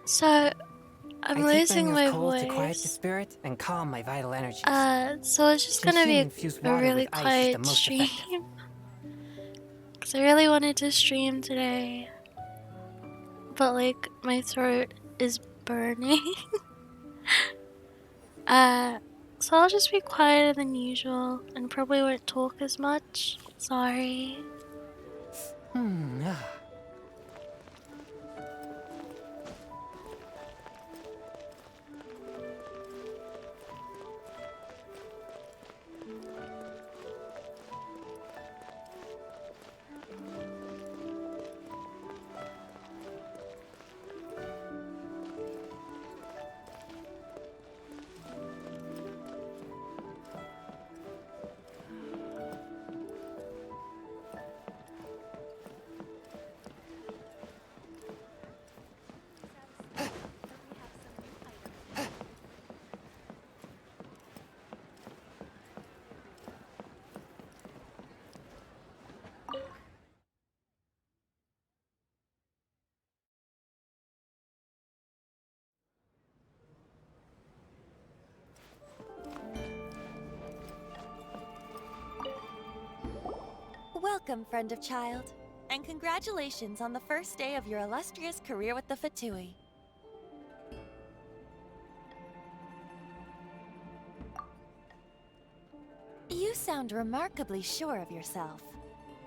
So I'm I take losing many my of cold to quiet the voice. spirit and calm my vital energies. So it's just gonna be Infused a water really with ice is the quiet most stream. effective. Cause I really wanted to stream today, but like my throat is burning. uh, so I'll just be quieter than usual and probably won't talk as much. Sorry. Ah. Welcome, friend of child, and congratulations on the first day of your illustrious career with the Fatui. You sound remarkably sure of yourself.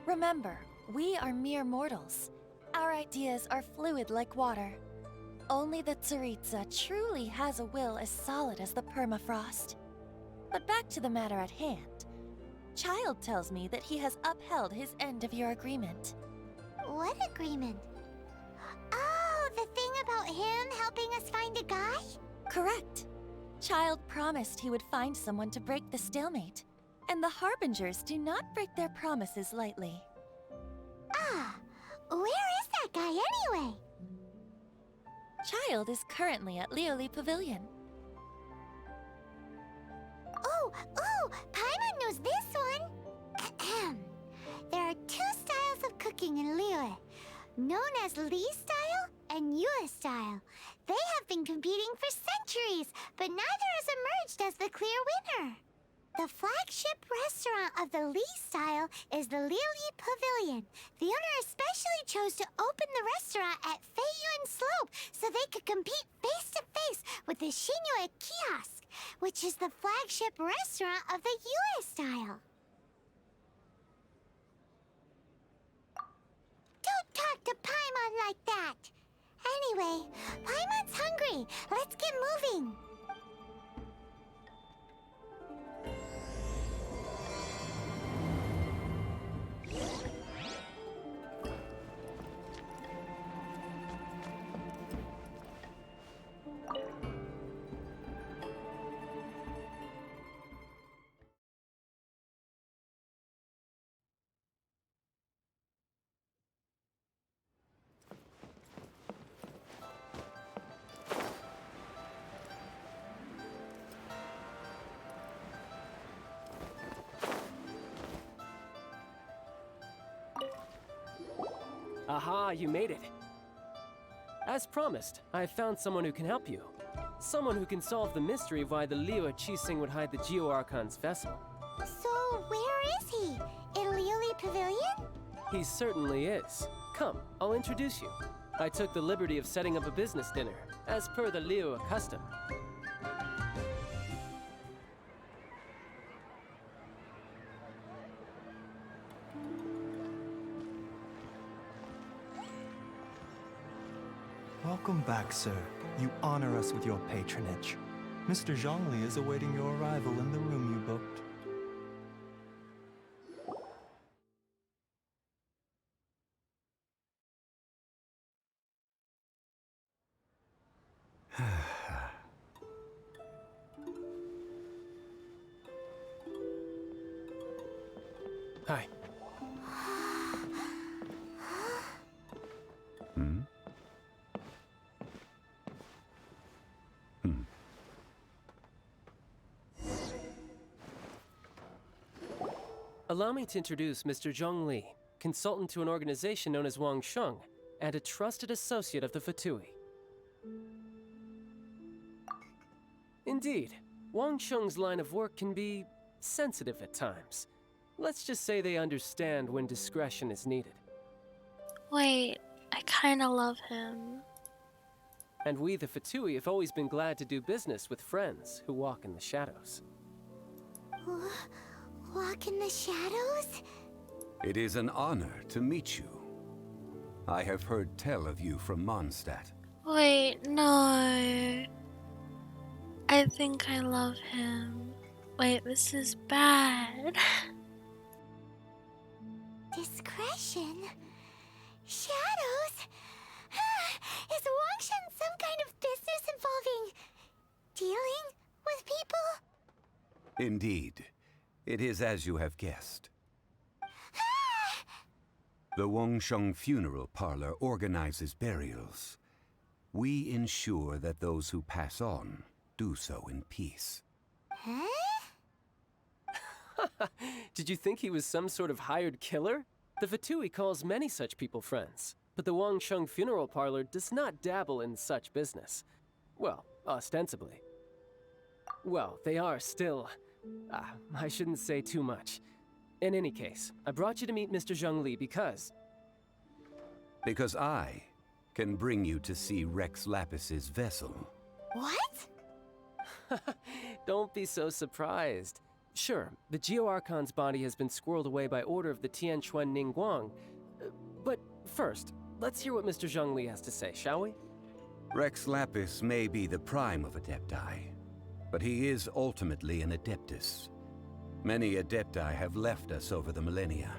Remember, we are mere mortals. Our ideas are fluid like water. Only the Tsaritsa truly has a will as solid as the permafrost. But back to the matter at hand. Child tells me that he has upheld his end of your agreement. What agreement? Oh, the thing about him helping us find a guy? Correct. Child promised he would find someone to break the stalemate. And the Harbingers do not break their promises lightly. Ah, where is that guy anyway? Child is currently at Lioli Pavilion. Oh, Paimon knows this one. Ahem. There are two styles of cooking in Liyue, known as Li style and Yue style. They have been competing for centuries, but neither has emerged as the clear winner. The flagship restaurant of the Li style is the Lioli Pavilion. The owner especially chose to open the restaurant at Feiyuan Slope so they could compete face-to-face with the Shinue Kiosk, which is the flagship restaurant of the Yue style. Don't talk to Paimon like that! Anyway, Paimon's hungry. Let's get moving. Aha, you made it. As promised, I found someone who can help you. Someone who can solve the mystery of why the Liyue Qixing would hide the Geo-Archon's vessel. So, where is he? In Lioli Pavilion? He certainly is. Come, I'll introduce you. I took the liberty of setting up a business dinner, as per the Liyue custom. Welcome back, sir. You honor us with your patronage. Mr. Zhongli is awaiting your arrival in the room you booked. Hi. Allow me to introduce Mr. Zhongli, consultant to an organization known as Wangsheng, and a trusted associate of the Fatui. Indeed, Wang Sheng's line of work can be sensitive at times. Let's just say they understand when discretion is needed. Wait, I kinda love him. And we, the Fatui, have always been glad to do business with friends who walk in the shadows. Walk in the shadows? It is an honor to meet you. I have heard tell of you from Mondstadt. Wait, no. I think I love him. Wait, this is bad. Discretion? Shadows? Is Wangshan some kind of business involving dealing with people? Indeed, it is as you have guessed. The Wangsheng Funeral Parlor organizes burials. We ensure that those who pass on do so in peace. Huh? Did you think he was some sort of hired killer? The Fatui calls many such people friends, but the Wangsheng Funeral Parlor does not dabble in such business. Well, ostensibly. Well, they are still... I shouldn't say too much. In any case, I brought you to meet Mr. Zhongli because... Because I can bring you to see Rex Lapis's vessel. What? Don't be so surprised. Sure, the Geo-Archon's body has been squirreled away by order of the Tianquan Ningguang. But first, let's hear what Mr. Zhongli has to say, shall we? Rex Lapis may be the prime of Adepti, but he is ultimately an Adeptus. Many Adepti have left us over the millennia.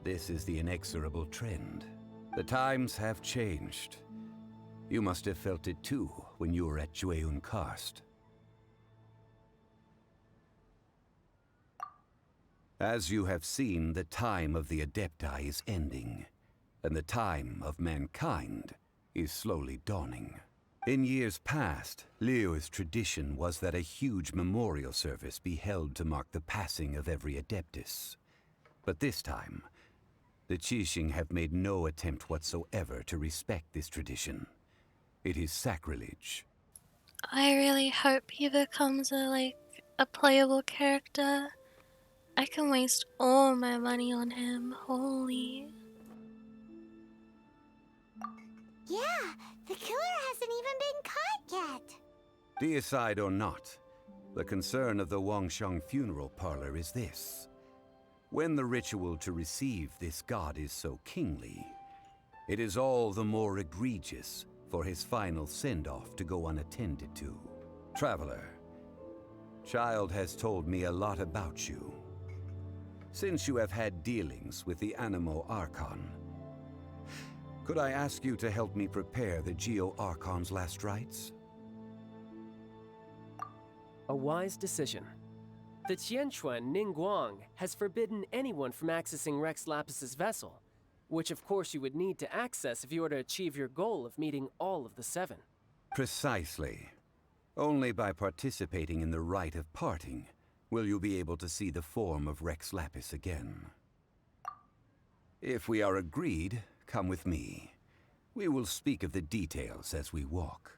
This is the inexorable trend. The times have changed. You must have felt it too when you were at Jueyun Karst. As you have seen, the time of the Adepti is ending, and the time of mankind is slowly dawning. In years past, Liyue's tradition was that a huge memorial service be held to mark the passing of every Adeptus. But this time, the Qixing have made no attempt whatsoever to respect this tradition. It is sacrilege. I really hope he becomes a playable character. I can waste all my money on him. Holy. Yeah, the killer hasn't even been caught yet. Deicide or not, the concern of the Wangsheng Funeral Parlor is this. When the ritual to receive this god is so kingly, it is all the more egregious for his final send-off to go unattended to. Traveler, Child has told me a lot about you. Since you have had dealings with the Animo Archon, could I ask you to help me prepare the Geo-Archon's last rites? A wise decision. The Tianquan Ningguang has forbidden anyone from accessing Rex Lapis's vessel, which of course you would need to access if you were to achieve your goal of meeting all of the seven. Precisely. Only by participating in the rite of parting will you be able to see the form of Rex Lapis again. If we are agreed, come with me. We will speak of the details as we walk.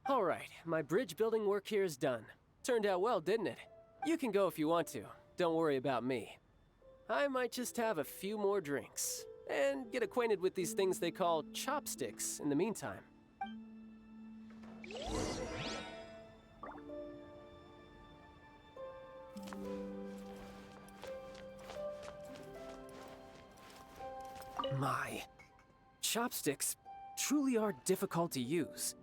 All right, my bridge building work here is done. Turned out well, didn't it? You can go if you want to. Don't worry about me. I might just have a few more drinks and get acquainted with these things they call chopsticks in the meantime. My, chopsticks truly are difficult to use.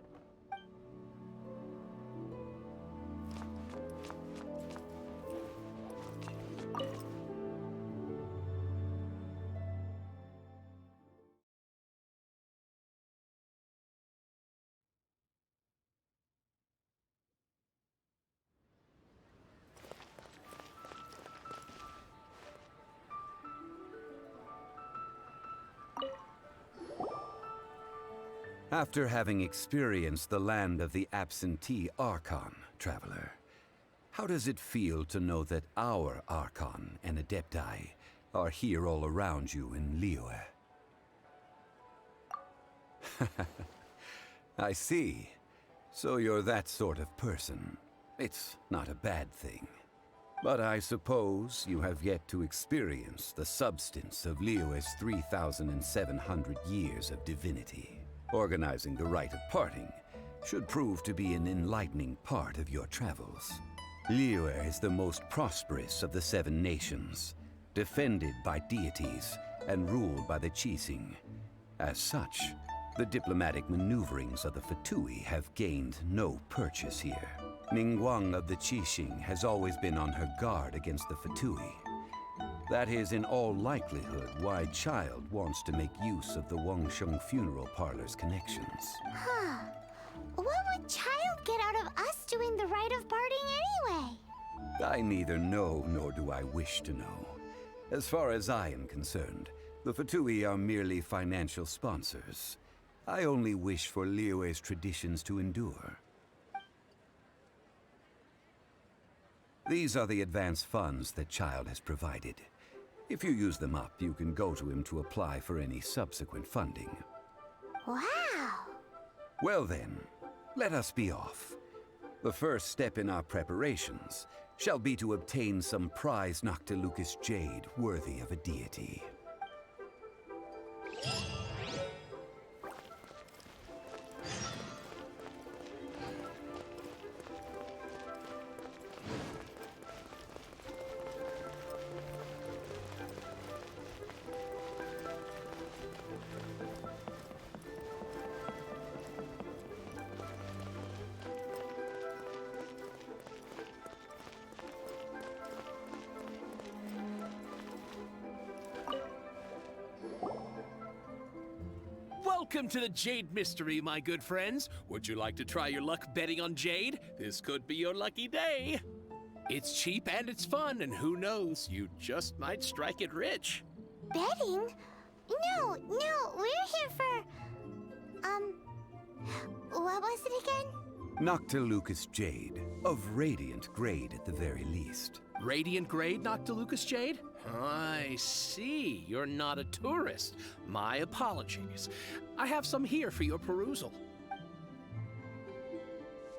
After having experienced the land of the absentee Archon, Traveler, how does it feel to know that our Archon and Adepti are here all around you in Liyue? I see. So you're that sort of person. It's not a bad thing. But I suppose you have yet to experience the substance of Liyue's 3,700 years of divinity. Organizing the rite of parting should prove to be an enlightening part of your travels. Liyue is the most prosperous of the 7 nations, defended by deities and ruled by the Qixing. As such, the diplomatic maneuverings of the Fatui have gained no purchase here. Ningguang of the Qixing has always been on her guard against the Fatui. That is in all likelihood why Child wants to make use of the Wangsheng funeral parlor's connections. Huh. What would Child get out of us doing the rite of parting anyway? I neither know nor do I wish to know. As far as I am concerned, the Fatui are merely financial sponsors. I only wish for Liyue's traditions to endure. These are the advance funds that Child has provided. If you use them up, you can go to him to apply for any subsequent funding. Wow! Well then, let us be off. The first step in our preparations shall be to obtain some prize Noctilucous jade worthy of a deity. Welcome to the Jade Mystery, my good friends. Would you like to try your luck betting on Jade? This could be your lucky day. It's cheap and it's fun, and who knows, you just might strike it rich. Betting? No, we're here for... What was it again? Noctilucous jade, of radiant grade at the very least. Radiant grade Noctilucous jade? I see. You're not a tourist. My apologies. I have some here for your perusal.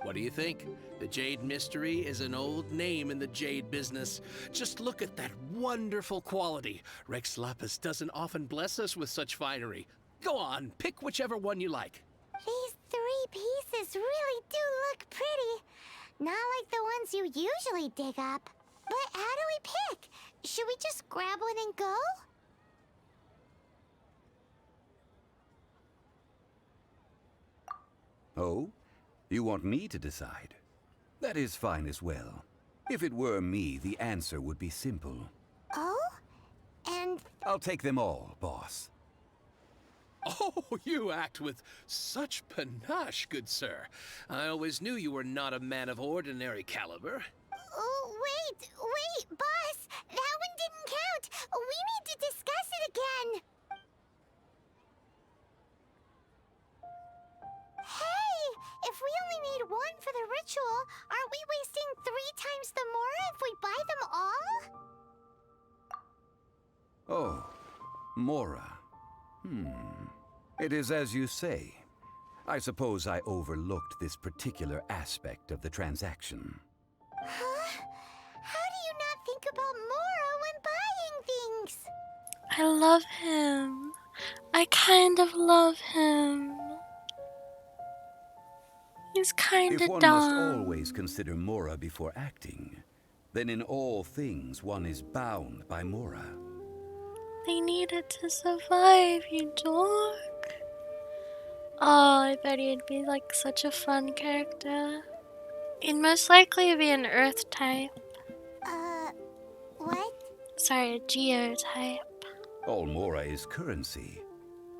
What do you think? The Jade Mystery is an old name in the jade business. Just look at that wonderful quality. Rex Lapis doesn't often bless us with such finery. Go on, pick whichever one you like. These 3 pieces really do look pretty. Not like the ones you usually dig up. But how do we pick? Should we just grab one and go? Oh? You want me to decide? That is fine as well. If it were me, the answer would be simple. Oh? And... I'll take them all, boss. Oh, you act with such panache, good sir. I always knew you were not a man of ordinary caliber. Oh, wait, boss! That one didn't count! We need to discuss it again! Hey! If we only need one for the ritual, aren't we wasting 3 times the Mora if we buy them all? Oh, Mora. It is as you say. I suppose I overlooked this particular aspect of the transaction. Huh? How do you not think about Mora when buying things? I love him. I kind of love him. He's kind If of one dumb. must always consider Mora before acting, then in all things one is bound by Mora. They needed to survive, you dork. Oh, I bet he'd be like such a fun character. He'd most likely be an Earth type. What? Sorry, a Geo type. All Mora is currency,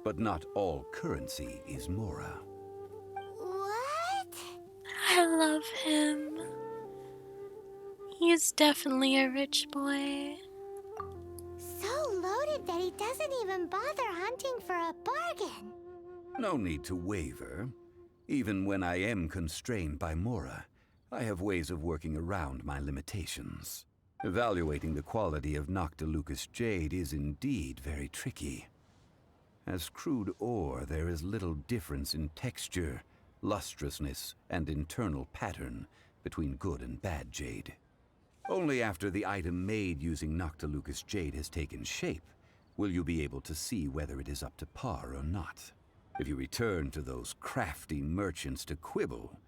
but not all currency is Mora. What? I love him. He's definitely a rich boy. So loaded that he doesn't even bother hunting for a bargain. No need to waver. Even when I am constrained by Mora, I have ways of working around my limitations. Evaluating the quality of Noctilucous jade is indeed very tricky. As crude ore, there is little difference in texture, lustrousness, and internal pattern between good and bad jade. Only after the item made using Noctilucous jade has taken shape will you be able to see whether it is up to par or not. If you return to those crafty merchants to quibble,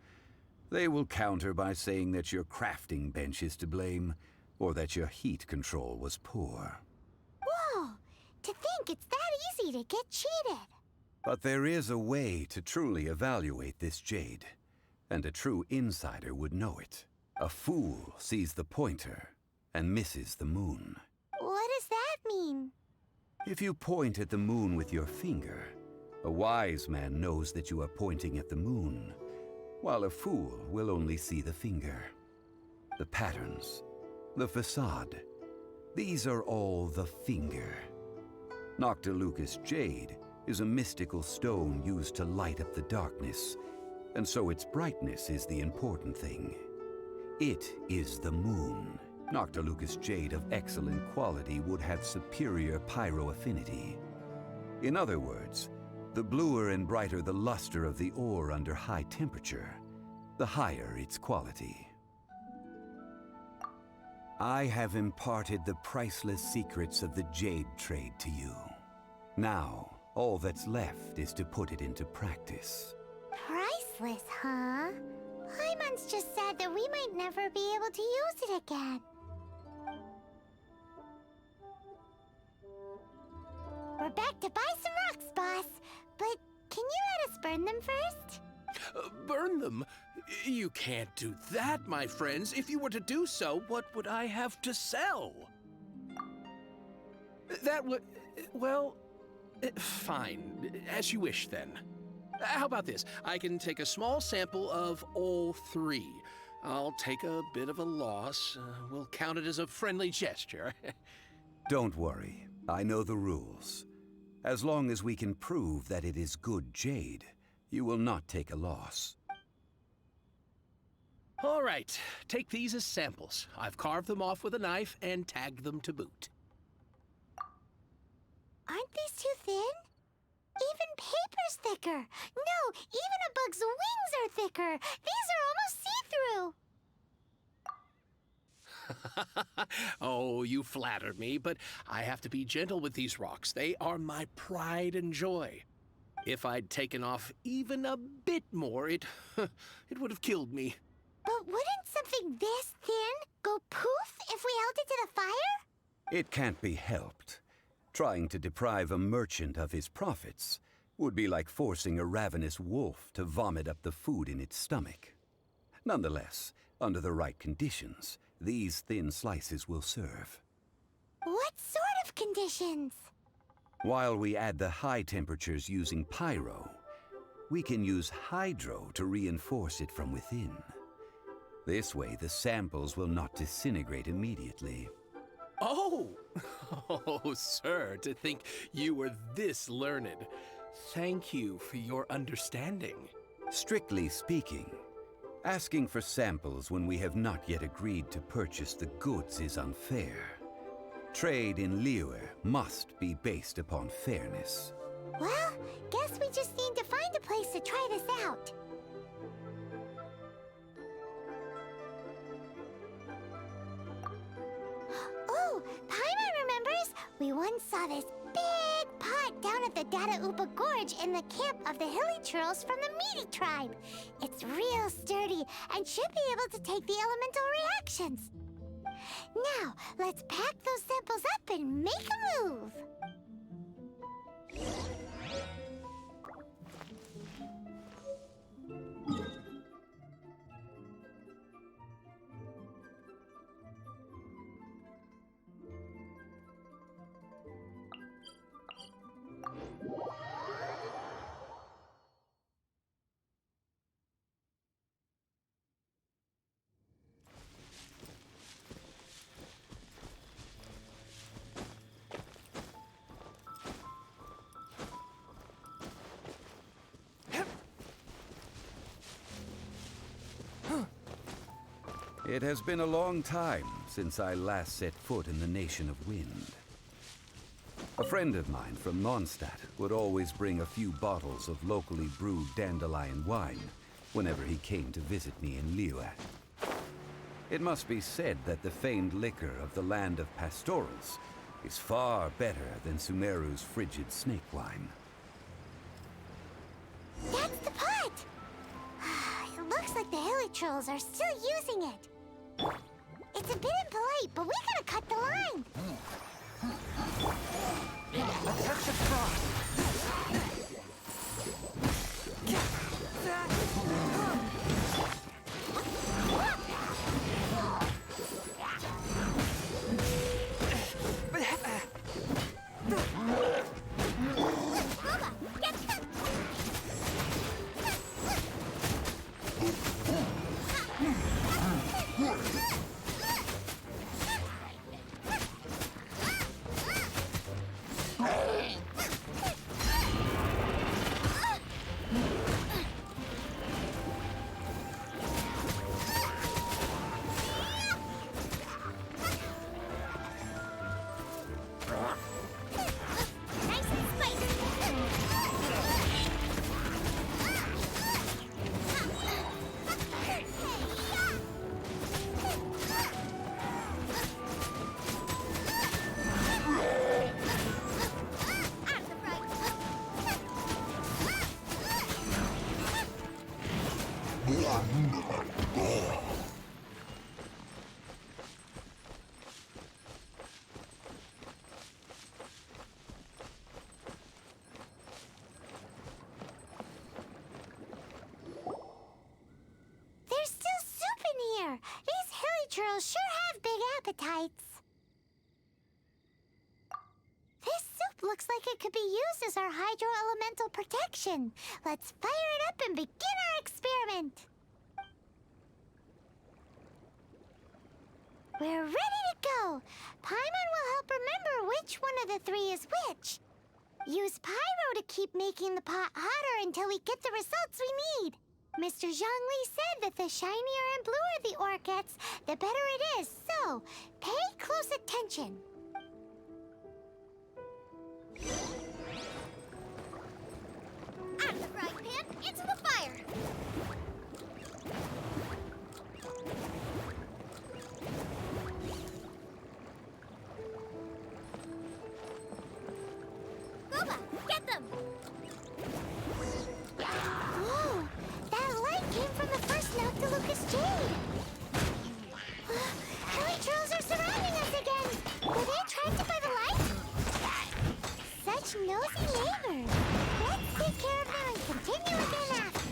they will counter by saying that your crafting bench is to blame, or that your heat control was poor. Whoa! To think it's that easy to get cheated. But there is a way to truly evaluate this jade, and a true insider would know it. A fool sees the pointer and misses the moon. What does that mean? If you point at the moon with your finger, a wise man knows that you are pointing at the moon, while a fool will only see the finger. The patterns, the facade, these are all the finger. Noctilucous jade is a mystical stone used to light up the darkness, and so its brightness is the important thing. It is the moon. Noctilucous jade of excellent quality would have superior pyro affinity. In other words, the bluer and brighter the luster of the ore under high temperature, the higher its quality. I have imparted the priceless secrets of the jade trade to you. Now, all that's left is to put it into practice. Priceless, huh? Paimon's just said that we might never be able to use it again. We're back to buy some rocks, boss. But can you let us burn them first? Burn them? You can't do that, my friends. If you were to do so, what would I have to sell? That would... well... fine. As you wish, then. How about this? I can take a small sample of all three. I'll take a bit of a loss. We'll count it as a friendly gesture. Don't worry. I know the rules. As long as we can prove that it is good jade, you will not take a loss. All right. Take these as samples. I've carved them off with a knife and tagged them to boot. Aren't these too thin? Even paper's thicker. No, even a bug's wings are thicker. These are almost see-through. Oh, you flatter me, but I have to be gentle with these rocks. They are my pride and joy. If I'd taken off even a bit more, it would have killed me. But wouldn't something this thin go poof if we held it to the fire? It can't be helped. Trying to deprive a merchant of his profits would be like forcing a ravenous wolf to vomit up the food in its stomach. Nonetheless, under the right conditions, these thin slices will serve. What sort of conditions? While we add the high temperatures using pyro, we can use hydro to reinforce it from within. This way, the samples will not disintegrate immediately. Oh! Oh, sir, to think you were this learned. Thank you for your understanding. Strictly speaking, asking for samples when we have not yet agreed to purchase the goods is unfair. Trade in Liyue must be based upon fairness. Well, guess we just need to find a place to try this out. Oh, Paimon remembers! We once saw this big pot down at the Data Upa Gorge in the camp of the hilly churls from the Meaty tribe. It's real sturdy and should be able to take the elemental reactions. Now, let's pack those samples up and make a move. It has been a long time since I last set foot in the Nation of Wind. A friend of mine from Mondstadt would always bring a few bottles of locally brewed dandelion wine whenever he came to visit me in Liyue. It must be said that the famed liquor of the land of pastorals is far better than Sumeru's frigid snake wine. That's the pot! It looks like the hilly trolls are still using it. It's a bit impolite, but we gotta cut the line. A touch of frost. There's still soup in here. These hilly trolls sure have big appetites. This soup looks like it could be used as our hydro-elemental protection. Let's fire it up and begin our experiment. We're ready to go. Paimon will help remember which one of the three is which. Use pyro to keep making the pot hotter until we get the results we need. Mr. Zhongli said that the shinier and bluer the ore gets, the better it is. So, pay close attention. Out of the frying pan, into the fire. Boba, get them! Whoa, that light came from the first Noctilucous Jade. Hilly trolls are surrounding us again. Were they attracted by the light? Such nosy neighbors. Let's take care of them and continue again after.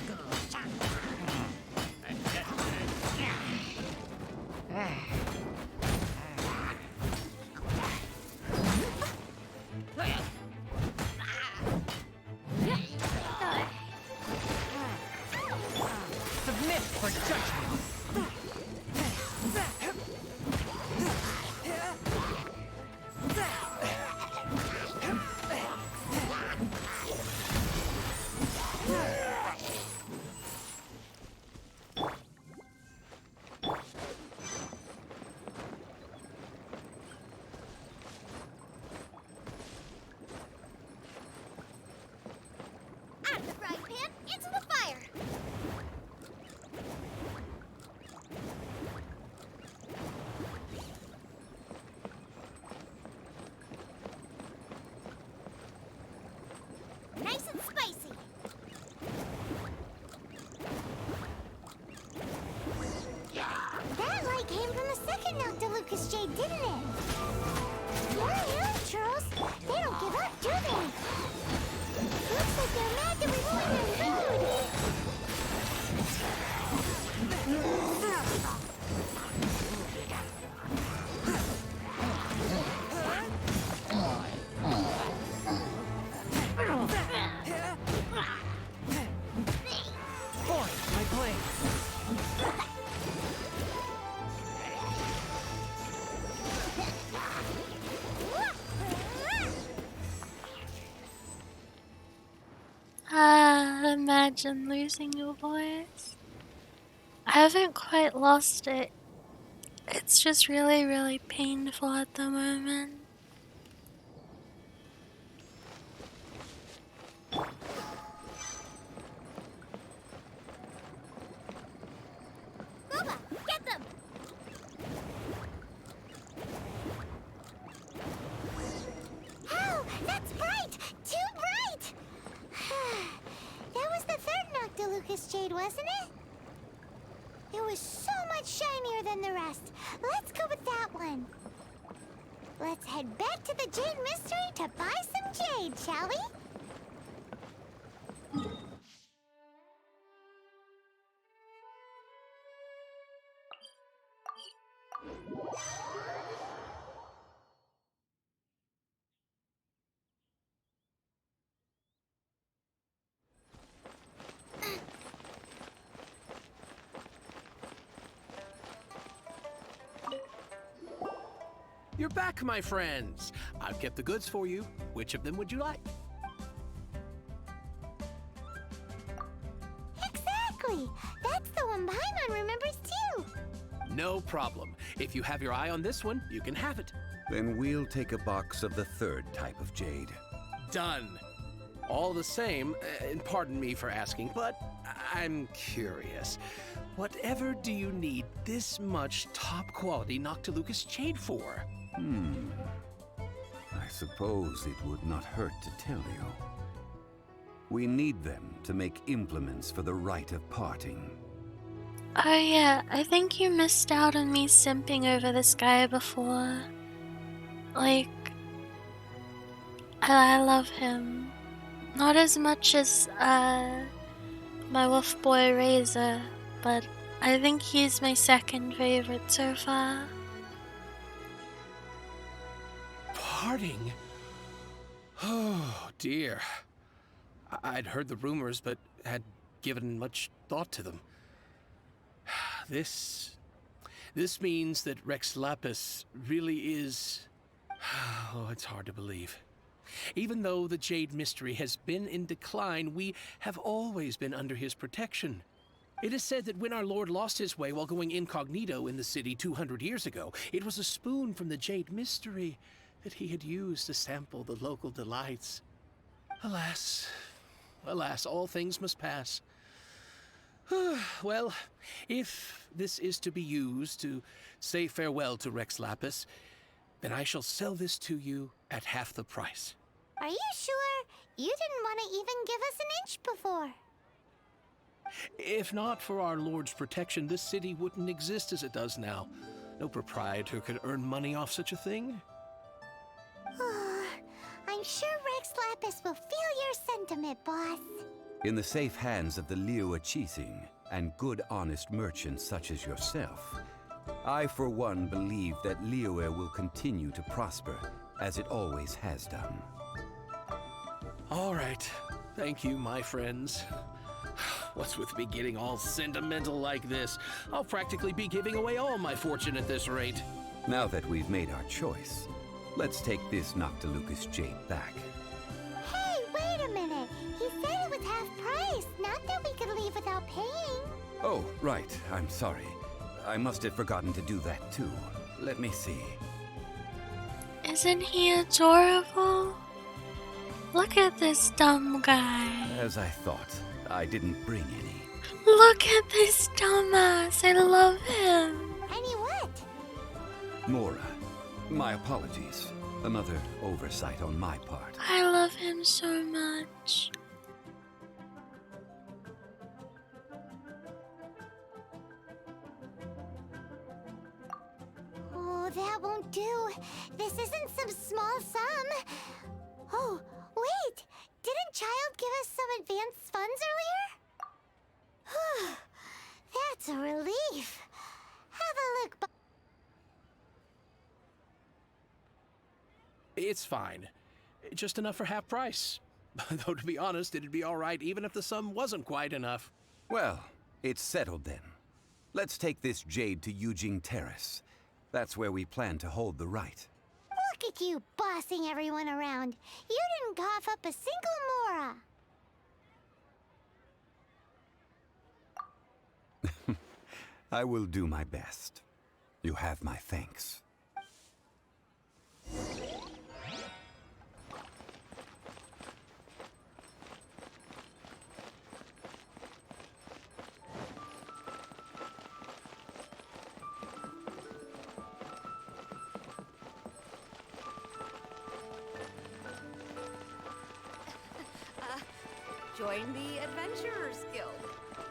Submit for judgment. Out of the frying pan, into the fire. Nice and spicy. That light came from the second Noctilucous Jade, didn't it? More hilly trolls. They don't give up, do they? Looks like they're mad that we ruined their food. Force my blade. Imagine losing your voice. I haven't quite lost it. It's just really, really painful at the moment. That's bright! Too bright! That was the third Noctilucous jade, wasn't it? It was so much shinier than the rest. Let's go with that one. Let's head back to the Jade Mystery to buy some jade, shall we? You're back, my friends. I've kept the goods for you. Which of them would you like? Exactly! That's the one Paimon remembers too! No problem. If you have your eye on this one, you can have it. Then we'll take a box of the third type of jade. Done. All the same, and pardon me for asking, but I'm curious. Whatever do you need this much top-quality Noctilucous jade for? I suppose it would not hurt to tell you. We need them to make implements for the rite of parting. Oh yeah, I think you missed out on me simping over this guy before. Like, I love him. Not as much as, my wolf boy Razor, but I think he's my second favorite so far. Parting? Oh, dear. I'd heard the rumors, but had given much thought to them. This means that Rex Lapis really is... Oh, it's hard to believe. Even though the Jade Mystery has been in decline, we have always been under his protection. It is said that when our Lord lost his way while going incognito in the city 200 years ago, it was a spoon from the Jade Mystery that he had used to sample the local delights. Alas, alas, all things must pass. Well, if this is to be used to say farewell to Rex Lapis, then I shall sell this to you at half the price. Are you sure? You didn't want to even give us an inch before. If not for our Lord's protection, this city wouldn't exist as it does now. No proprietor could earn money off such a thing. I'm sure Rex Lapis will feel your sentiment, boss. In the safe hands of the Liyue Qixing and good honest merchants such as yourself, I for one believe that Liyue will continue to prosper as it always has done. All right. Thank you, my friends. What's with me getting all sentimental like this? I'll practically be giving away all my fortune at this rate. Now that we've made our choice, let's take this Noctilucous jade back. Hey, wait a minute. He said it was half price, not that we could leave without paying. Oh, right. I'm sorry. I must have forgotten to do that too. Let me see. Isn't he adorable? Look at this dumb guy. As I thought, I didn't bring any. Look at this dumbass. I love him. Any what? Mora, my apologies. Another oversight on my part. I love him so much. Oh, that won't do. This isn't some small sum. Oh, wait. Didn't Child give us some advanced funds earlier? That's a relief. Have a look. It's fine. Just enough for half price. Though, to be honest, it'd be all right even if the sum wasn't quite enough. Well, it's settled then. Let's take this jade to Yujing Terrace. That's where we plan to hold the rite. Look at you bossing everyone around. You didn't cough up a single Mora. I will do my best. You have my thanks. Join the Adventurers Guild.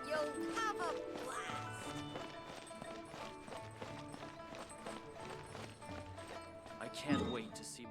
You'll have a blast. I can't wait to see my...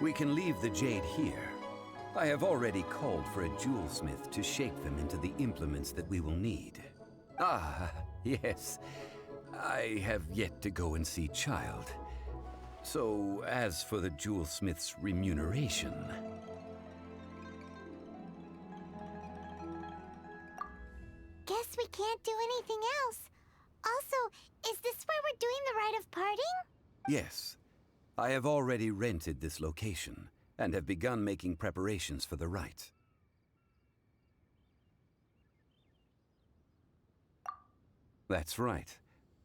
We can leave the jade here. I have already called for a jewelsmith to shape them into the implements that we will need. Ah, yes. I have yet to go and see Child. So, as for the jewelsmith's remuneration... Guess we can't do anything else. Also, is this where we're doing the rite of parting? Yes. I have already rented this location, and have begun making preparations for the rite. That's right.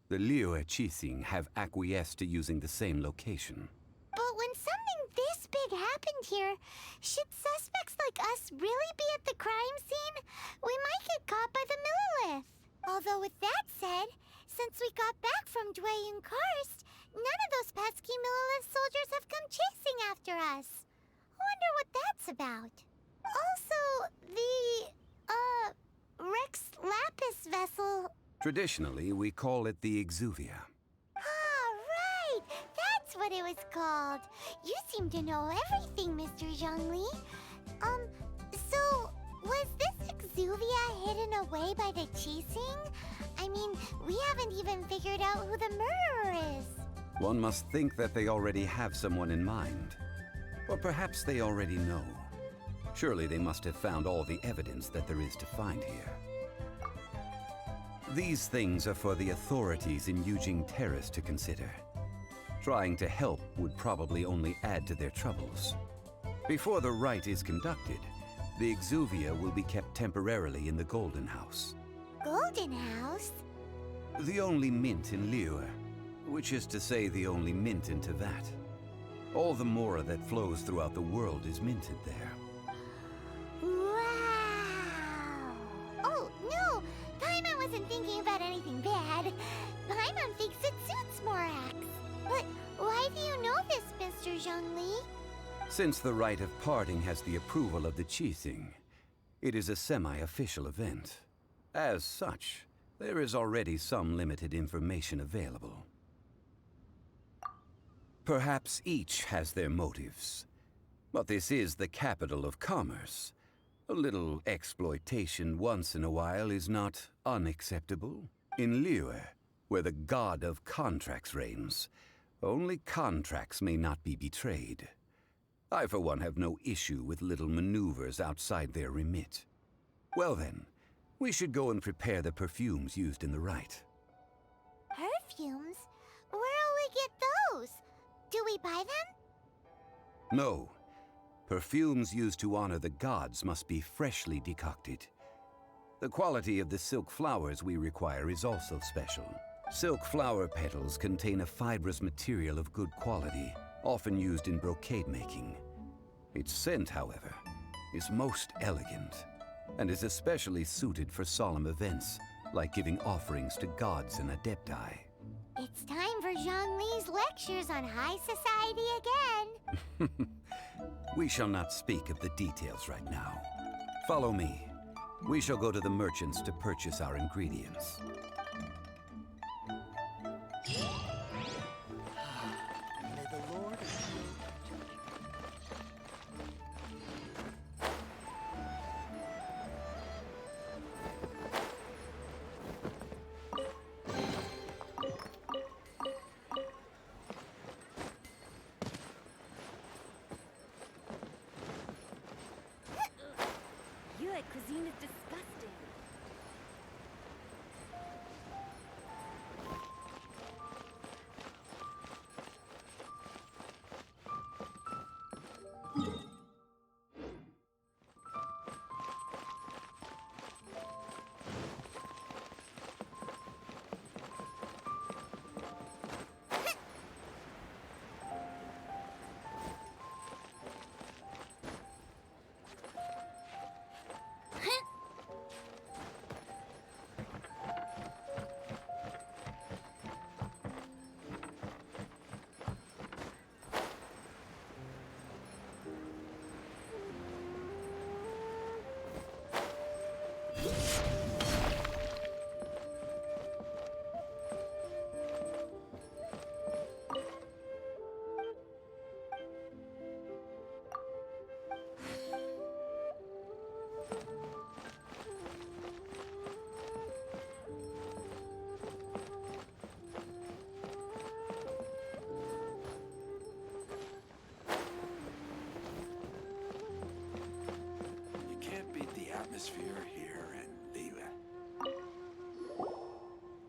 The Liyue Qixing have acquiesced to using the same location. But when something this big happened here, should suspects like us really be at the crime scene? We might get caught by the Millilith. Although with that said, since we got back from Dwayne Karst, none of those pesky Millilith soldiers have come chasing after us. Wonder what that's about. Also, the, Rex Lapis vessel... Traditionally, we call it the Exuvia. Ah, right! That's what it was called. You seem to know everything, Mr. Zhongli. So, was this Exuvia hidden away by the Qixing? I mean, we haven't even figured out who the murderer is. One must think that they already have someone in mind. Or perhaps they already know. Surely they must have found all the evidence that there is to find here. These things are for the authorities in Yujing Terrace to consider. Trying to help would probably only add to their troubles. Before the rite is conducted, the Exuvia will be kept temporarily in the Golden House. Golden House? The only mint in Liyue, which is to say the only mint in Teyvat. All the mora that flows throughout the world is minted there. Wow! Oh, no! Paimon wasn't thinking about anything bad. Paimon thinks it suits Morax. But why do you know this, Mr. Zhongli? Since the rite of parting has the approval of the Qixing, it is a semi-official event. As such, there is already some limited information available. Perhaps each has their motives. But this is the capital of commerce. A little exploitation once in a while is not unacceptable. In Liyue, where the god of contracts reigns, only contracts may not be betrayed. I, for one, have no issue with little maneuvers outside their remit. Well then, we should go and prepare the perfumes used in the rite. Perfumes? Where'll we get those? Do we buy them? No. Perfumes used to honor the gods must be freshly decocted. The quality of the silk flowers we require is also special. Silk flower petals contain a fibrous material of good quality, often used in brocade making. Its scent, however, is most elegant, and is especially suited for solemn events, like giving offerings to gods and adepti. It's time for Zhongli's lectures on high society again. We shall not speak of the details right now. Follow me. We shall go to the merchants to purchase our ingredients. atmosphere here in Liyue.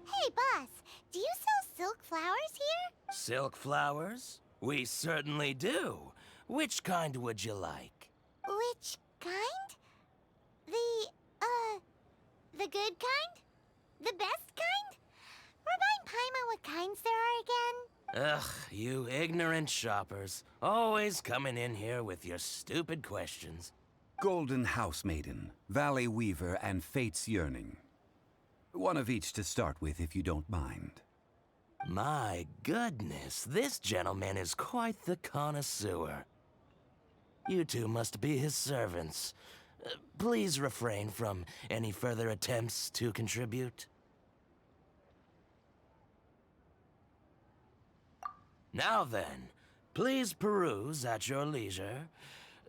Hey, boss, do you sell silk flowers here? Silk flowers? We certainly do. Which kind would you like? Which kind? The good kind? The best kind? Remind Paimon what kinds there are again? Ugh, you ignorant shoppers. Always coming in here with your stupid questions. Golden House Maiden, Valley Weaver, and Fate's Yearning. One of each to start with, if you don't mind. My goodness, this gentleman is quite the connoisseur. You two must be his servants. Please refrain from any further attempts to contribute. Now then, please peruse at your leisure.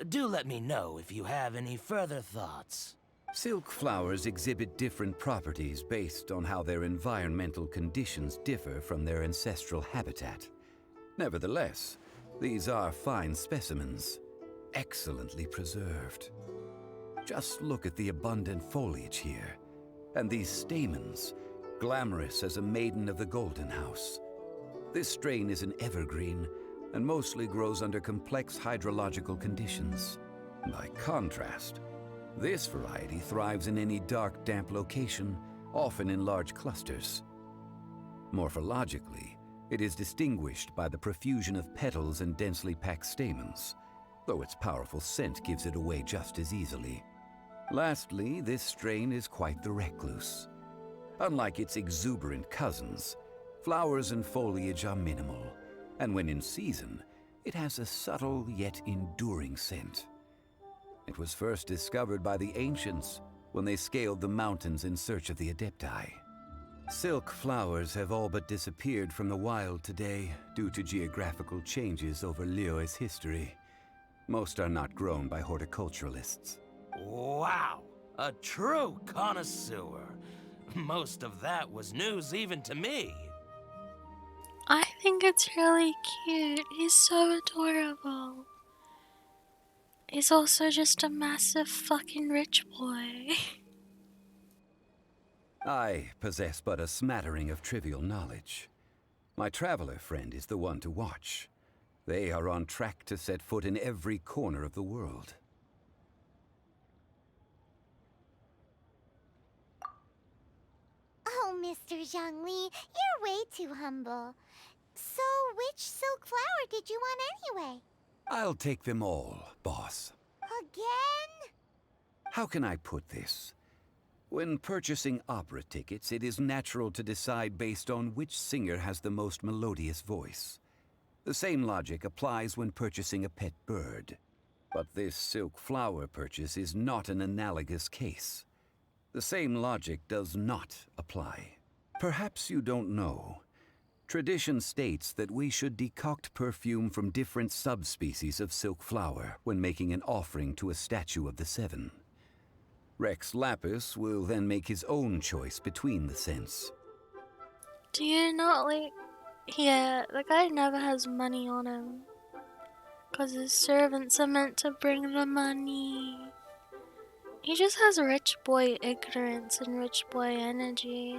Do let me know if you have any further thoughts. Silk flowers exhibit different properties based on how their environmental conditions differ from their ancestral habitat. Nevertheless, these are fine specimens, excellently preserved. Just look at the abundant foliage here, and these stamens, glamorous as a maiden of the Golden House. This strain is an evergreen, and mostly grows under complex hydrological conditions. By contrast, this variety thrives in any dark, damp location, often in large clusters. Morphologically, it is distinguished by the profusion of petals and densely packed stamens, though its powerful scent gives it away just as easily. Lastly, this strain is quite the recluse. Unlike its exuberant cousins, flowers and foliage are minimal, and when in season, it has a subtle yet enduring scent. It was first discovered by the ancients when they scaled the mountains in search of the Adepti. Silk flowers have all but disappeared from the wild today due to geographical changes over Liyue's history. Most are not grown by horticulturalists. Wow! A true connoisseur. Most of that was news even to me. I think it's really cute. He's so adorable. He's also just a massive fucking rich boy. I possess but a smattering of trivial knowledge. My traveler friend is the one to watch. They are on track to set foot in every corner of the world. Oh, Mr. Zhongli, you're way too humble. So, which silk flower did you want anyway? I'll take them all, boss. Again? How can I put this? When purchasing opera tickets, it is natural to decide based on which singer has the most melodious voice. The same logic applies when purchasing a pet bird. But this silk flower purchase is not an analogous case. The same logic does not apply. Perhaps you don't know. Tradition states that we should decoct perfume from different subspecies of silk flower when making an offering to a statue of the Seven. Rex Lapis will then make his own choice between the scents. Do you not like... Yeah, the guy never has money on him. Because his servants are meant to bring the money. He just has rich boy ignorance and rich boy energy.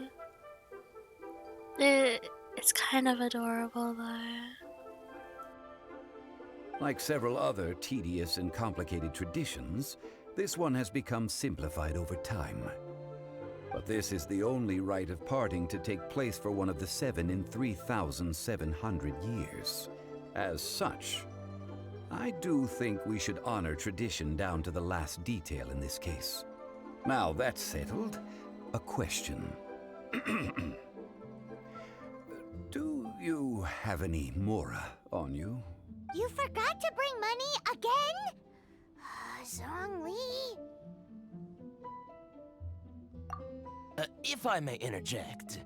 It's kind of adorable though. Like several other tedious and complicated traditions, this one has become simplified over time. But this is the only rite of parting to take place for one of the Seven in 3,700 years. As such, I do think we should honor tradition down to the last detail in this case. Now that's settled, a question. Do you have any mora on you? You forgot to bring money again? Zhongli. If I may interject,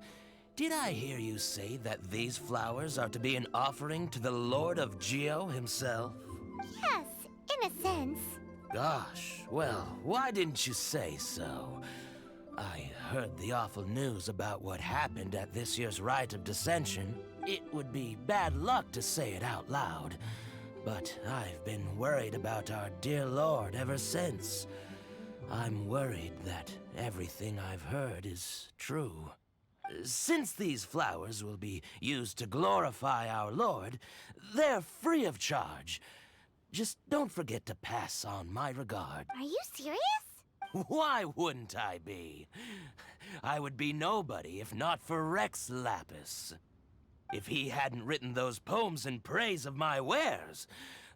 did I hear you say that these flowers are to be an offering to the Lord of Geo himself? Yes, in a sense. Gosh, well, why didn't you say so? I heard the awful news about what happened at this year's Rite of Dissension. It would be bad luck to say it out loud, but I've been worried about our dear Lord ever since. I'm worried that everything I've heard is true. Since these flowers will be used to glorify our Lord, they're free of charge. Just don't forget to pass on my regard. Are you serious? Why wouldn't I be? I would be nobody if not for Rex Lapis. If he hadn't written those poems in praise of my wares,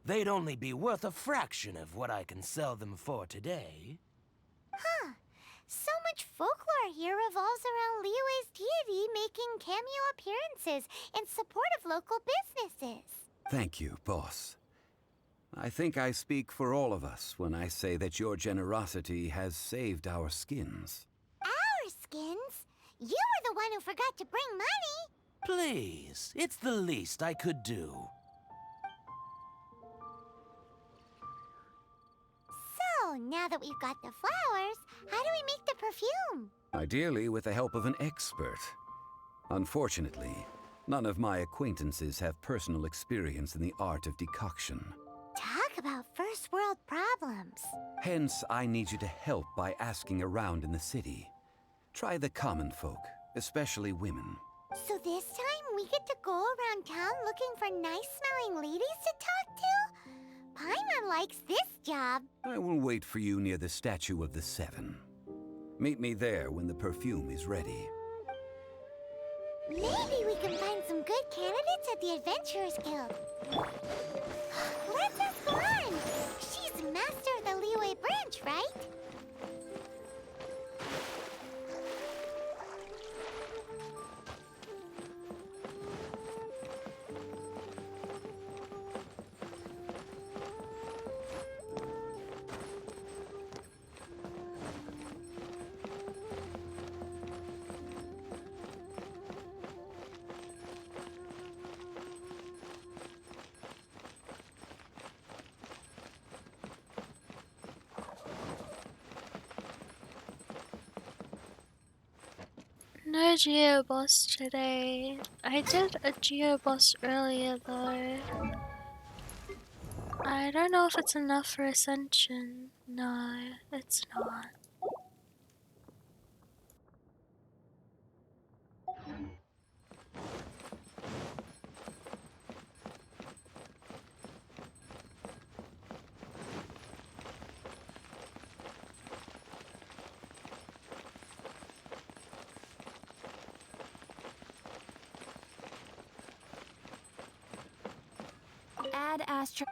they'd only be worth a fraction of what I can sell them for today. Huh. So much folklore here revolves around Liyue's deity making cameo appearances in support of local businesses. Thank you, boss. I think I speak for all of us when I say that your generosity has saved our skins. Our skins? You were the one who forgot to bring money. Please, it's the least I could do. So, now that we've got the flowers, how do we make the perfume? Ideally with the help of an expert. Unfortunately, none of my acquaintances have personal experience in the art of decoction. Talk about first world problems. Hence, I need you to help by asking around in the city. Try the common folk, especially women. So this time we get to go around town looking for nice-smelling ladies to talk to? Paimon likes this job. I will wait for you near the statue of the Seven. Meet me there when the perfume is ready. Maybe we can find some good candidates at the Adventurers Guild. Let's ask Lan. She's master of the Liyue branch, right? No Geo boss today. I did a Geo boss earlier though. I don't know if it's enough for Ascension. No, it's not. Add Astro.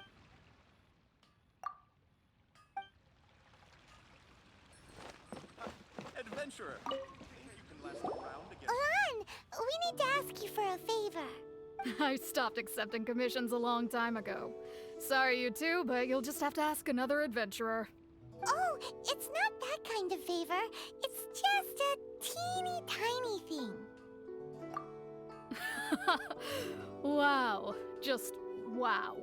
Adventurer, think you can last around again? Lan, we need to ask you for a favor. I stopped accepting commissions a long time ago. Sorry, you two, but you'll just have to ask another adventurer. Oh, it's not that kind of favor. It's just a teeny tiny thing. Wow. Just wow.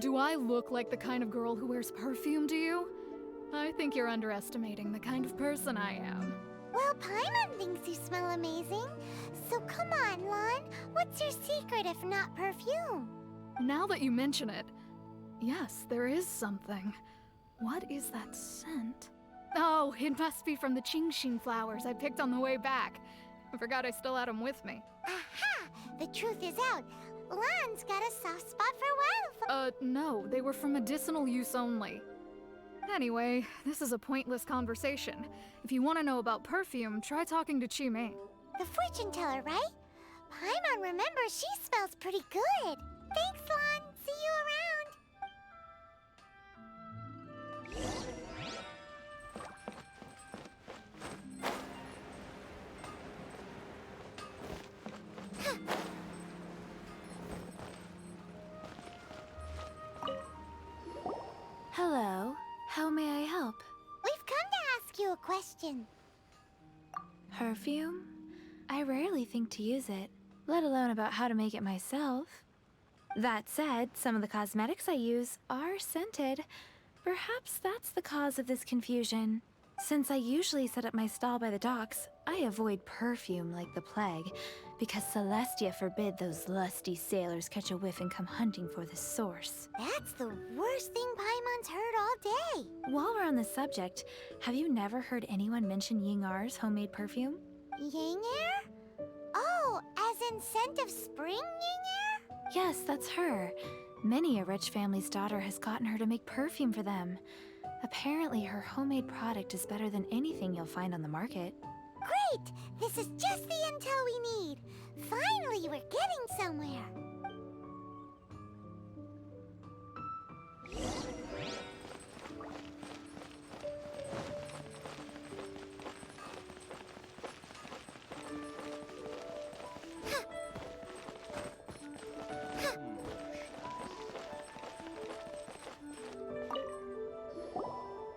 Do I look like the kind of girl who wears perfume to you? I think you're underestimating the kind of person I am. Well, Paimon thinks you smell amazing. So come on, Lan. What's your secret if not perfume? Now that you mention it, yes, there is something. What is that scent? Oh, it must be from the Qingxin flowers I picked on the way back. I forgot I still had them with me. Aha! The truth is out. Lan's got a soft spot for wildflowers. No, they were for medicinal use only. Anyway, this is a pointless conversation. If you want to know about perfume, try talking to Qimei. The fortune teller, right? Paimon remembers she smells pretty good. Thanks, Lan. See you around. Hello. How may I help? We've come to ask you a question. Perfume? I rarely think to use it, let alone about how to make it myself. That said, some of the cosmetics I use are scented. Perhaps that's the cause of this confusion. Since I usually set up my stall by the docks, I avoid perfume like the plague, because Celestia forbid those lusty sailors catch a whiff and come hunting for the source. That's the worst thing Paimon's heard all day. While we're on the subject, have you never heard anyone mention Ying-Ar's homemade perfume? Ying-Er? Oh, as in scent of spring, Ying-Er? Yes, that's her. Many a rich family's daughter has gotten her to make perfume for them. Apparently, her homemade product is better than anything you'll find on the market. Great! This is just the intel we need. Finally, we're getting somewhere.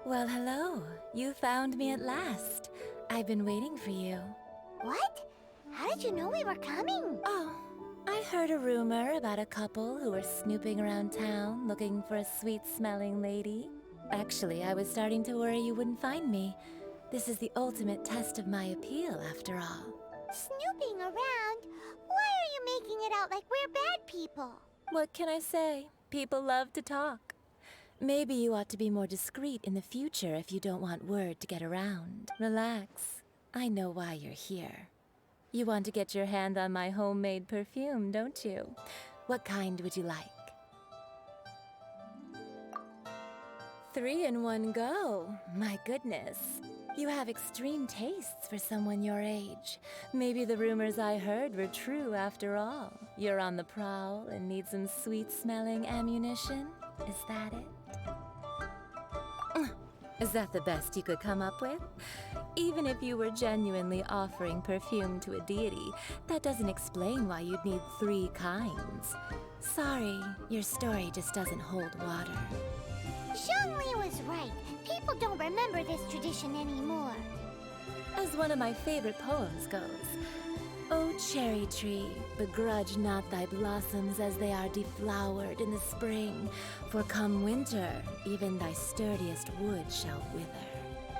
Well, hello. You found me at last. I've been waiting for you. What? How did you know we were coming? Oh, I heard a rumor about a couple who were snooping around town looking for a sweet-smelling lady. Actually, I was starting to worry you wouldn't find me. This is the ultimate test of my appeal, after all. Snooping around? Why are you making it out like we're bad people? What can I say? People love to talk. Maybe you ought to be more discreet in the future if you don't want word to get around. Relax. I know why you're here. You want to get your hand on my homemade perfume, don't you? What kind would you like? 3 in one go. My goodness. You have extreme tastes for someone your age. Maybe the rumors I heard were true after all. You're on the prowl and need some sweet-smelling ammunition? Is that it? Is that the best you could come up with? Even if you were genuinely offering perfume to a deity, that doesn't explain why you'd need 3 kinds. Sorry, your story just doesn't hold water. Zhongli was right. People don't remember this tradition anymore. As one of my favorite poems goes, "O cherry tree, begrudge not thy blossoms as they are deflowered in the spring, for come winter, even thy sturdiest wood shall wither."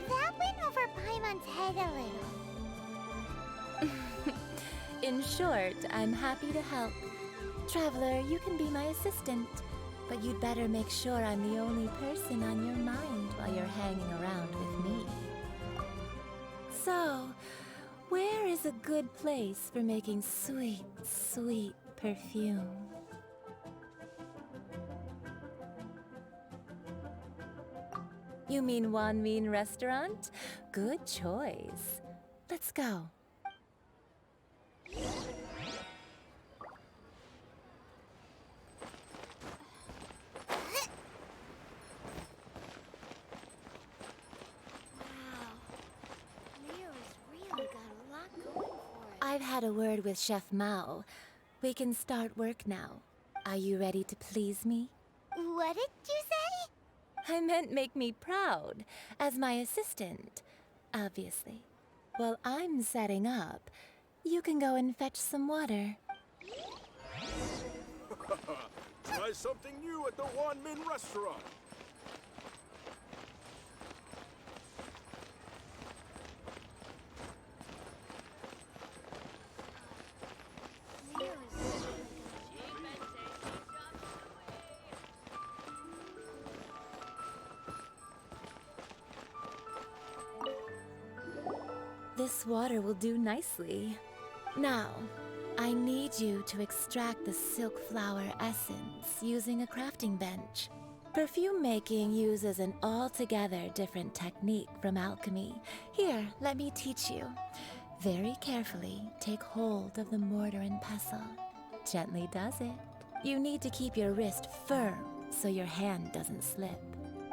That went over Paimon's head a little. In short, I'm happy to help. Traveler, you can be my assistant, but you'd better make sure I'm the only person on your mind while you're hanging around with me. So, where is a good place for making sweet, sweet perfume? You mean Wanmin Restaurant? Good choice. Let's go. I've had a word with Chef Mao. We can start work now. Are you ready to please me? What did you say? I meant make me proud, as my assistant, obviously. While I'm setting up, you can go and fetch some water. Try something new at the Wanmin Restaurant. This water will do nicely. Now, I need you to extract the silk flower essence using a crafting bench. Perfume making uses an altogether different technique from alchemy. Here, let me teach you. Very carefully, take hold of the mortar and pestle. Gently does it. You need to keep your wrist firm so your hand doesn't slip.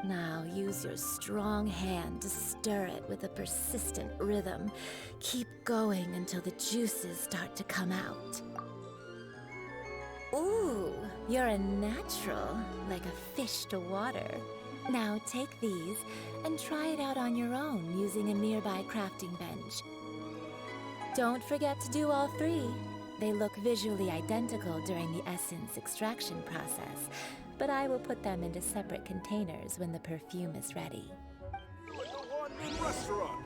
Now use your strong hand to stir it with a persistent rhythm. Keep going until the juices start to come out. Ooh, you're a natural, like a fish to water. Now take these and try it out on your own using a nearby crafting bench. Don't forget to do all 3. They look visually identical during the essence extraction process, but I will put them into separate containers when the perfume is ready. At the Wanmin Restaurant.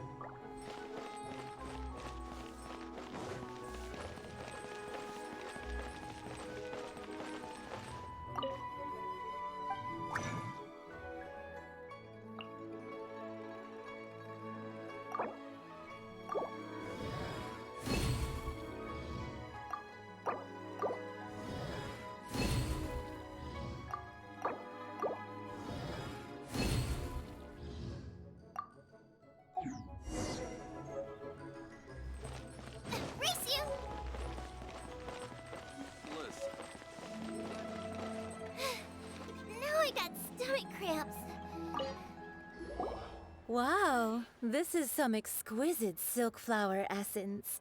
Wow, this is some exquisite silk flower essence.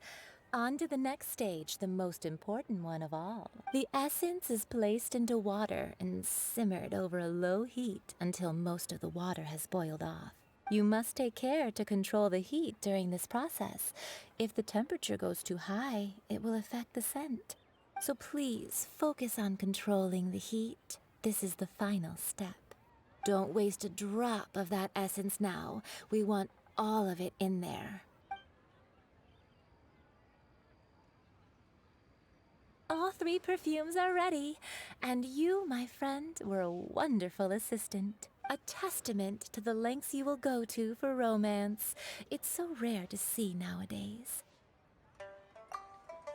On to the next stage, the most important one of all. The essence is placed into water and simmered over a low heat until most of the water has boiled off. You must take care to control the heat during this process. If the temperature goes too high, it will affect the scent. So please focus on controlling the heat. This is the final step. Don't waste a drop of that essence now. We want all of it in there. All 3 perfumes are ready, and you, my friend, were a wonderful assistant. A testament to the lengths you will go to for romance. It's so rare to see nowadays.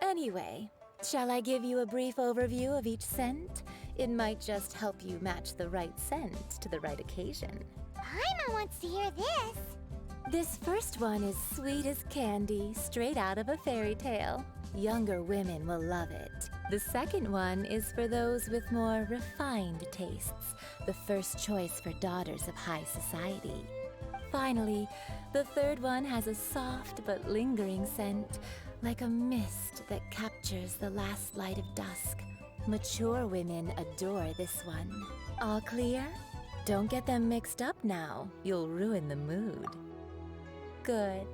Anyway, shall I give you a brief overview of each scent? It might just help you match the right scent to the right occasion. Paimon wants to hear this. This first one is sweet as candy, straight out of a fairy tale. Younger women will love it. The second one is for those with more refined tastes, the first choice for daughters of high society. Finally, the third one has a soft but lingering scent, like a mist that captures the last light of dusk. Mature women adore this one. All clear? Don't get them mixed up now. You'll ruin the mood. Good.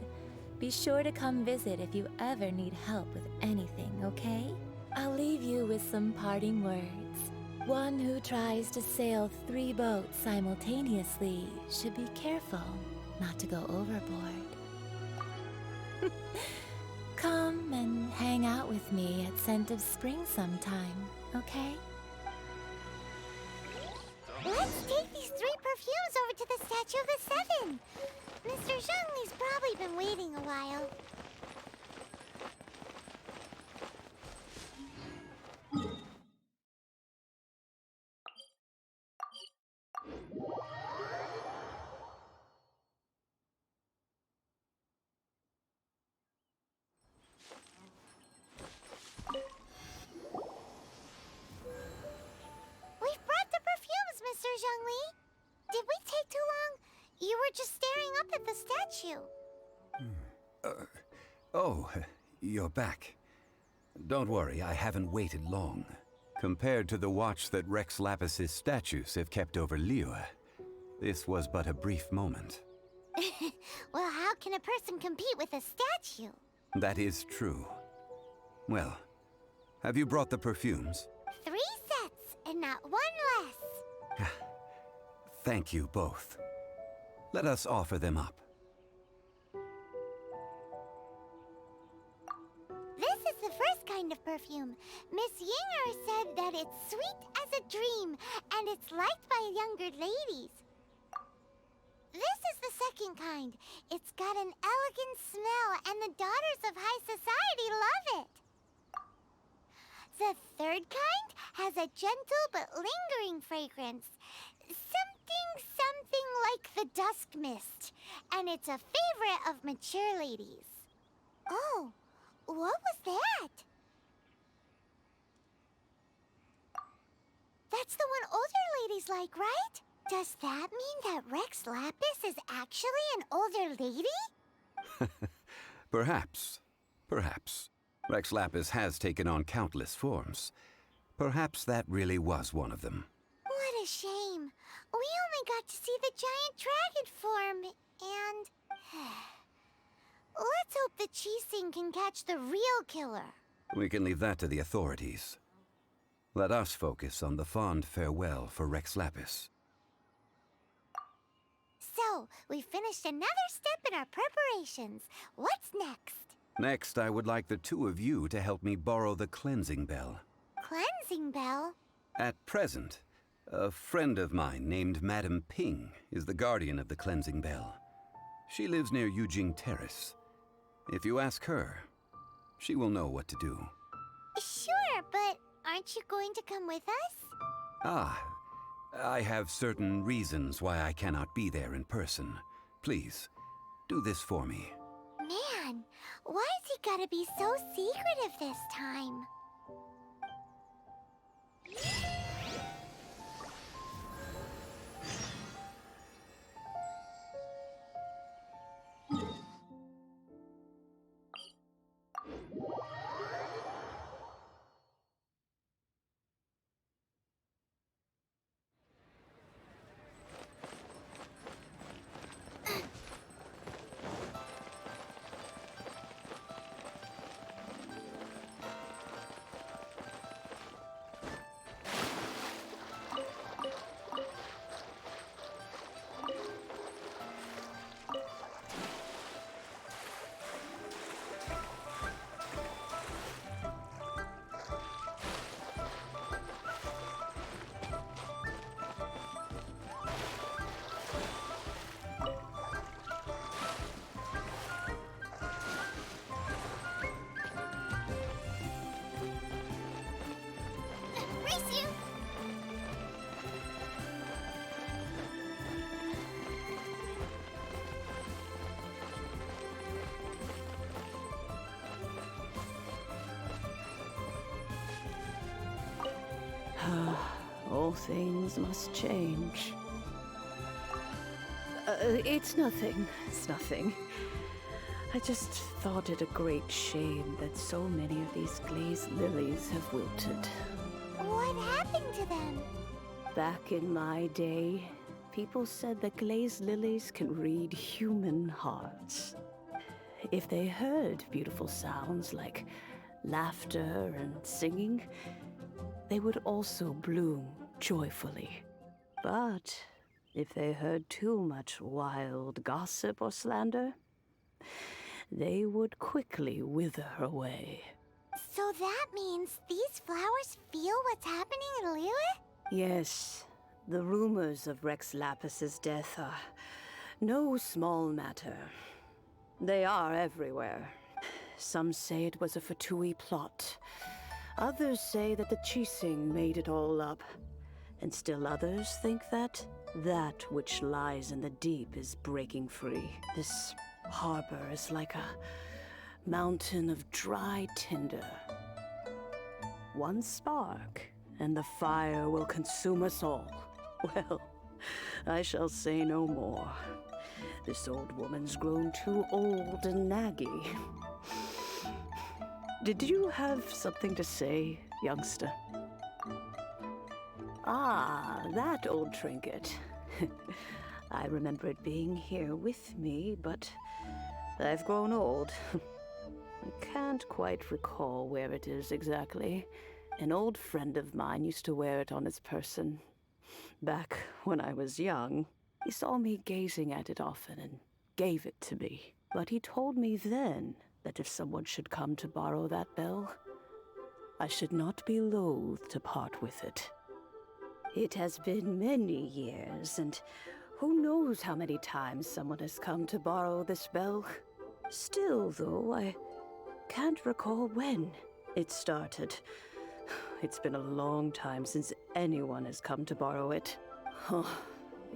Be sure to come visit if you ever need help with anything, okay? I'll leave you with some parting words. One who tries to sail 3 boats simultaneously should be careful not to go overboard. Come and hang out with me at Scent of Spring sometime, okay? Let's take these 3 perfumes over to the Statue of the Seven. Mr. Zhongli's probably been waiting a while. We've brought the perfumes, Mr. Zhongli. Did we take too long? You were just staring up at the statue. Oh, you're back. Don't worry, I haven't waited long. Compared to the watch that Rex Lapis's statues have kept over Liyue, this was but a brief moment. Well, how can a person compete with a statue? That is true. Well, have you brought the perfumes? 3 sets, and not 1 less. Thank you both. Let us offer them up. This is the first kind of perfume. Miss Yinger said that it's sweet as a dream, and it's liked by younger ladies. This is the second kind. It's got an elegant smell, and the daughters of high society love it. The third kind has a gentle but lingering fragrance. Something like the dusk mist. And it's a favorite of mature ladies. Oh, what was that? That's the one older ladies like, right? Does that mean that Rex Lapis is actually an older lady? Perhaps. Perhaps. Rex Lapis has taken on countless forms. Perhaps that really was one of them. What a shame. We only got to see the giant dragon form, and... Let's hope the Chising can catch the real killer. We can leave that to the authorities. Let us focus on the fond farewell for Rex Lapis. So, we finished another step in our preparations. What's next? Next, I would like the 2 of you to help me borrow the cleansing bell. Cleansing bell? At present, a friend of mine named Madame Ping is the guardian of the cleansing bell. She lives near Yujing Terrace. If you ask her, she will know what to do. Sure, but aren't you going to come with us? Ah, I have certain reasons why I cannot be there in person. Please, do this for me. Man, why's he gotta be so secretive this time? All things must change. It's nothing. It's nothing. I just thought it a great shame that so many of these glazed lilies have wilted. What happened to them? Back in my day, people said that glazed lilies can read human hearts. If they heard beautiful sounds like laughter and singing, they would also bloom joyfully. But if they heard too much wild gossip or slander, they would quickly wither away. So that means these flowers feel what's happening in Liyue? Yes, the rumors of Rex Lapis's death are no small matter. They are everywhere. Some say it was a Fatui plot. Others say that the Chising made it all up. And still others think that which lies in the deep is breaking free. This harbor is like a mountain of dry tinder. One spark, and the fire will consume us all. Well, I shall say no more. This old woman's grown too old and naggy. Did you have something to say, youngster? Ah, that old trinket. I remember it being here with me, but I've grown old. I can't quite recall where it is exactly. An old friend of mine used to wear it on his person. Back when I was young, he saw me gazing at it often and gave it to me. But he told me then that if someone should come to borrow that bell, I should not be loath to part with it. It has been many years, and who knows how many times someone has come to borrow this bell. Still, though, I can't recall when it started. It's been a long time since anyone has come to borrow it. Oh,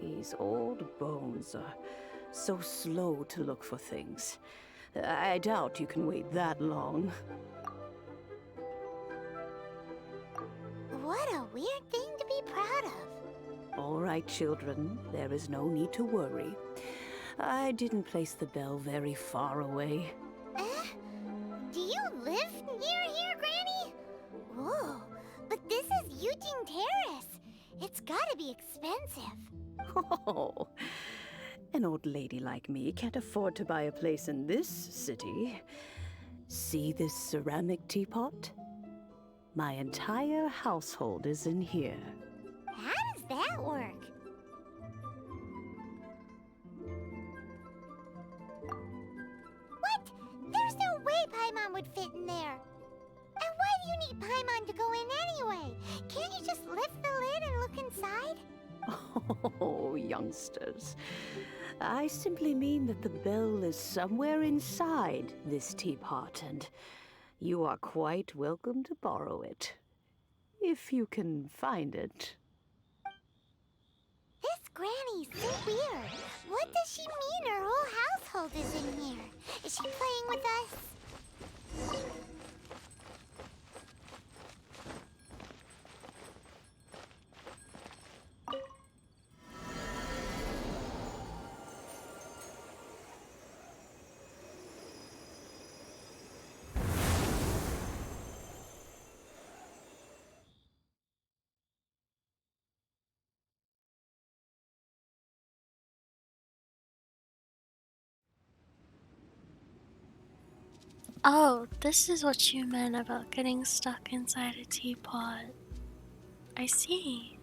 these old bones are so slow to look for things. I doubt you can wait that long. What a weird thing to be proud of. All right, children, there is no need to worry. I didn't place the bell very far away. Do you live near here, Granny? Whoa, but this is Eugene Terrace. It's gotta be expensive. Oh, an old lady like me can't afford to buy a place in this city. See this ceramic teapot? My entire household is in here. How does that work? What? There's no way Paimon would fit in there. And why do you need Paimon to go in anyway? Can't you just lift the lid and look inside? Oh, youngsters. I simply mean that the bell is somewhere inside this teapot, and you are quite welcome to borrow it. If you can find it. This Granny's so weird. What does she mean her whole household is in here? Is she playing with us? Oh, this is what you meant about getting stuck inside a teapot. I see.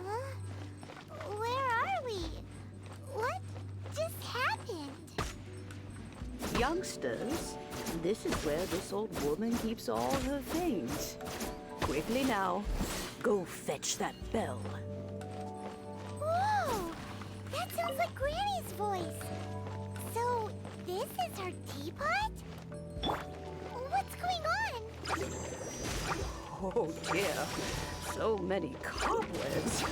Huh? Where are we? What just happened? Youngsters, this is where this old woman keeps all her things. Quickly now, go fetch that bell. Whoa! That sounds like Granny's voice. So, this is her teapot? What's going on? Oh dear, so many cobwebs.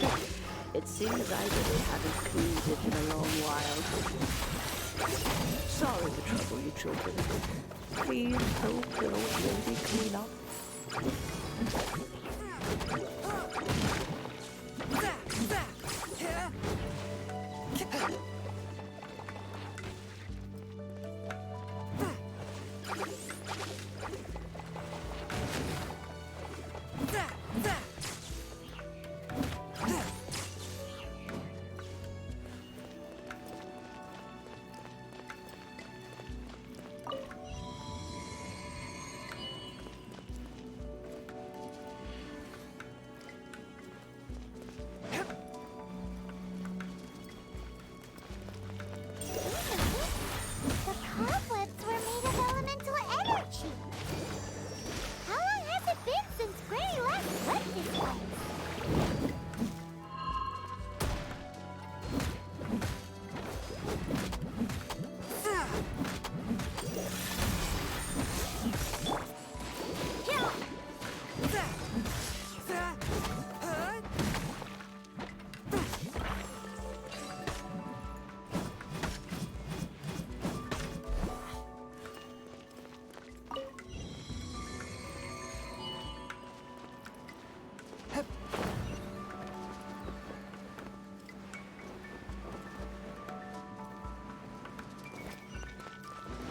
It seems I really haven't cleaned it in a long while. Sorry to trouble you children. Please help the old lady clean up. The cobwebs were made of elemental energy. How long has it been since Granny last left this place?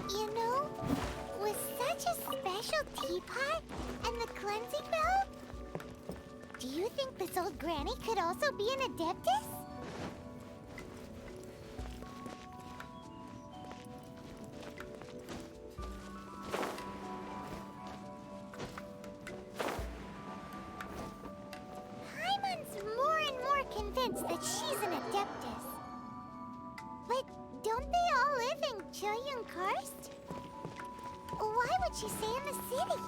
You know, with such a special teapot and the cleansing bell, do you think this old granny could also be an adeptus? Paimon's more and more convinced that she's an adeptus. But don't they all live in Choyun Karst? Why would she stay in the city?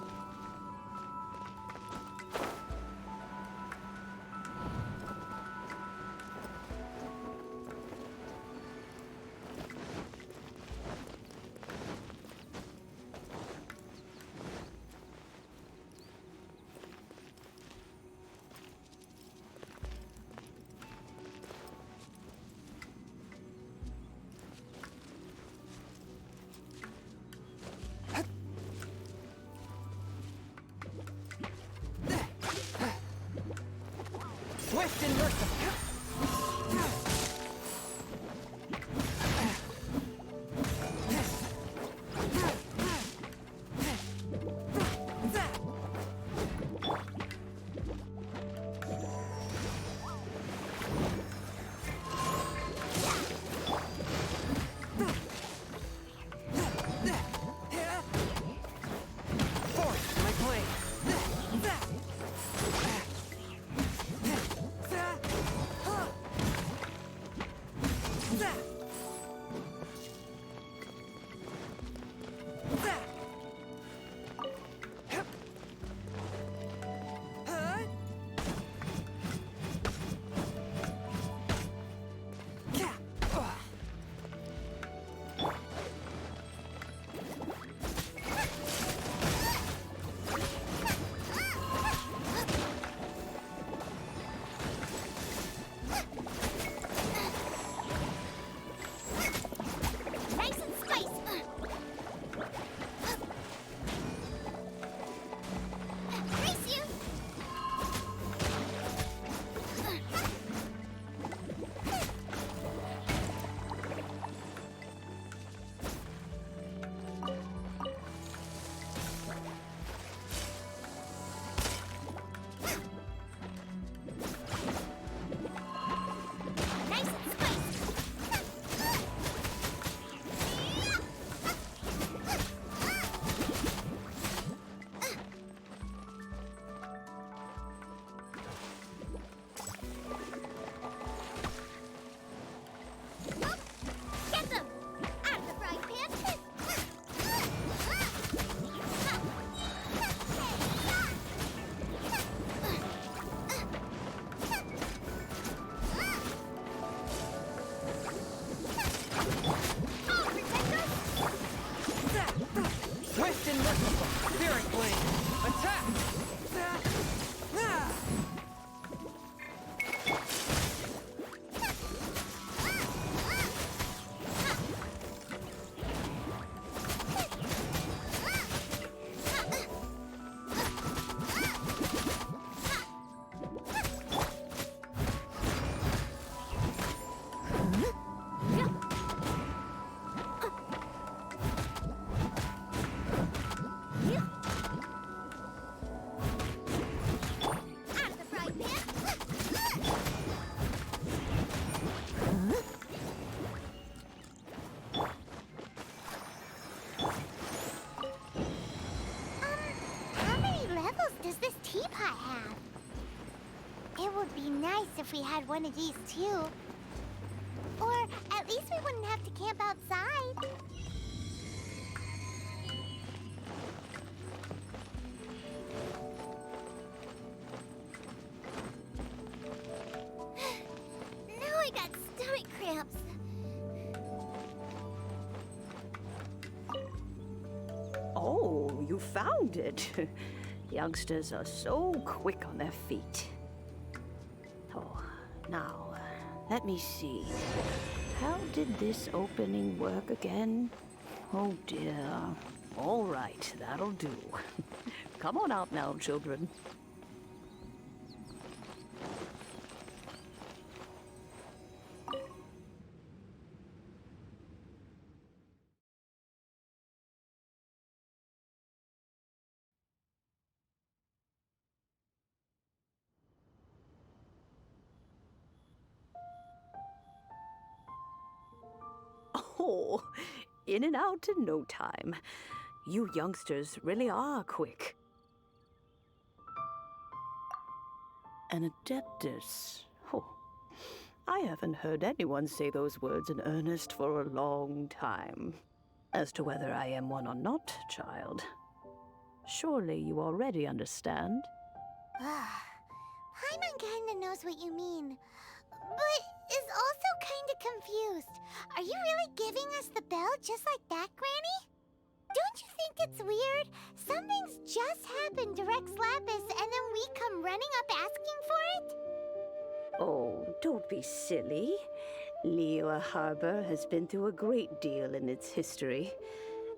Swift and merciful. Force my blade. teapot have? It would be nice if we had one of these too. Or at least we wouldn't have to camp outside. Now I got stomach cramps. Oh, you found it. Youngsters are so quick on their feet. Oh, now, let me see. How did this opening work again? Oh dear. All right, that'll do. Come on out now, children. Oh, in and out in no time. You youngsters really are quick. An adeptus. Oh, I haven't heard anyone say those words in earnest for a long time. As to whether I am one or not, child, surely you already understand. Paimon kinda knows what you mean, but is also kinda confused. Are you really giving us the bell just like that, Granny? Don't you think it's weird? Something's just happened to Rex Lapis and then we come running up asking for it? Oh, don't be silly. Liyue Harbor has been through a great deal in its history.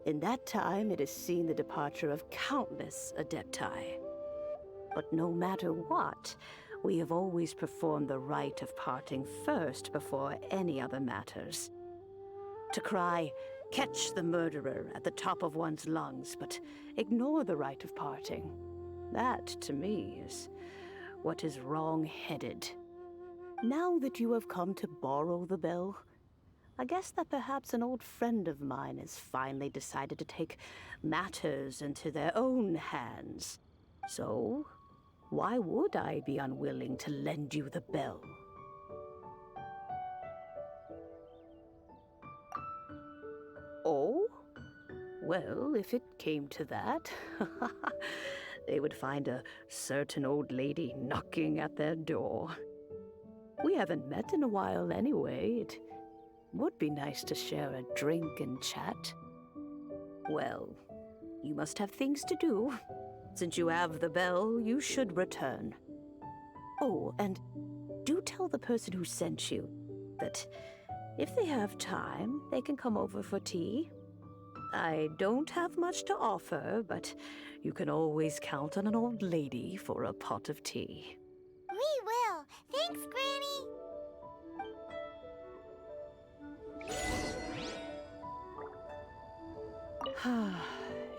In that time, it has seen the departure of countless adepti. But no matter what, we have always performed the rite of parting first before any other matters. To cry, "Catch the murderer," at the top of one's lungs, but ignore the rite of parting. That, to me, is what is wrong-headed. Now that you have come to borrow the bell, I guess that perhaps an old friend of mine has finally decided to take matters into their own hands. So, why would I be unwilling to lend you the bell? Oh? Well, if it came to that, they would find a certain old lady knocking at their door. We haven't met in a while anyway. It would be nice to share a drink and chat. Well, you must have things to do. Since you have the bell, you should return. Oh, and do tell the person who sent you that if they have time, they can come over for tea. I don't have much to offer, but you can always count on an old lady for a pot of tea. We will. Thanks, Granny.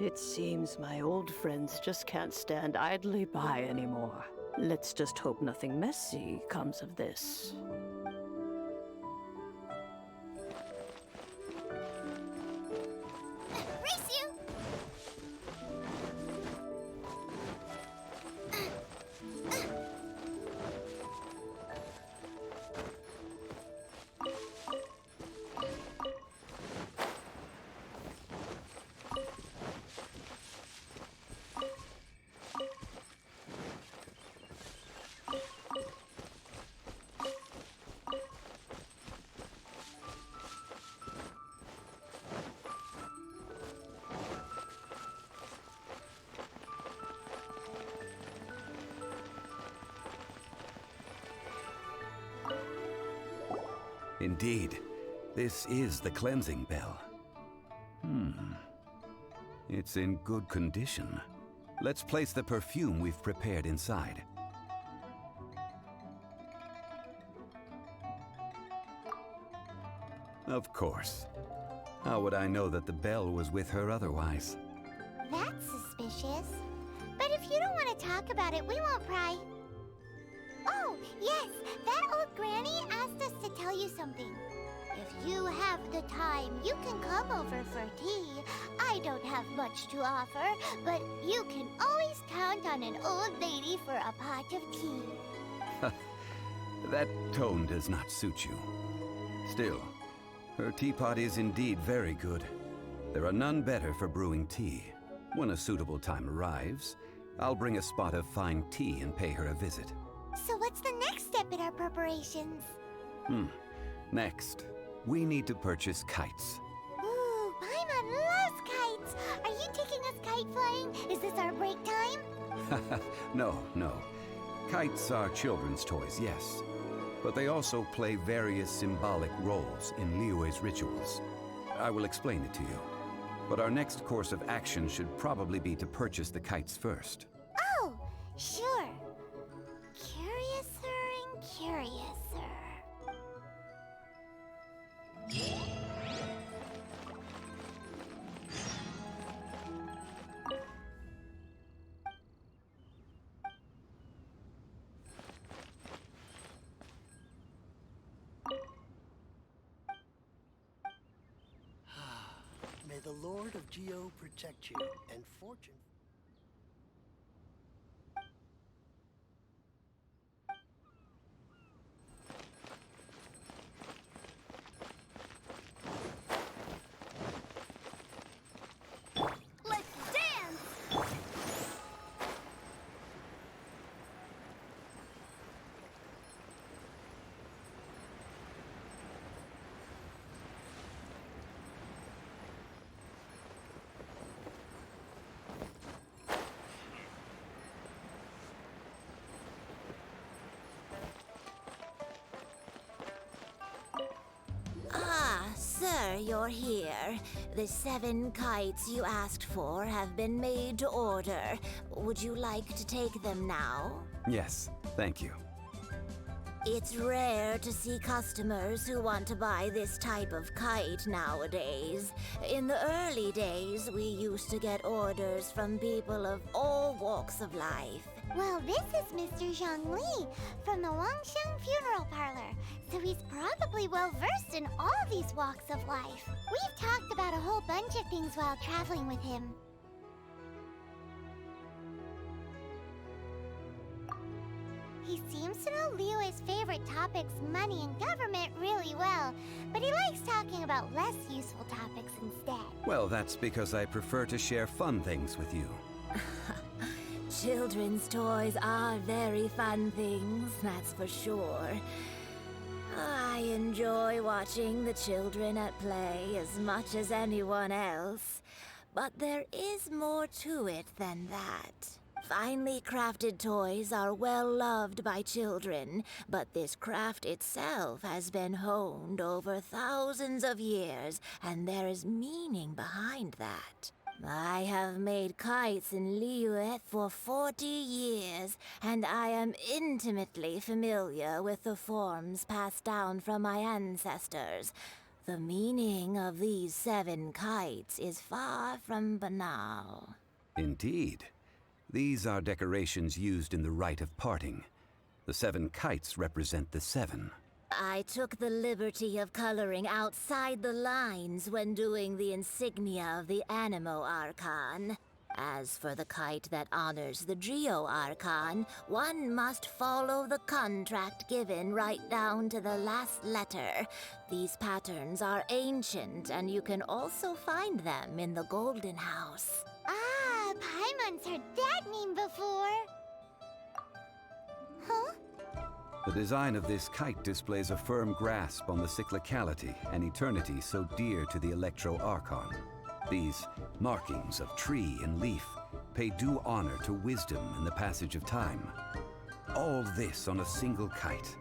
It seems my old friends just can't stand idly by anymore. Let's just hope nothing messy comes of this. Race you! Indeed, this is the cleansing bell. It's in good condition. Let's place the perfume we've prepared inside. Of course. How would I know that the bell was with her otherwise? That's suspicious. But if you don't want to talk about it, we won't pry. Oh, yes, that old granny asked us to tell you something. If you have the time, you can come over for tea. I don't have much to offer, but you can always count on an old lady for a pot of tea. That tone does not suit you. Still, her teapot is indeed very good. There are none better for brewing tea. When a suitable time arrives, I'll bring a spot of fine tea and pay her a visit. So what's the next step in our preparations? Next, we need to purchase kites. Ooh, Paimon loves kites! Are you taking us kite flying? Is this our break time? No. Kites are children's toys, yes. But they also play various symbolic roles in Liyue's rituals. I will explain it to you. But our next course of action should probably be to purchase the kites first. Oh, sure. Curiouser and curiouser. May the Lord of Geo protect you and fortune. Let's dance! Ah, sir, you're here. The 7 kites you asked for have been made to order. Would you like to take them now? Yes, thank you. It's rare to see customers who want to buy this type of kite nowadays. In the early days, we used to get orders from people of all walks of life. Well, this is Mr. Zhongli from the Wangsheng Funeral Parlor, so he's probably well-versed in all these walks of life. We've talked about a whole bunch of things while traveling with him. He seems to know Liyue's favorite topics, money and government, really well, but he likes talking about less useful topics instead. Well, that's because I prefer to share fun things with you. Children's toys are very fun things, that's for sure. I enjoy watching the children at play as much as anyone else, but there is more to it than that. Finely crafted toys are well loved by children, but this craft itself has been honed over thousands of years, and there is meaning behind that. I have made kites in Liyue for 40 years, and I am intimately familiar with the forms passed down from my ancestors. The meaning of these 7 kites is far from banal. Indeed. These are decorations used in the rite of parting. The 7 kites represent the 7. I took the liberty of coloring outside the lines when doing the insignia of the Animo Archon. As for the kite that honors the Geo Archon, one must follow the contract given right down to the last letter. These patterns are ancient, and you can also find them in the Golden House. Ah, Paimon's heard that name before. Huh? The design of this kite displays a firm grasp on the cyclicality and eternity so dear to the Electro Archon. These markings of tree and leaf pay due honor to wisdom and the passage of time. All this on a single kite.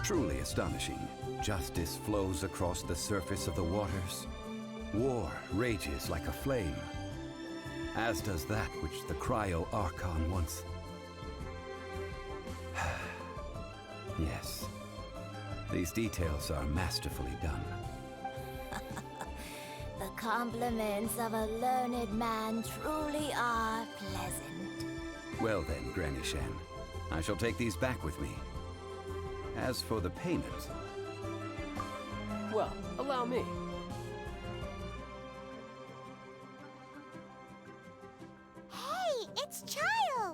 Truly astonishing. Justice flows across the surface of the waters. War rages like a flame, as does that which the Cryo Archon once... Yes, these details are masterfully done. The compliments of a learned man truly are pleasant. Well then, Granny Shan, I shall take these back with me. As for the payment... Well, allow me. Hey, it's Child!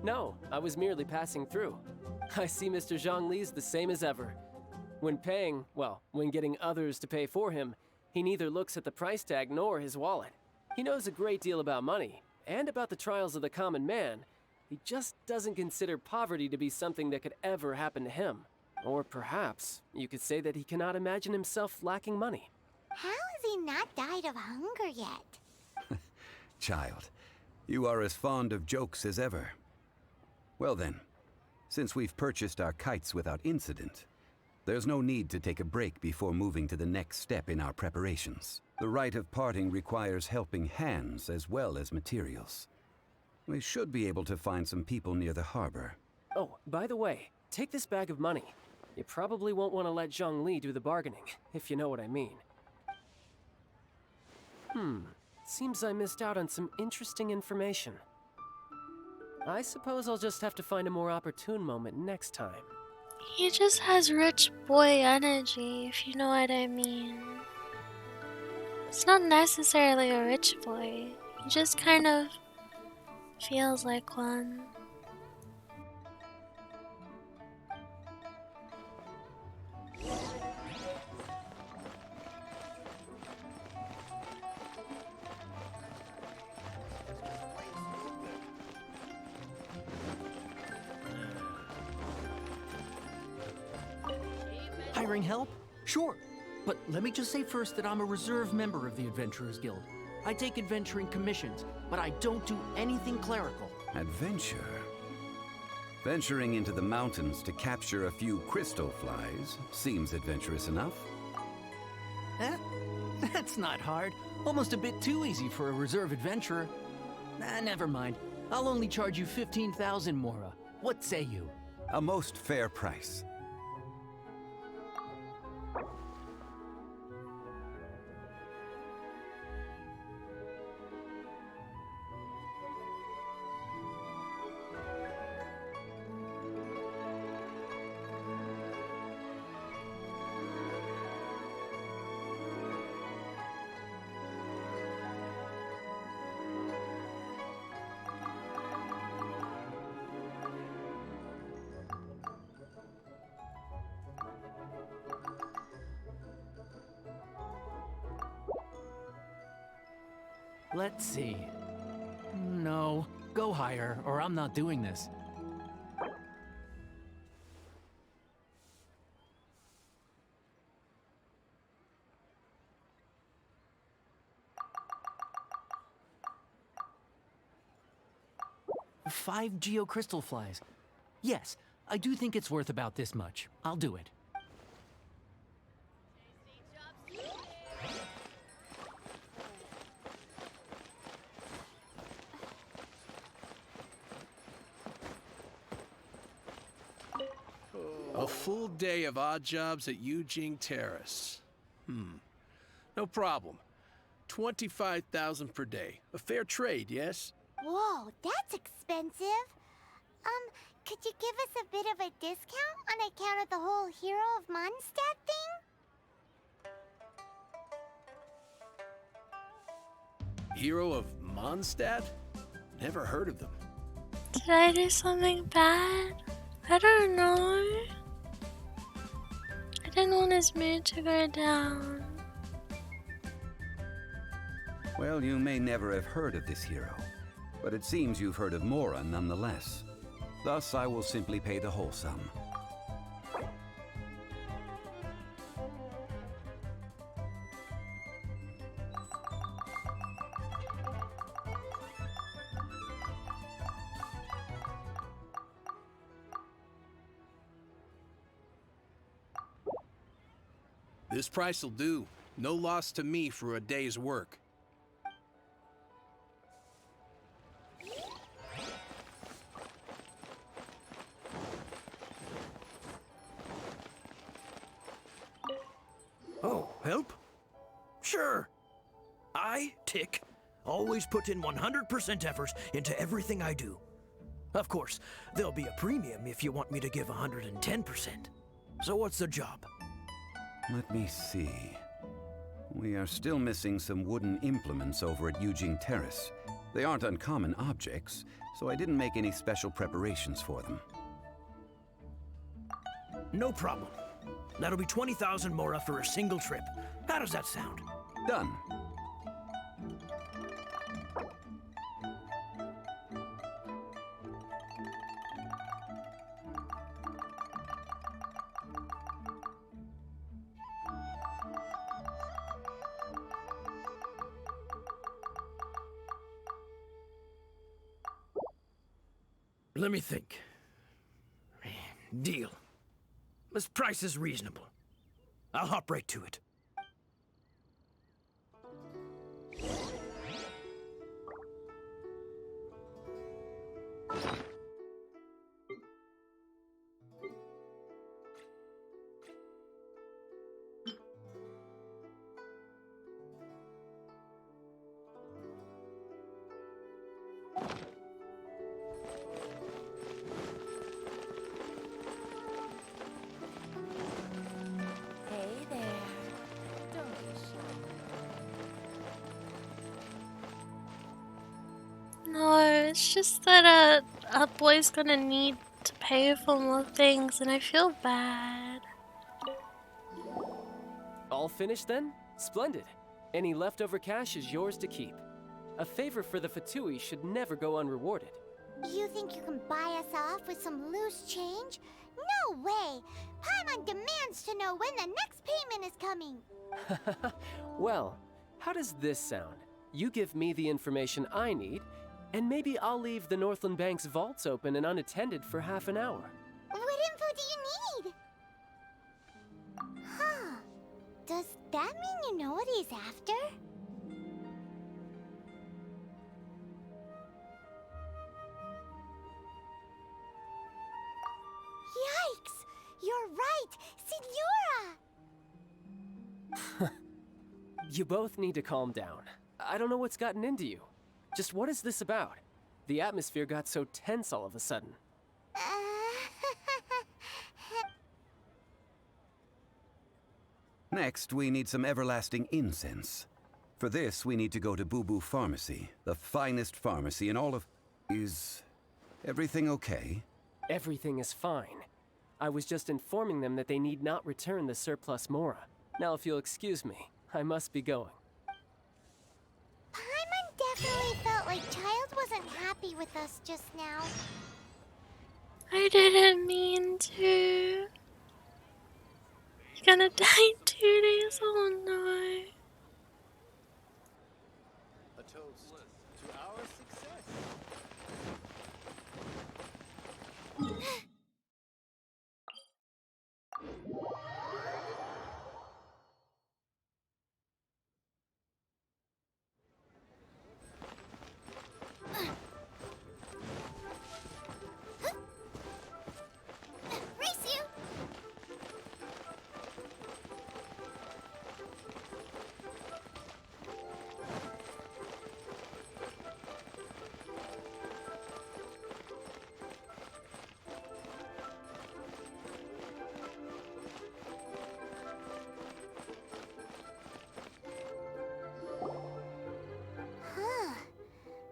No, I was merely passing through. I see Mr. Zhongli's the same as ever. When paying, well, when getting others to pay for him, he neither looks at the price tag nor his wallet. He knows a great deal about money, and about the trials of the common man. He just doesn't consider poverty to be something that could ever happen to him. Or perhaps you could say that he cannot imagine himself lacking money. How has he not died of hunger yet? Child, you are as fond of jokes as ever. Well then, since we've purchased our kites without incident, there's no need to take a break before moving to the next step in our preparations. The rite of parting requires helping hands as well as materials. We should be able to find some people near the harbor. Oh, by the way, take this bag of money. You probably won't want to let Zhongli do the bargaining, if you know what I mean. Seems I missed out on some interesting information. I suppose I'll just have to find a more opportune moment next time. He just has rich boy energy, if you know what I mean. It's not necessarily a rich boy. He just kind of feels like one. Hiring help? Sure. But let me just say first that I'm a reserve member of the Adventurers Guild. I take adventuring commissions, but I don't do anything clerical. Adventure? Venturing into the mountains to capture a few crystal flies seems adventurous enough. Eh? That's not hard. Almost a bit too easy for a reserve adventurer. Never mind. I'll only charge you 15,000 Mora. What say you? A most fair price. Let's see. No, go higher, or I'm not doing this. Five geocrystal flies. Yes, I do think it's worth about this much. I'll do it. A full day of odd jobs at Yujing Terrace. No problem. 25,000 per day. A fair trade, yes? Whoa, that's expensive. Could you give us a bit of a discount on account of the whole Hero of Mondstadt thing? Hero of Mondstadt? Never heard of them. Did I do something bad? I don't know. I didn't want his mood to go down. Well, you may never have heard of this hero, but it seems you've heard of Mora nonetheless. Thus, I will simply pay the whole sum. This price will do. No loss to me for a day's work. Oh, help? Sure. I, Tick, always put in 100% efforts into everything I do. Of course, there'll be a premium if you want me to give 110%. So what's the job? Let me see. We are still missing some wooden implements over at Yujing Terrace. They aren't uncommon objects, so I didn't make any special preparations for them. No problem. That'll be 20,000 mora for a single trip. How does that sound? Done. Let me think. Deal. This price is reasonable. I'll hop right to it. Hey there. Don't be shy. No, it's just that a boy's gonna need to pay for more things, and I feel bad. All finished then? Splendid. Any leftover cash is yours to keep. A favor for the Fatui should never go unrewarded. You think you can buy us off with some loose change? No way! Paimon demands to know when the next payment is coming. Well, how does this sound? You give me the information I need, and maybe I'll leave the Northland Bank's vaults open and unattended for half an hour. What info do you need? Huh. Does that mean you know what he's after? Yikes! You're right! Signora! You both need to calm down. I don't know what's gotten into you. Just what is this about? The atmosphere got so tense all of a sudden. Next, we need some everlasting incense. For this, we need to go to Boo Boo Pharmacy, the finest pharmacy in all of... Is everything okay? Everything is fine. I was just informing them that they need not return the surplus mora. Now, if you'll excuse me, I must be going. Paimon definitely felt like Child wasn't happy with us just now. I didn't mean to. You're gonna die in 2 days. Oh no. A toast to our success. Race you! Huh.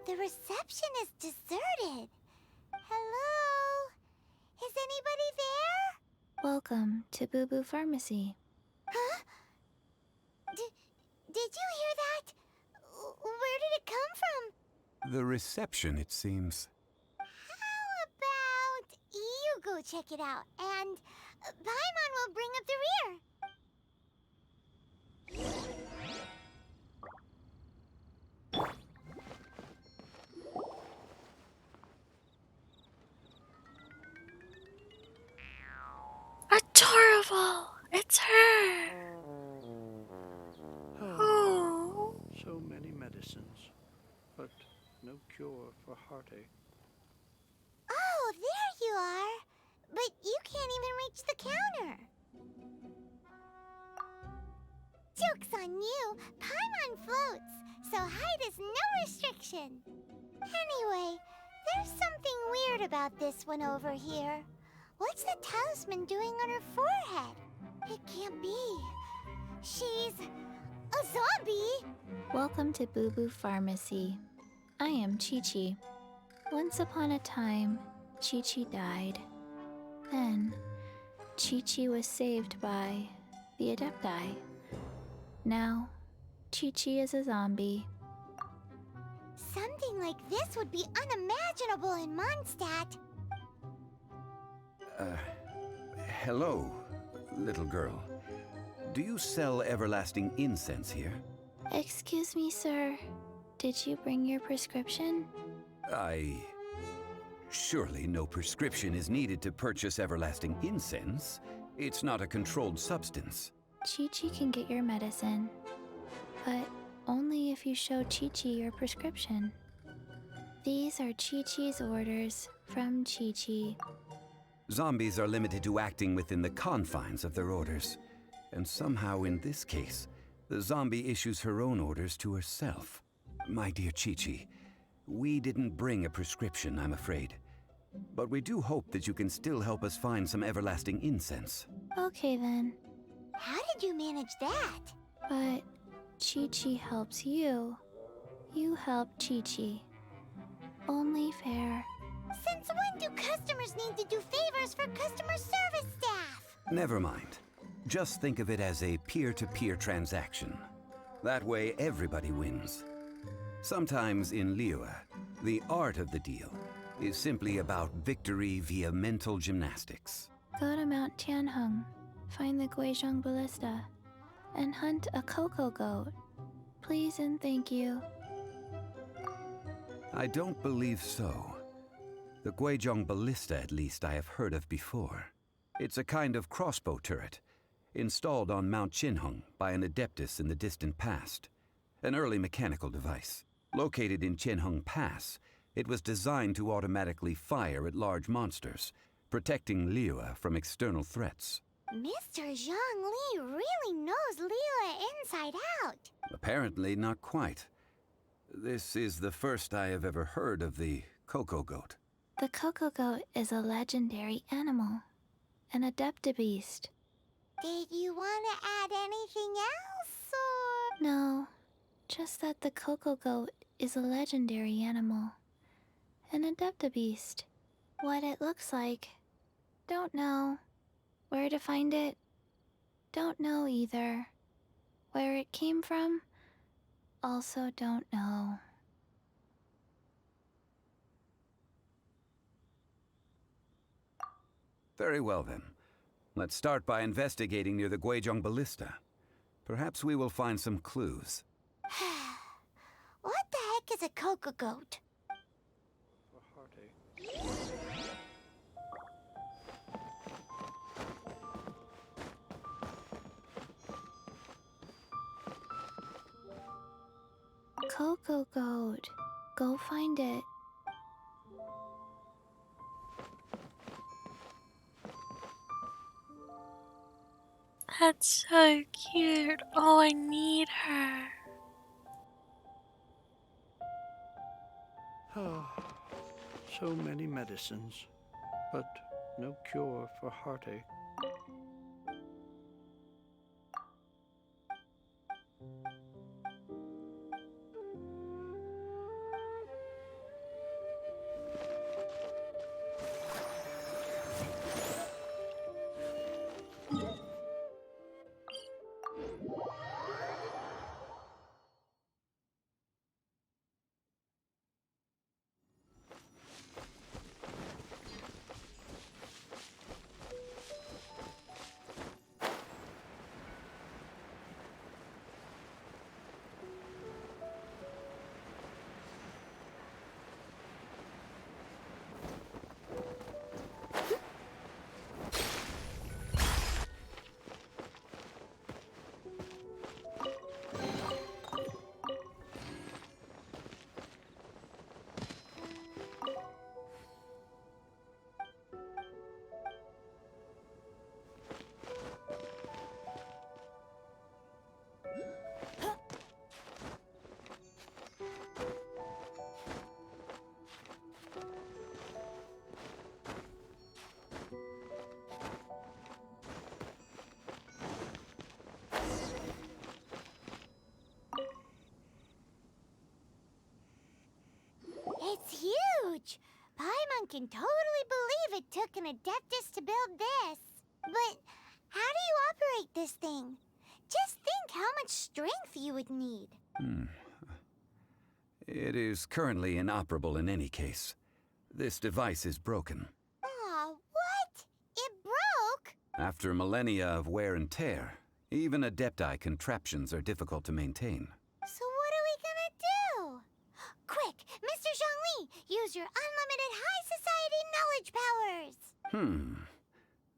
The reception is deserted. Hello? Is anybody there? Welcome to Boo Boo Pharmacy. Huh? Did you hear that? Where did it come from? The reception, it seems. How about you go check it out, and Paimon will bring up the rear. Adorable! It's her! Oh. So many medicines, but no cure for heartache. Oh, there you are. But you can't even reach the counter. Joke's on you. Paimon floats, so height is no restriction. Anyway, there's something weird about this one over here. What's the talisman doing on her forehead? It can't be. She's a zombie. Welcome to Boo Boo Pharmacy. I am Chi-Chi. Once upon a time, Chi-Chi died. Then, Chi-Chi was saved by the Adepti. Now, Chi-Chi is a zombie. Something like this would be unimaginable in Mondstadt. Hello, little girl. Do you sell everlasting incense here? Excuse me, sir. Did you bring your prescription? Surely no prescription is needed to purchase everlasting incense. It's not a controlled substance. Chi-Chi can get your medicine, but only if you show Chi-Chi your prescription. These are Chi-Chi's orders from Chi-Chi. Zombies are limited to acting within the confines of their orders. And somehow in this case, the zombie issues her own orders to herself. My dear Chi-Chi, we didn't bring a prescription, I'm afraid. But we do hope that you can still help us find some everlasting incense. Okay then. How did you manage that? But Chi-Chi helps you. You help Chi-Chi. Only fair. Since when do customers need to do favors for customer service staff? Never mind. Just think of it as a peer-to-peer transaction. That way everybody wins. Sometimes in Liyue, the art of the deal is simply about victory via mental gymnastics. Go to Mount Tianheng, find the Guizhong Ballista, and hunt a cocoa goat. Please and thank you. I don't believe so. The Guizhong Ballista, at least, I have heard of before. It's a kind of crossbow turret, installed on Mount Qinheng by an adeptus in the distant past. An early mechanical device. Located in Qinheng Pass, it was designed to automatically fire at large monsters, protecting Liyue from external threats. Mr. Zhongli really knows Liyue inside out. Apparently not quite. This is the first I have ever heard of the cocoa goat. The cocoa goat is a legendary animal, an adeptabeast. Did you want to add anything else, or...? No, just that the cocoa goat is a legendary animal, an adeptabeast. What it looks like, don't know. Where to find it, don't know either. Where it came from, also don't know. Very well then. Let's start by investigating near the Guizhong Ballista. Perhaps we will find some clues. What the heck is a cocoa goat? For heartache. Cocoa goat. Go find it. That's so cute. Oh, I need her. So many medicines, but no cure for heartache. can totally believe it took an Adeptus to build this. But how do you operate this thing? Just think how much strength you would need. It is currently inoperable in any case. This device is broken. Aw, what? It broke? After millennia of wear and tear, even Adepti contraptions are difficult to maintain. So what are we gonna do? Quick, Mr. Zhongli, use your unlimited high society knowledge powers!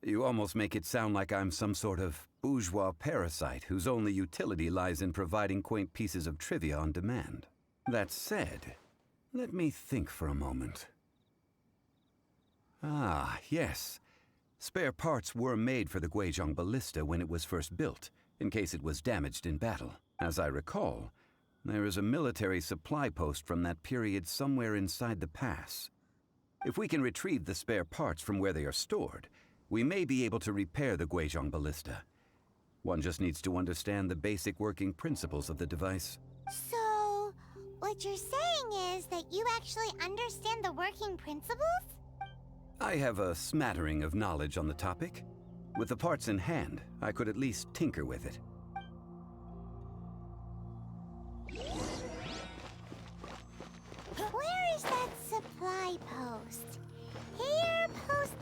You almost make it sound like I'm some sort of bourgeois parasite whose only utility lies in providing quaint pieces of trivia on demand. That said, let me think for a moment. Ah, yes. Spare parts were made for the Guizhong Ballista when it was first built, in case it was damaged in battle. As I recall, there is a military supply post from that period somewhere inside the pass. If we can retrieve the spare parts from where they are stored, we may be able to repair the Guizhong Ballista. One just needs to understand the basic working principles of the device. So, what you're saying is that you actually understand the working principles? I have a smattering of knowledge on the topic. With the parts in hand, I could at least tinker with it. Where is that supply post? Here, post...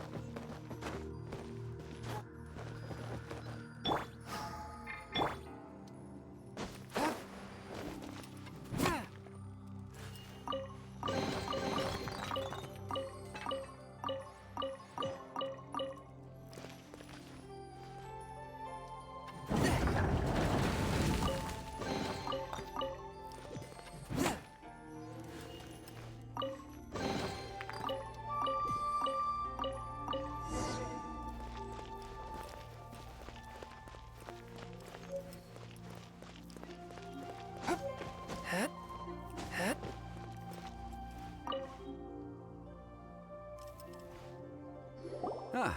Ah,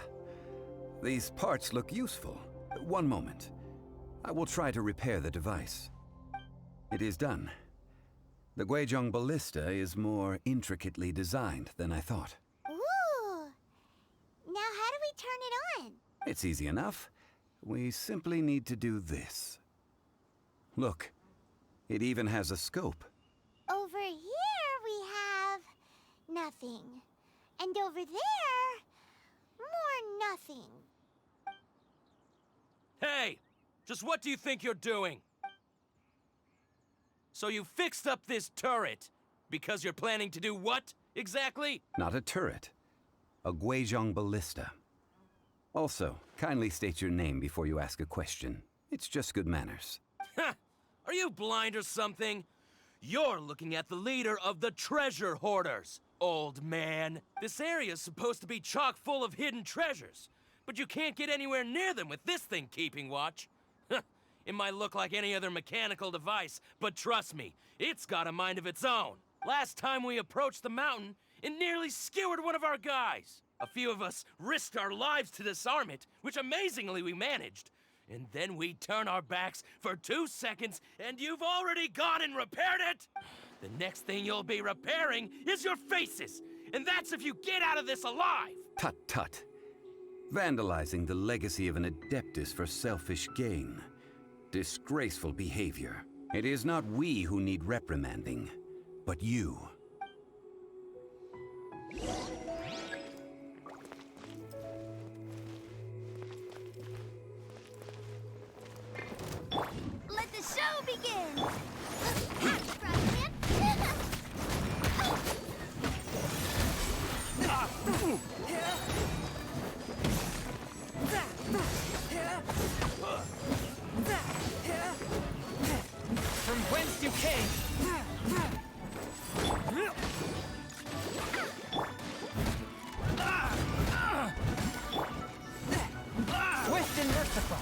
these parts look useful. One moment. I will try to repair the device. It is done. The Guizhong Ballista is more intricately designed than I thought. Ooh! Now how do we turn it on? It's easy enough. We simply need to do this. Look, it even has a scope. Over here we have... nothing. And over there... more nothing. Hey! Just what do you think you're doing? So you fixed up this turret because you're planning to do what, exactly? Not a turret. A Guizhong Ballista. Also, kindly state your name before you ask a question. It's just good manners. Ha! Are you blind or something? You're looking at the leader of the treasure hoarders, old man. This area's supposed to be chock full of hidden treasures, but you can't get anywhere near them with this thing keeping watch. It might look like any other mechanical device, but trust me, it's got a mind of its own. Last time we approached the mountain, it nearly skewered one of our guys. A few of us risked our lives to disarm it, which amazingly we managed. And then we turn our backs for 2 seconds, and you've already gone and repaired it! The next thing you'll be repairing is your faces! And that's if you get out of this alive! Tut tut. Vandalizing the legacy of an Adeptus for selfish gain. Disgraceful behavior. It is not we who need reprimanding, but you. Let the show begin! From whence you came! Swift and merciful!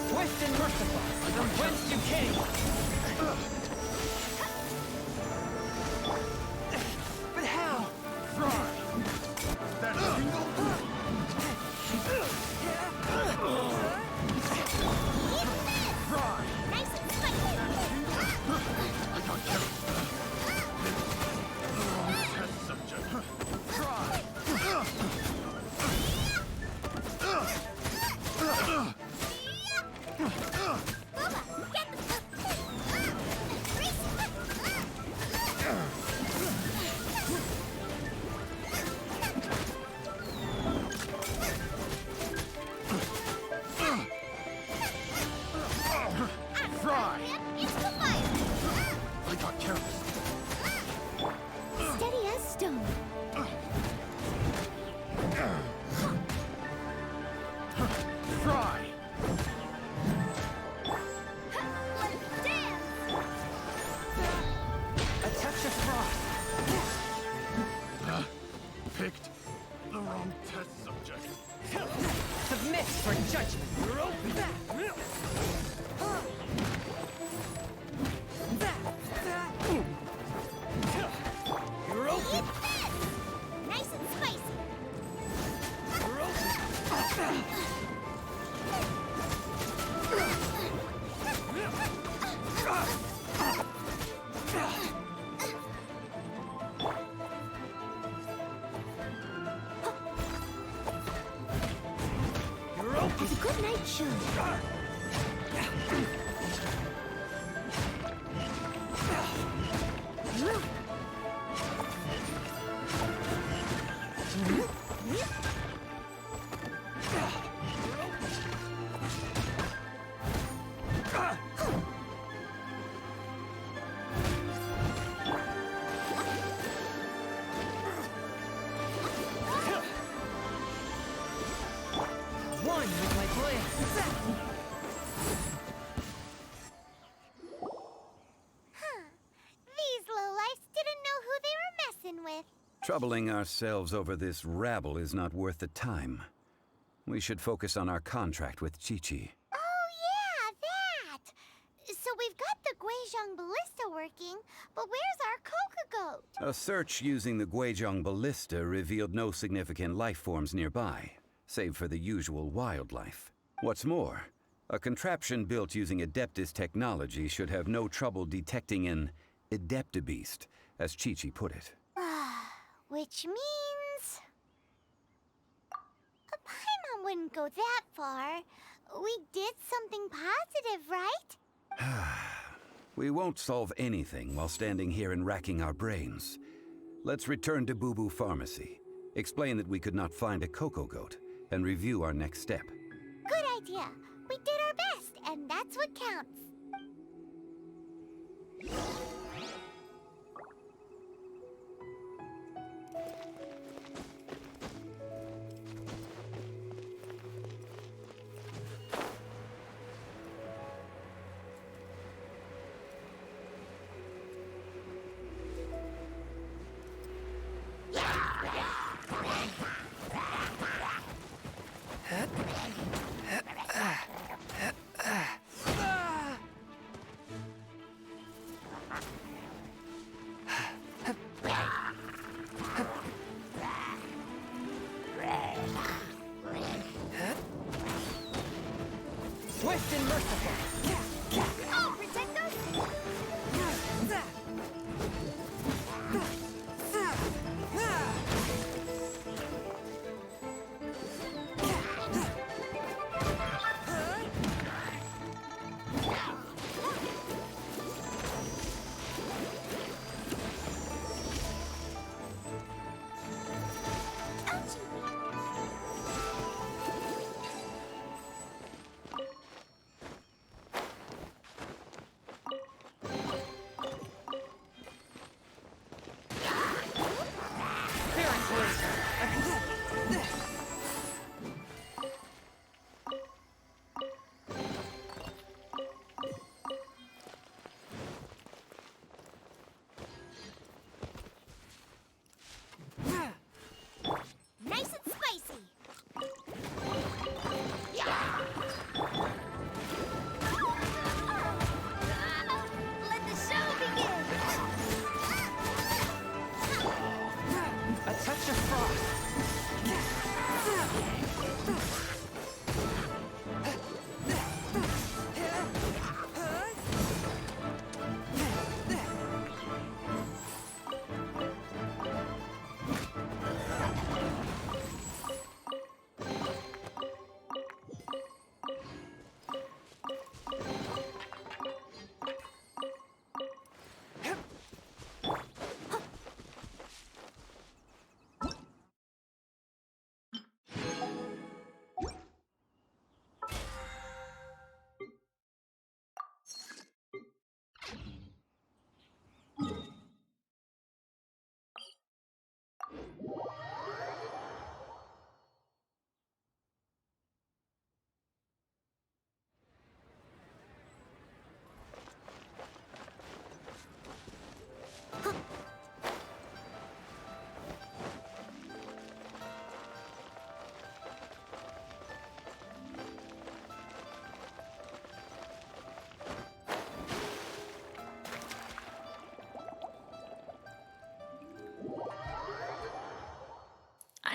Swift and merciful, from whence you came! But how? That single Nice and spicy! I got carried. Test subject. I got careless. Steady as stone. Fry! A touch of frost. Picked the wrong test subject. Submit for judgment. You're open. Nice and spicy. You're open. You're open. It's a good night, Shun. One with my blade. These lowlifes didn't know who they were messing with. Troubling ourselves over this rabble is not worth the time. We should focus on our contract with Chi-Chi. Oh, yeah, that! So we've got the Guizhong Ballista working, but where's our Coca Goat? A search using the Guizhong Ballista revealed no significant life forms nearby, save for the usual wildlife. What's more, a contraption built using Adeptus technology should have no trouble detecting an Adeptabeast, as Chi-Chi put it. Which means... A Paimon wouldn't go that far. We did something positive, right? We won't solve anything while standing here and racking our brains. Let's return to Boo Boo Pharmacy, explain that we could not find a Coco Goat, and review our next step. Good idea. We did our best, and that's what counts. Swift and merciful. Oh, protectors!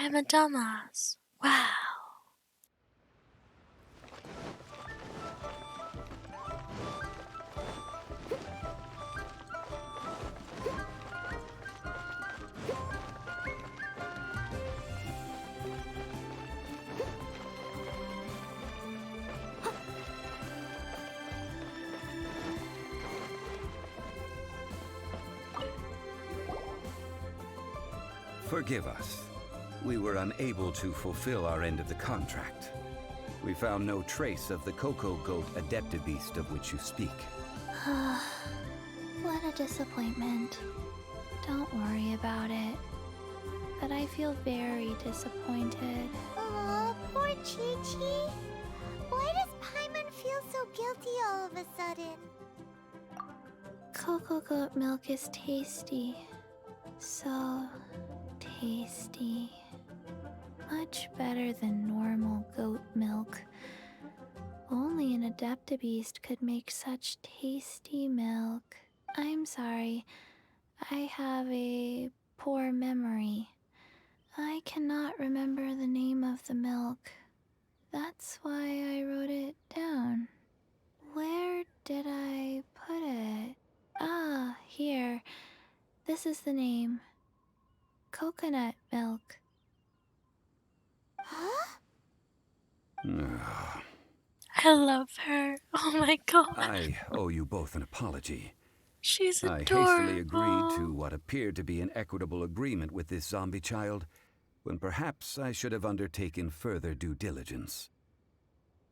I'm a dumbass. Wow. Forgive us. We were unable to fulfill our end of the contract. We found no trace of the Cocoa Goat Adeptabeast of which you speak. What a disappointment. Don't worry about it. But I feel very disappointed. Oh, poor Chi-Chi. Why does Paimon feel so guilty all of a sudden? Cocoa goat milk is tasty. So tasty. Much better than normal goat milk. Only an Adeptabeast could make such tasty milk. I'm sorry. I have a poor memory. I cannot remember the name of the milk. That's why I wrote it down. Where did I put it? Ah, here. This is the name. Coconut milk. Huh? I love her. Oh my god. I owe you both an apology. She's I adorable. hastily agreed to what appeared to be an equitable agreement with this zombie child, when perhaps I should have undertaken further due diligence.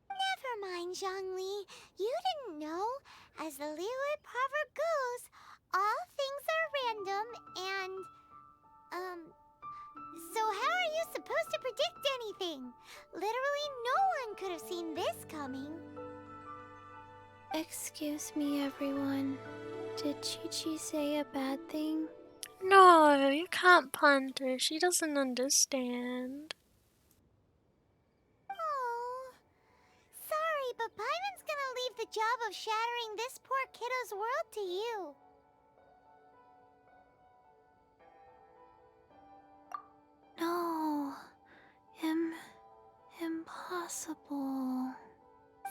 Never mind, Zhongli. You didn't know. As the Liyue proverb goes, all things are random and... So how are you supposed to predict anything? Literally no one could have seen this coming. Excuse me, everyone. Did Chi-Chi say a bad thing? No, you can't punt her. She doesn't understand. Oh, sorry, but Paimon's gonna leave the job of shattering this poor kiddo's world to you. No. Impossible.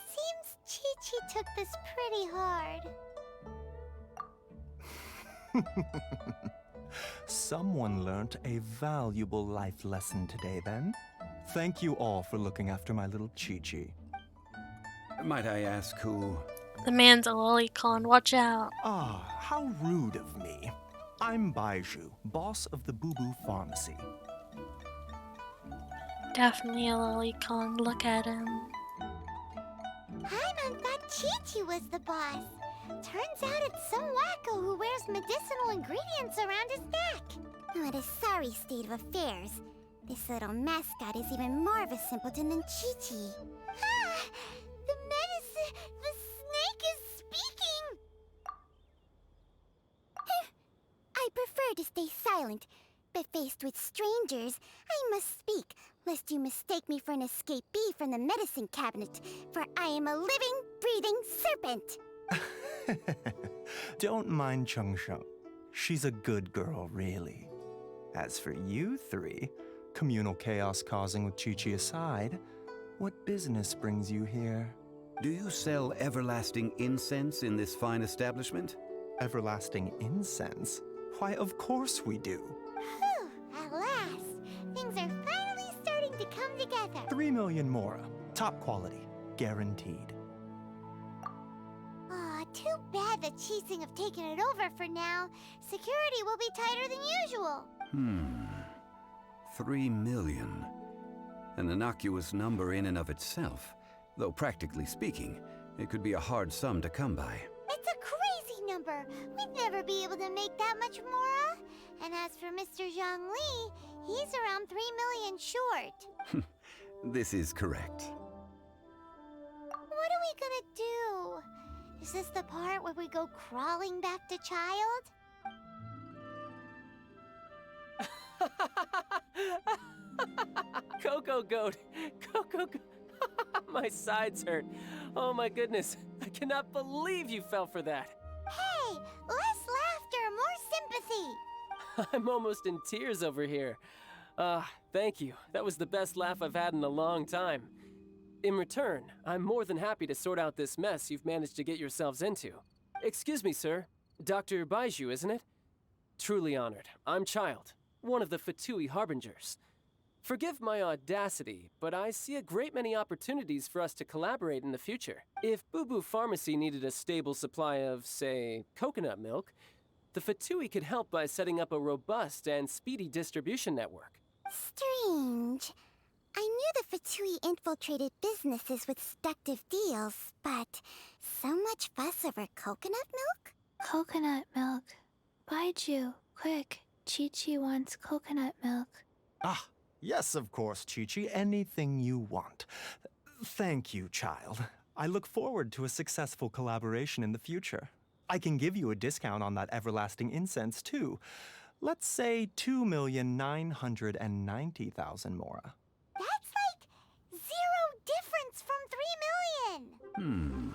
Seems Chi-Chi took this pretty hard. Someone learnt a valuable life lesson today, then. Thank you all for looking after my little Chi-Chi. Might I ask who... The man's a lolicon, watch out. Ah, how rude of me. I'm Baiju, boss of the Boo Boo Pharmacy. Definitely a lolicon, look at him. Paimon thought Chi-Chi was the boss. Turns out it's some wacko who wears medicinal ingredients around his neck. What a sorry state of affairs. This little mascot is even more of a simpleton than Chi-Chi. Ah! The snake is speaking! I prefer to stay silent, but faced with strangers, I must speak, lest you mistake me for an escapee from the medicine cabinet, for I am a living, breathing serpent. Don't mind Chung Sheng. She's a good girl, really. As for you three, communal chaos causing with Chi-Chi aside, what business brings you here? Do you sell everlasting incense in this fine establishment? Everlasting incense? Why, of course we do. Whew, at last. Things are finally starting to come together. 3 million mora. Top quality. Guaranteed. Aw, too bad the Chising have taken it over for now. Security will be tighter than usual. 3 million. An innocuous number in and of itself. Though practically speaking, it could be a hard sum to come by. It's a crazy number. We'd never be able to make that much mora. And as for Mr. Zhongli, he's around 3 million short. This is correct. What are we gonna do? Is this the part where we go crawling back to child? Cocoa Goat! Cocoa Goat! My sides hurt. Oh my goodness. I cannot believe you fell for that. Hey, less laughter, more sympathy. I'm almost in tears over here. Thank you. That was the best laugh I've had in a long time. In return, I'm more than happy to sort out this mess you've managed to get yourselves into. Excuse me, sir. Dr. Baiju, isn't it? Truly honored. I'm Child, one of the Fatui Harbingers. Forgive my audacity, but I see a great many opportunities for us to collaborate in the future. If Boo Boo Pharmacy needed a stable supply of, say, coconut milk, the Fatui could help by setting up a robust and speedy distribution network. Strange. I knew the Fatui infiltrated businesses with seductive deals, but so much fuss over coconut milk? Coconut milk. Baiju, quick. Chi-Chi wants coconut milk. Ah, yes, of course, Chi-Chi. Anything you want. Thank you, Child. I look forward to a successful collaboration in the future. I can give you a discount on that everlasting incense, too. Let's say 2,990,000 Mora. That's like 0 difference from 3 million.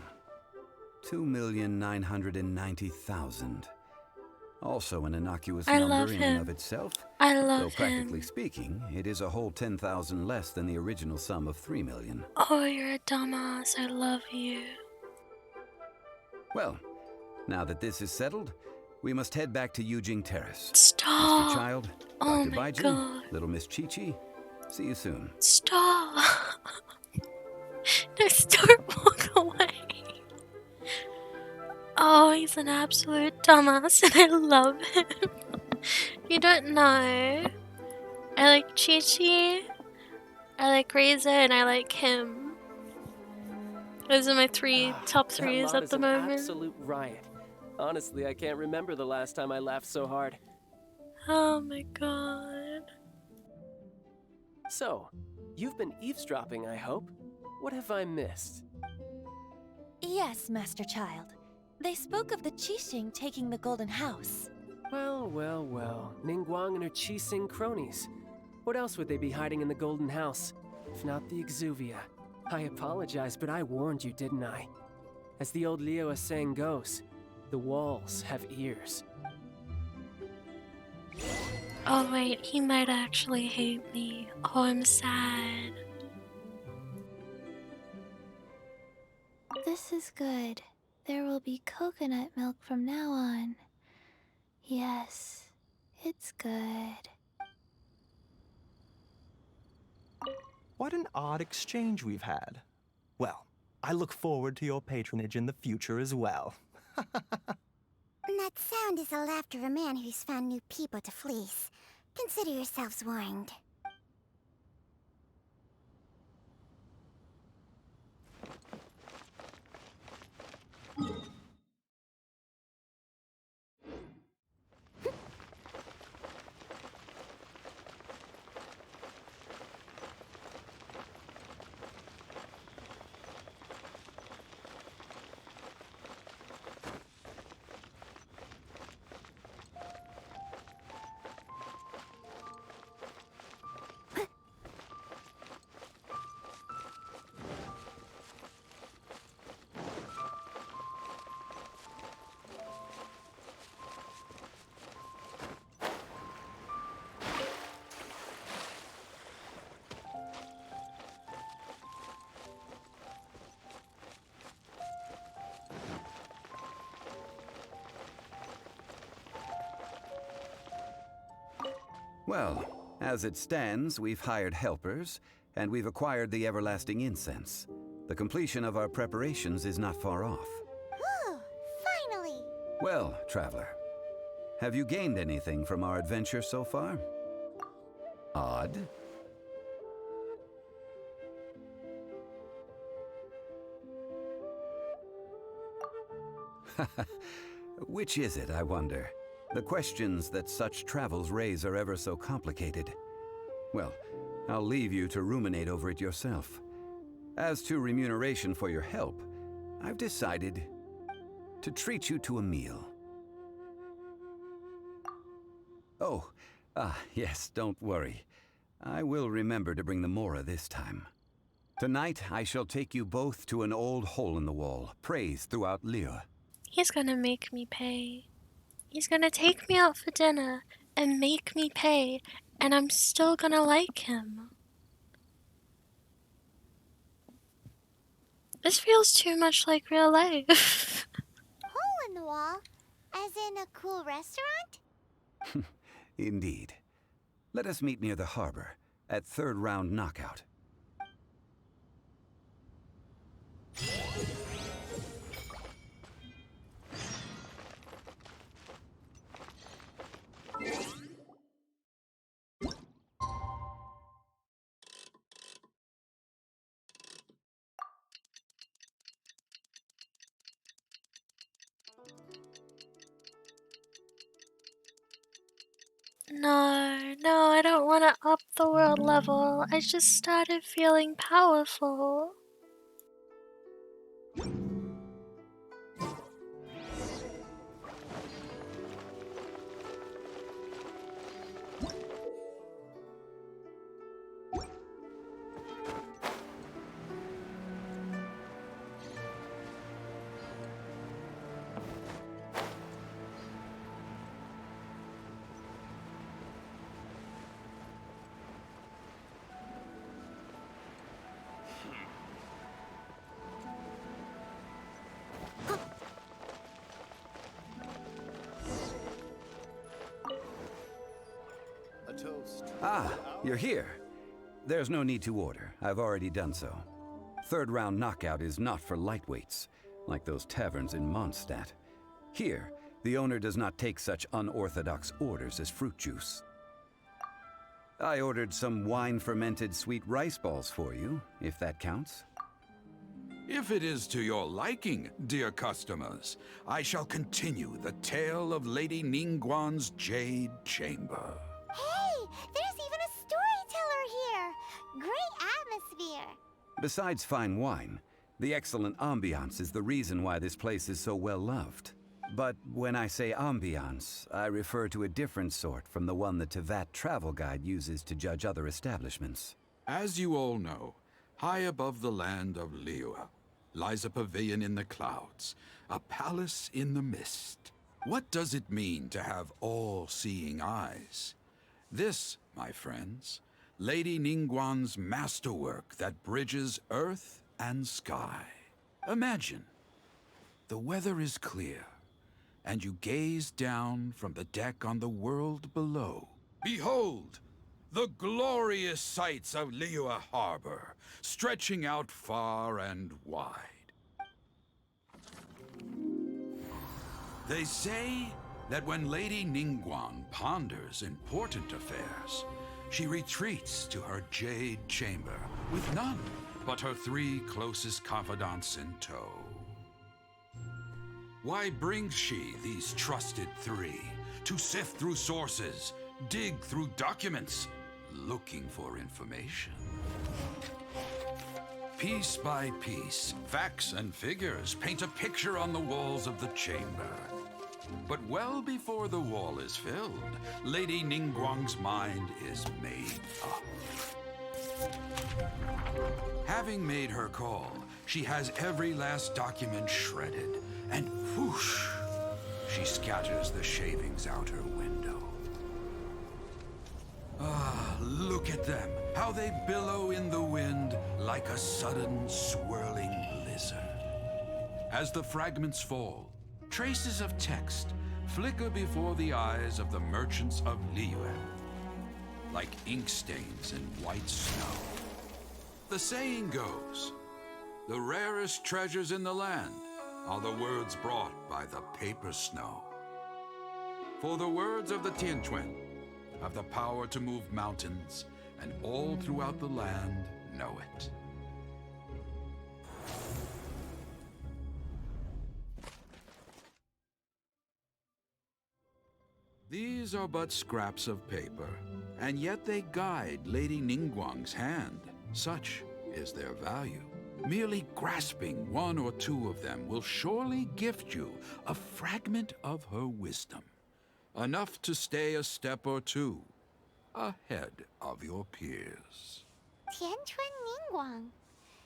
2,990,000. Also an innocuous I number love in him. and of itself. I love Though practically him. speaking, it is a whole 10,000 less than the original sum of 3 million. Oh, you're a dumbass. I love you. Well, now that this is settled, we must head back to Yujing Terrace. Stop. Mr. Child, Oh Dr. my Baiju, god. Little Miss Chi-Chi, see you soon. Stop. No, start walk away. Oh, he's an absolute dumbass and I love him. You don't know. I like Chi-Chi, I like Reza, and I like him. Those are my top That threes lot at is the an moment. absolute riot. Honestly, I can't remember the last time I laughed so hard. Oh my god. So, you've been eavesdropping, I hope? What have I missed? Yes, Master Child. They spoke of the Qixing taking the Golden House. Well, well, well. Ningguang and her Qixing cronies. What else would they be hiding in the Golden House? If not the Exuvia. I apologize, but I warned you, didn't I? As the old Liu saying goes, the walls have ears. Oh wait, he might actually hate me. Oh, I'm sad. This is good. There will be coconut milk from now on. Yes, it's good. What an odd exchange we've had. Well, I look forward to your patronage in the future as well. That sound is the laughter of a man who's found new people to fleece. Consider yourselves warned. Well, as it stands, we've hired helpers, and we've acquired the everlasting incense. The completion of our preparations is not far off. Whew, finally! Well, traveler, have you gained anything from our adventure so far? Odd? Which is it, I wonder? The questions that such travels raise are ever so complicated. Well, I'll leave you to ruminate over it yourself. As to remuneration for your help, I've decided to treat you to a meal. Oh, yes, don't worry. I will remember to bring the Mora this time. Tonight, I shall take you both to an old hole in the wall, praised throughout Liyue. He's gonna make me pay. He's gonna take me out for dinner and make me pay And I'm still gonna like him. This feels too much like real life. Hole in the wall? As in a cool restaurant? Indeed. Let us meet near the harbor, at third round knockout. No, I don't want to up the world level. I just started feeling powerful. A toast. Ah, you're here. There's no need to order. I've already done so. Third round knockout is not for lightweights, like those taverns in Mondstadt. Here, the owner does not take such unorthodox orders as fruit juice. I ordered some wine-fermented sweet rice balls for you, if that counts. If it is to your liking, dear customers, I shall continue the tale of Lady Ningguang's Jade Chamber. Hey, there's even a storyteller here! Great atmosphere! Besides fine wine, the excellent ambiance is the reason why this place is so well loved. But when I say ambiance, I refer to a different sort from the one the Tevat travel guide uses to judge other establishments. As you all know, high above the land of Liyue lies a pavilion in the clouds, a palace in the mist. What does it mean to have all-seeing eyes? This, my friends, Lady Ningguang's masterwork that bridges earth and sky. Imagine, the weather is clear, and you gaze down from the deck on the world below. Behold, the glorious sights of Liyue Harbor, stretching out far and wide. They say that when Lady Ningguang ponders important affairs, she retreats to her jade chamber with none but her 3 closest confidants in tow. Why brings she these trusted 3 to sift through sources, dig through documents, looking for information? Piece by piece, facts and figures paint a picture on the walls of the chamber. But well before the wall is filled, Lady Ningguang's mind is made up. Having made her call, she has every last document shredded, and whoosh, she scatters the shavings out her window. Ah, look at them, how they billow in the wind like a sudden swirling blizzard. As the fragments fall, traces of text flicker before the eyes of the merchants of Liyue, like ink stains in white snow. The saying goes, the rarest treasures in the land are the words brought by the paper snow. For the words of the Tianquan have the power to move mountains, and all throughout the land know it. These are but scraps of paper, and yet they guide Lady Ningguang's hand. Such is their value. Merely grasping 1 or 2 of them will surely gift you a fragment of her wisdom, enough to stay a step or 2 ahead of your peers. Tianquan Ningguang.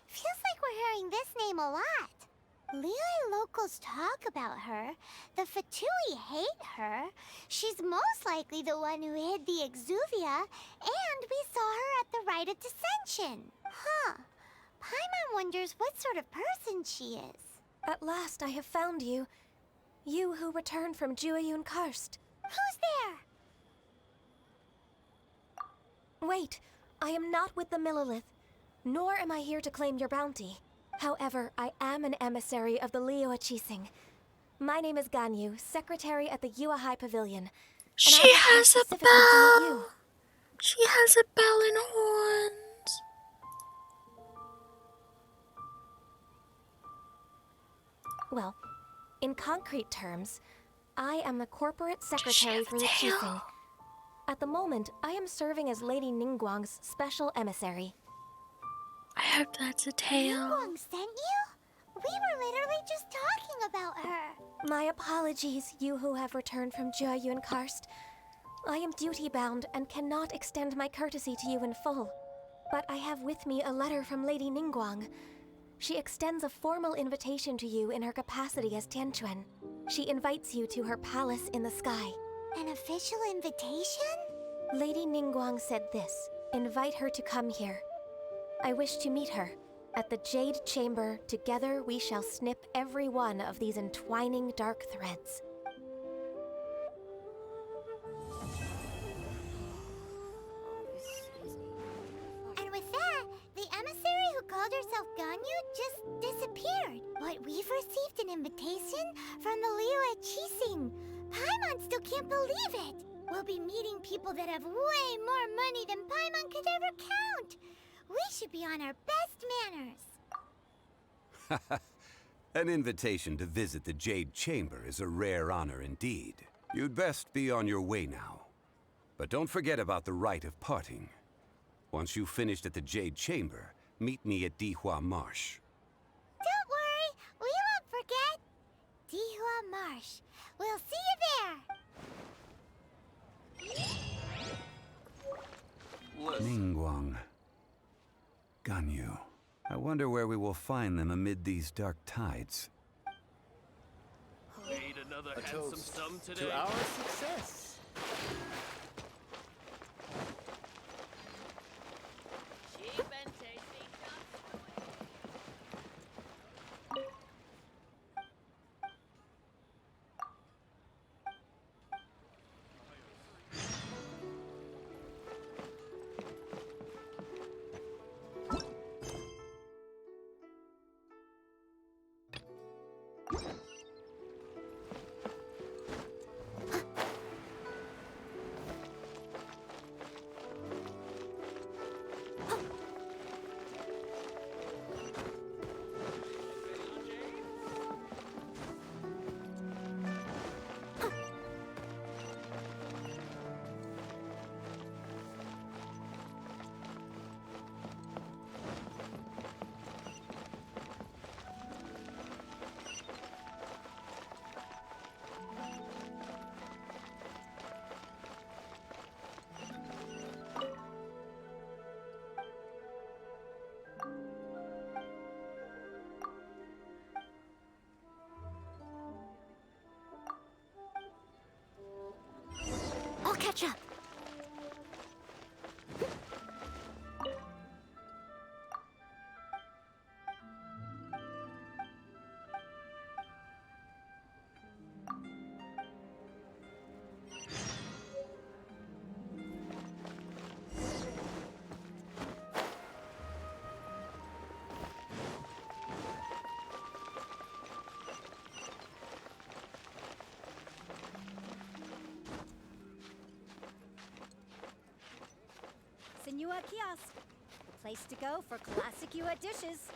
Feels like we're hearing this name a lot. Liyue locals talk about her. The Fatui hate her. She's most likely the one who hid the Exuvia, and we saw her at the rite of dissension. Huh. Paimon wonders what sort of person she is. At last I have found you. You who returned from Jueyun Karst. Who's there? Wait, I am not with the Millelith, nor am I here to claim your bounty. However, I am an emissary of the Liyue Chising. My name is Ganyu, secretary at the Yuehai Pavilion. She has a bell! She has a bell and horns. Well, in concrete terms, I am the corporate secretary for the Chising. At the moment, I am serving as Lady Ningguang's special emissary. I hope that's a tail. Ningguang sent you? We were literally just talking about her. My apologies, you who have returned from Jueyun Karst. I am duty-bound and cannot extend my courtesy to you in full. But I have with me a letter from Lady Ningguang. She extends a formal invitation to you in her capacity as Tianquan. She invites you to her palace in the sky. An official invitation? Lady Ningguang said this. Invite her to come here. I wish to meet her. At the Jade Chamber, together we shall snip every one of these entwining dark threads. And with that, the emissary who called herself Ganyu just disappeared. But we've received an invitation from the Liyue Chising. Paimon still can't believe it. We'll be meeting people that have way more money than Paimon could ever count. We should be on our best manners. An invitation to visit the Jade Chamber is a rare honor indeed. You'd best be on your way now. But don't forget about the rite of parting. Once you've finished at the Jade Chamber, meet me at Dihua Marsh. Don't worry, we won't forget. Dihua Marsh. We'll see you there. Ningguang. Ganyu. I wonder where we will find them amid these dark tides. Made another A handsome toast sum today. to our success. Cheap and tasty. I'll catch up. Senua Kiosk, the place to go for classic Yua dishes.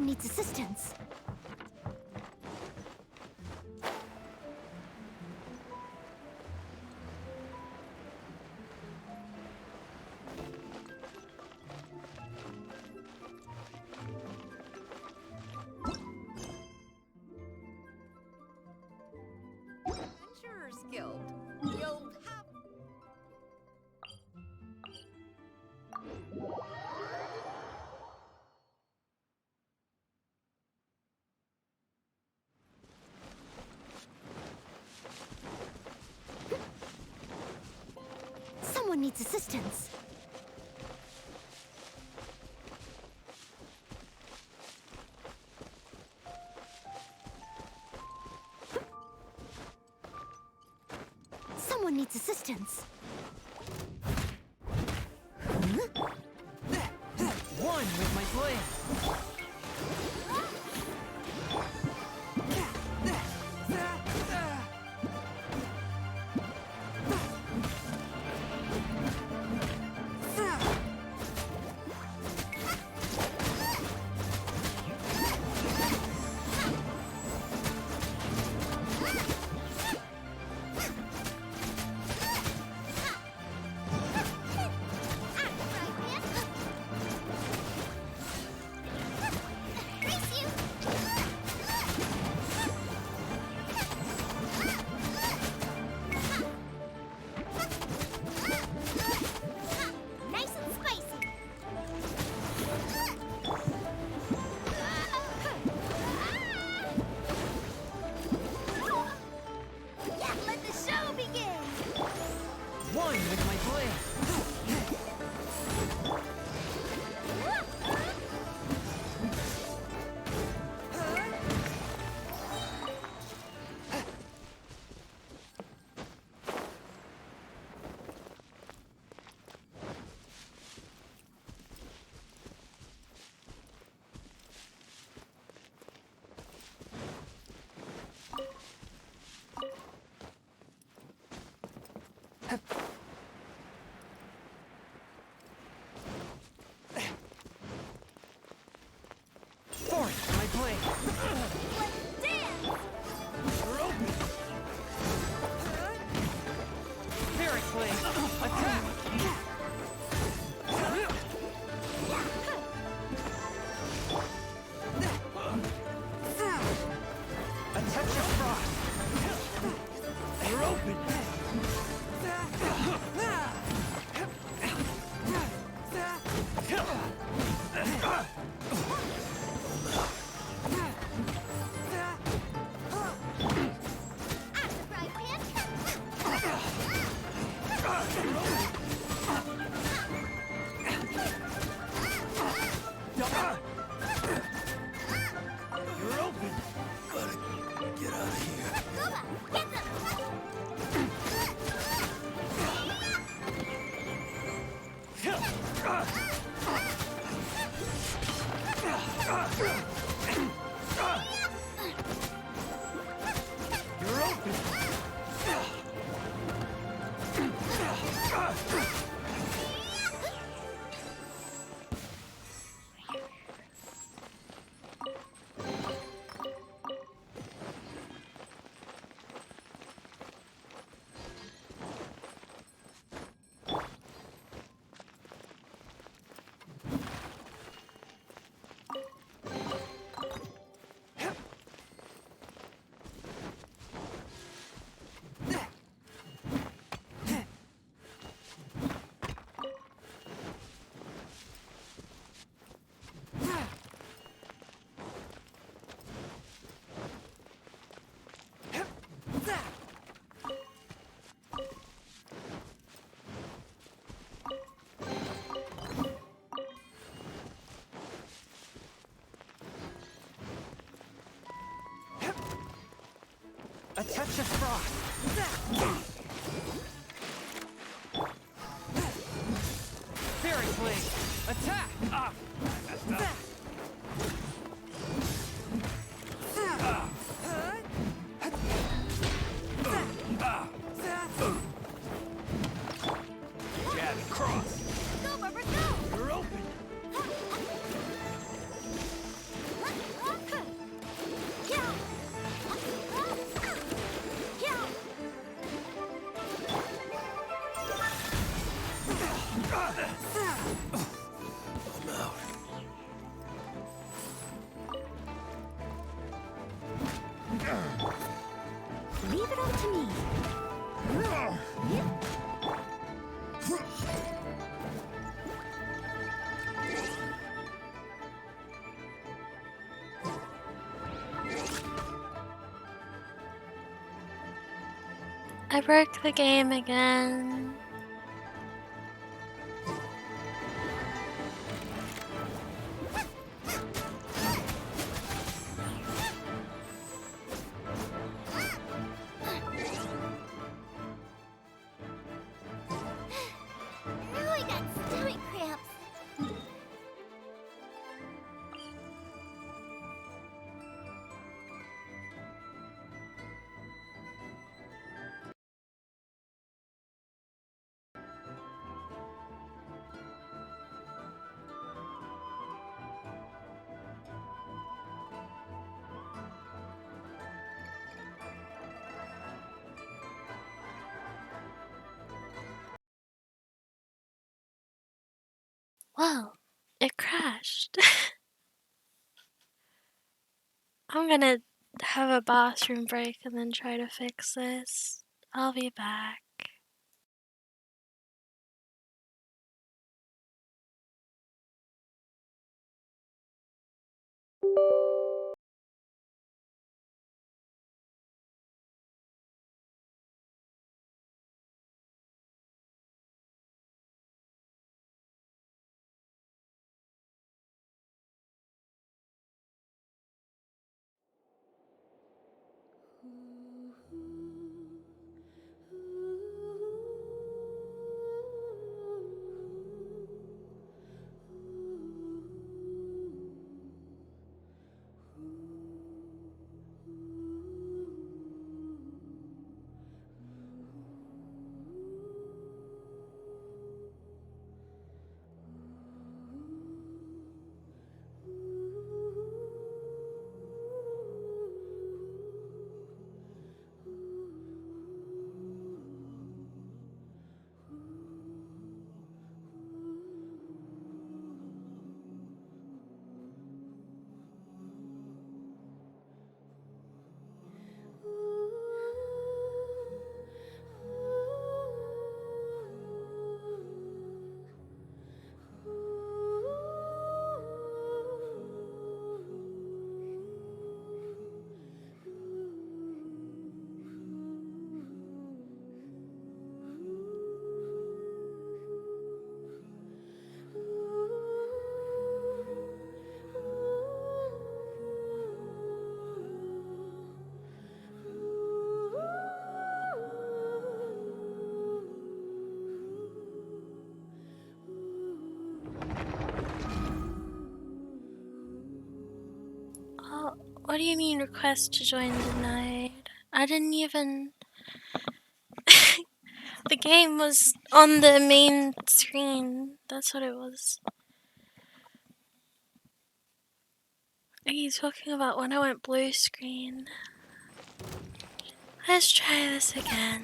needs assistance. Adventurers Guild. You'll have... Someone needs assistance. Someone needs assistance. One with my blade. Nice and spicy. Yeah, let the show begin. One with my blade. Four with my blade. Let's dance. You're open. Spirit blade. Attack. A touch of frost. You're open. You're open. Gotta get out of here. You're open. A touch of frost. Spirit blade. Attack. Ah, I messed up. Jab and cross. Go, Barbara, go. You're open. Leave it all to me. I broke the game again. Now I got stomach cramps. Well, it crashed. I'm gonna have a bathroom break and then try to fix this. I'll be back. Oh, what do you mean request to join denied? I didn't even... The game was on the main screen. That's what it was. Are you talking about when I went blue screen? Let's try this again.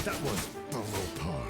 That was below par.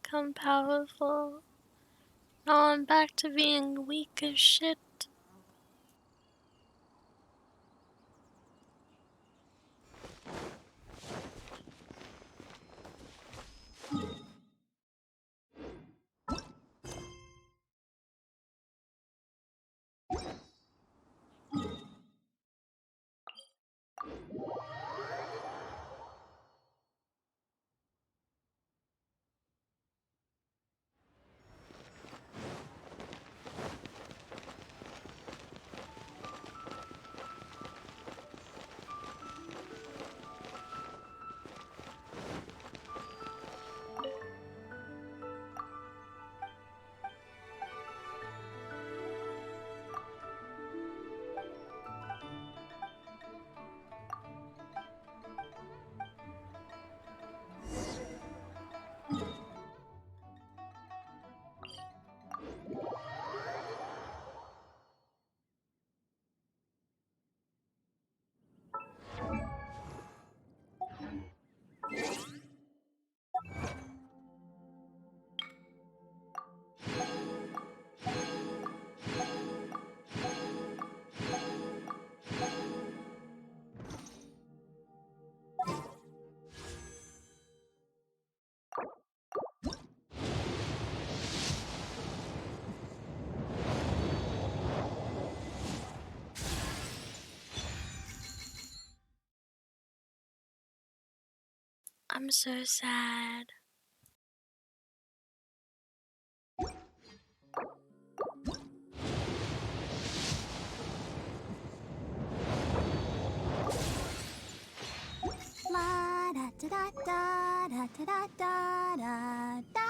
become powerful. Now I'm back to being weak as shit. I'm so sad. La da da da da da da da da da.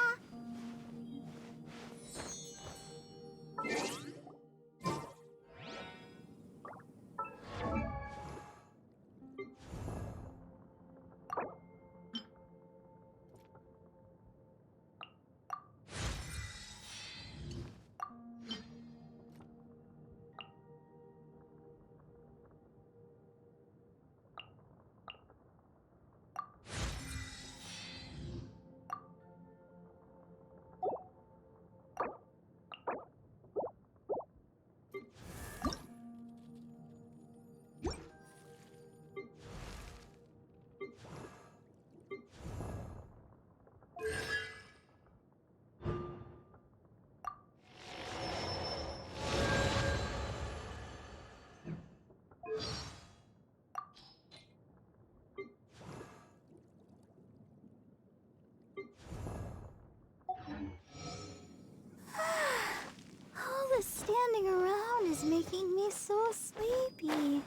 All this standing around is making me so sleepy.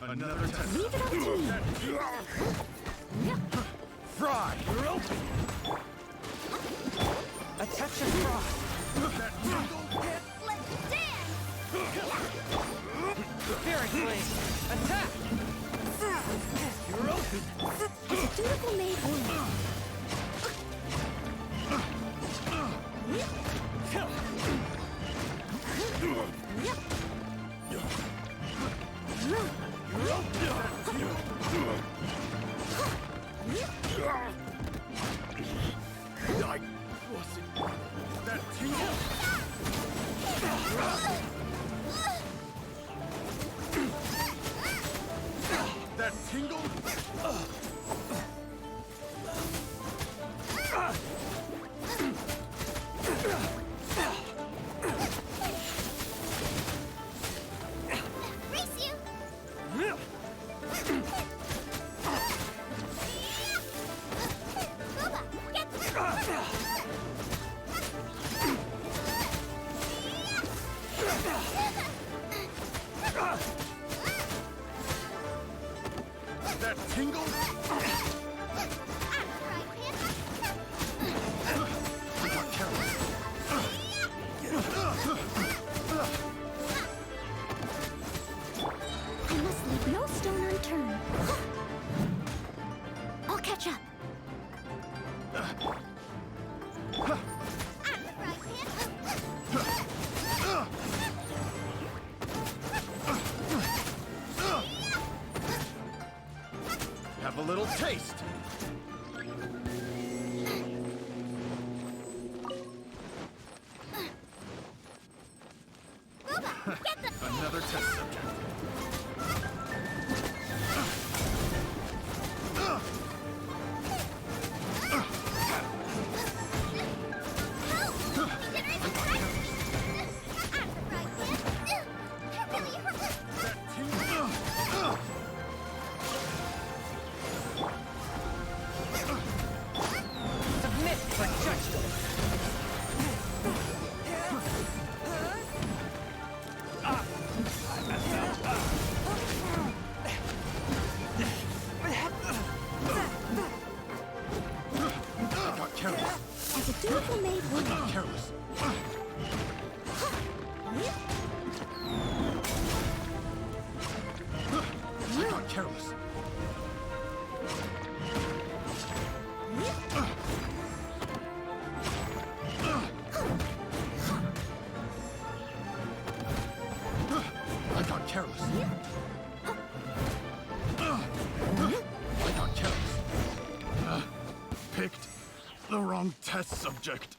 Another test. Leave it up to me. Fry! A touch of frost. Let's dance! Fairy flame. Attack! You're open. As a dutiful maid woman. That tingle! That tingle? Race you! Booba, get That tingle? I must leave no stone unturned. I'll catch up. Have a little taste. Another test subject. Submit for judgment. I got careless. As a dutiful maid I woman. got careless. I got careless. I got careless. I got careless. Picked the wrong test subject.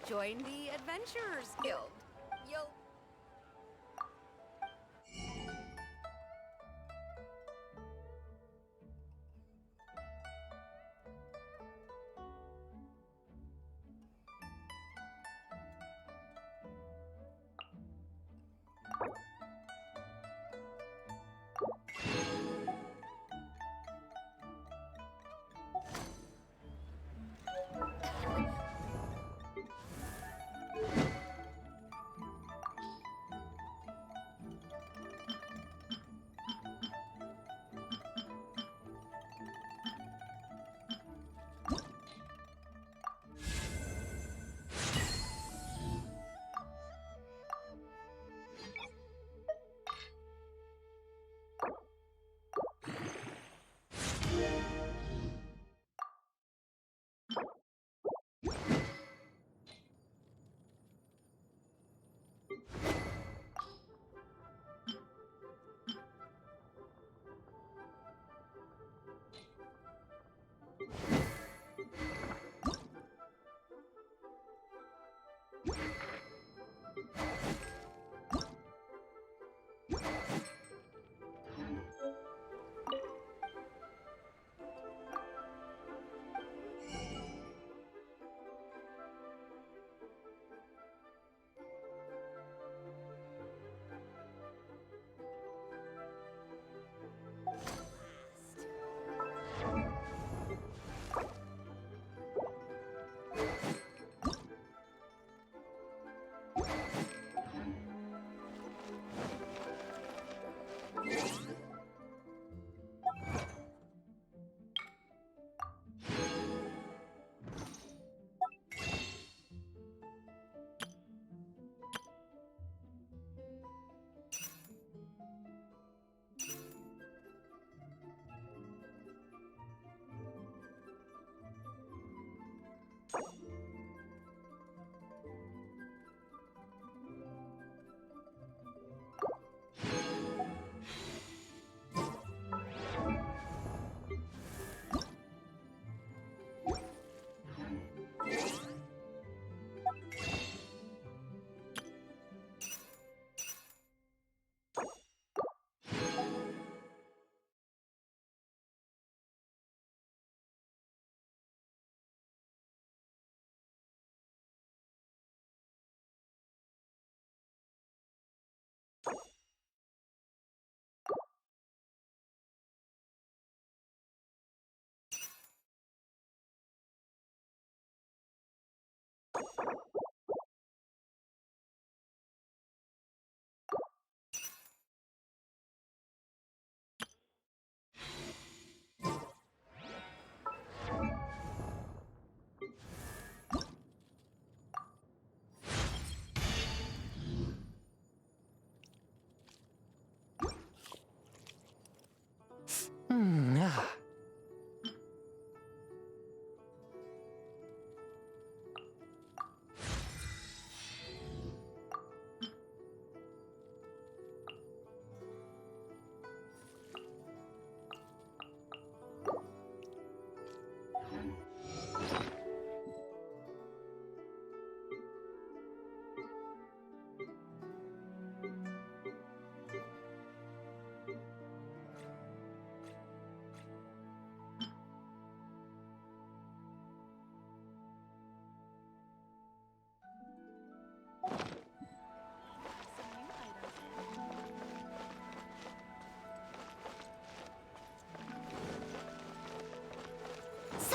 Join the Adventurers Guild. You'll...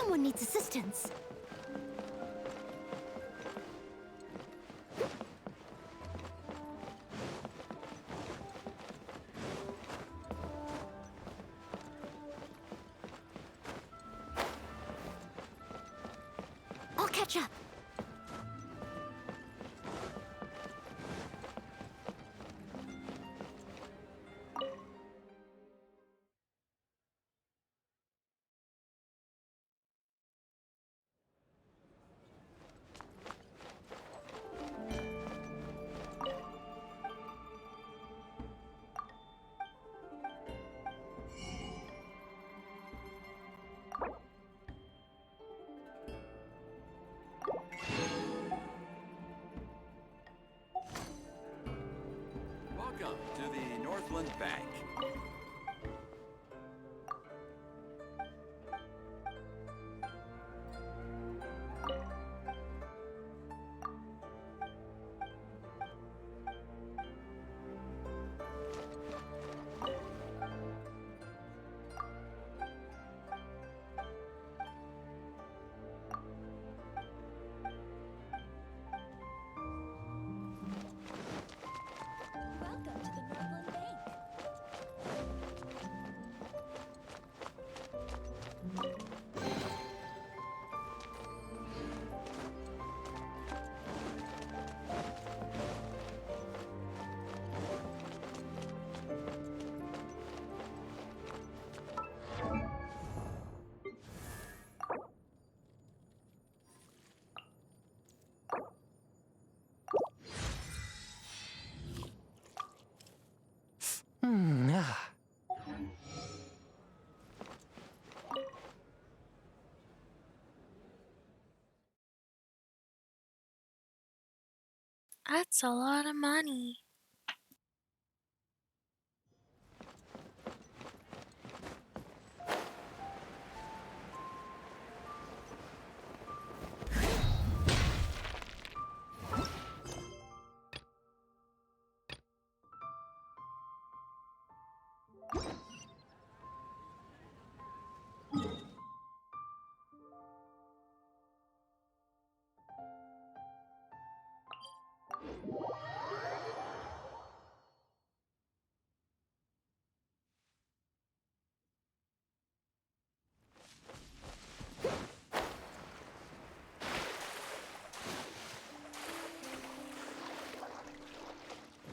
Someone needs assistance. I'll catch up. Welcome to the Northland Bank. Welcome to the Northland Bank. That's a lot of money.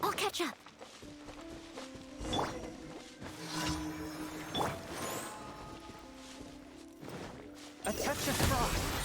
I'll catch up. A touch of frost.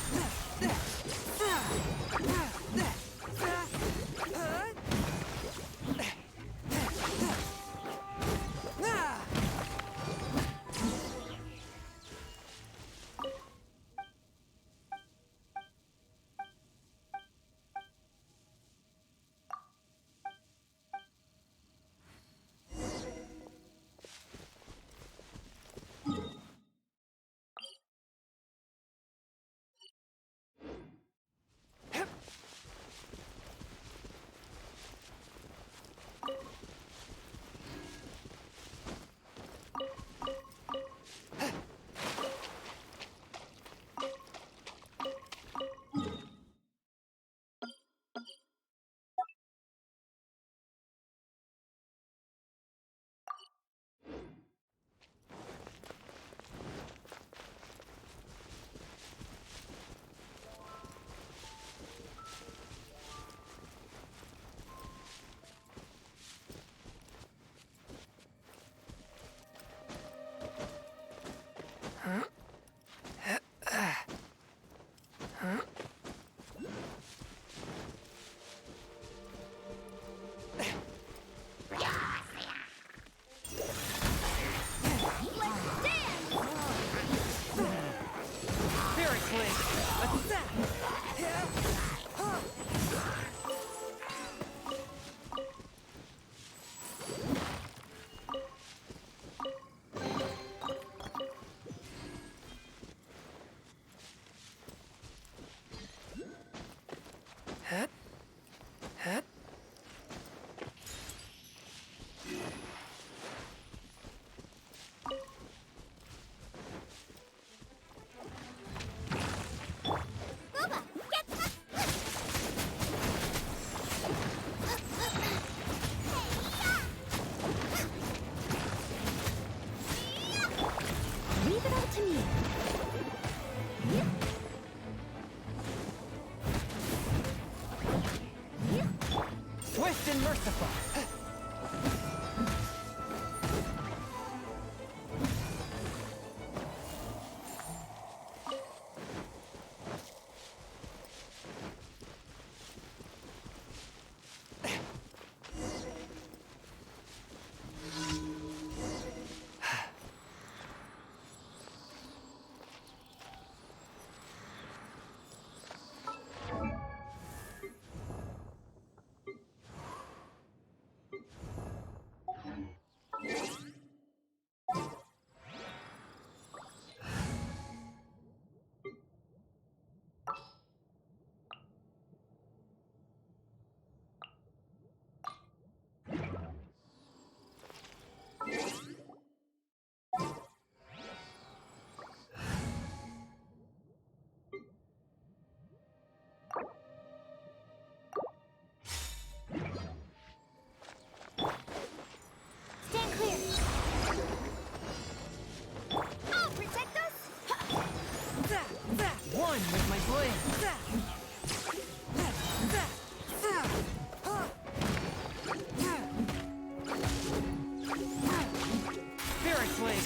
Seriously!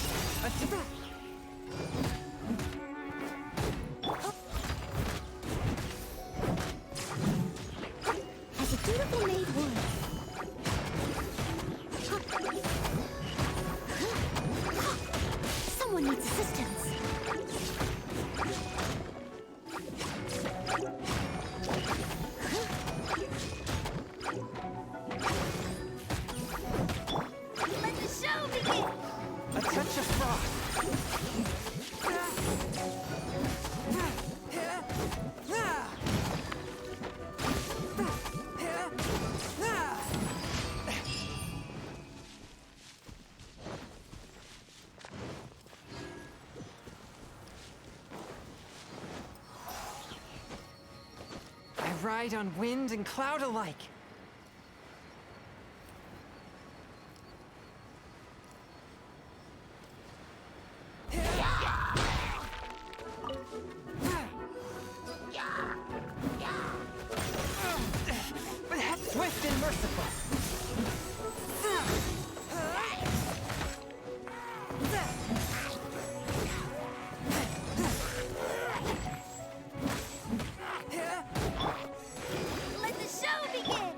As a dutiful maid would. Someone needs assistance. Let the show begin! A touch of frost! I ride on wind and cloud alike. Swift and merciful. Let the show begin!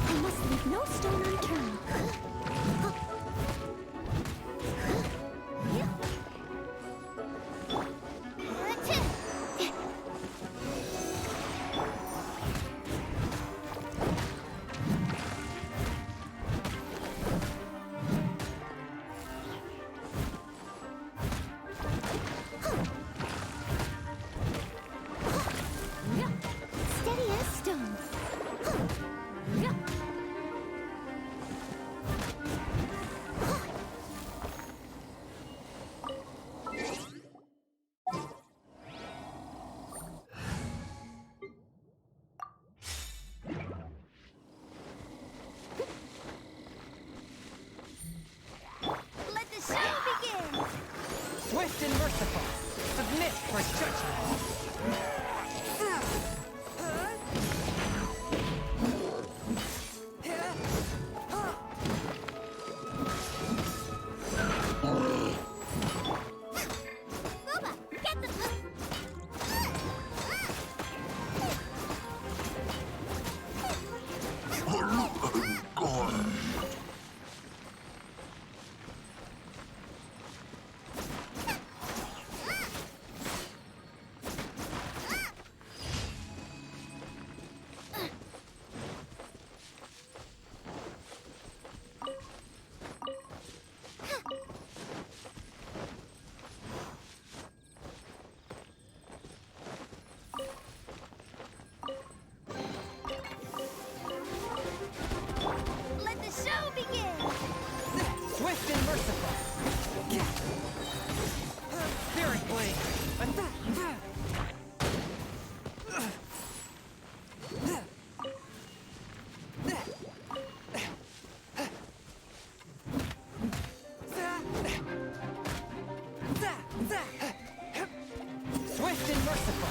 I must leave no stone unturned. Steady as stone. Let the show begin! Swift and merciful. Submit for judgment. Booba, get the... Let the show begin! Swift and merciful. Spirit blade. Swift and merciful.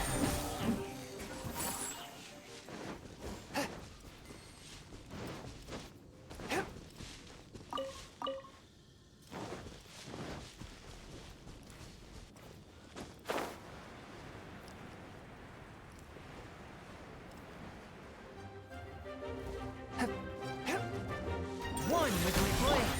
One with my blade.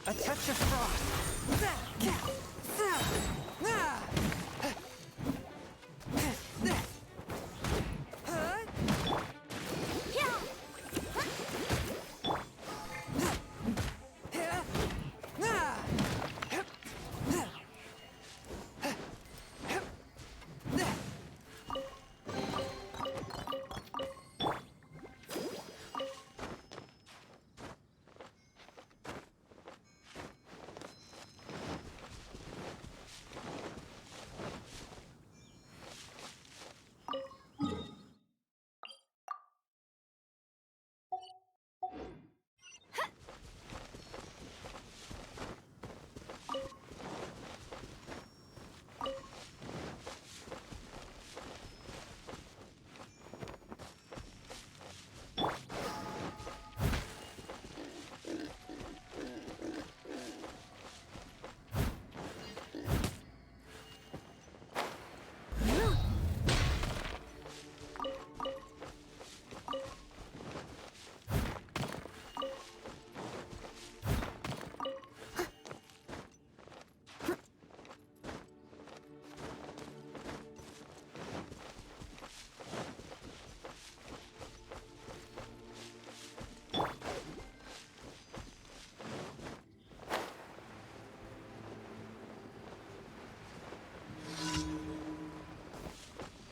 A touch of frost.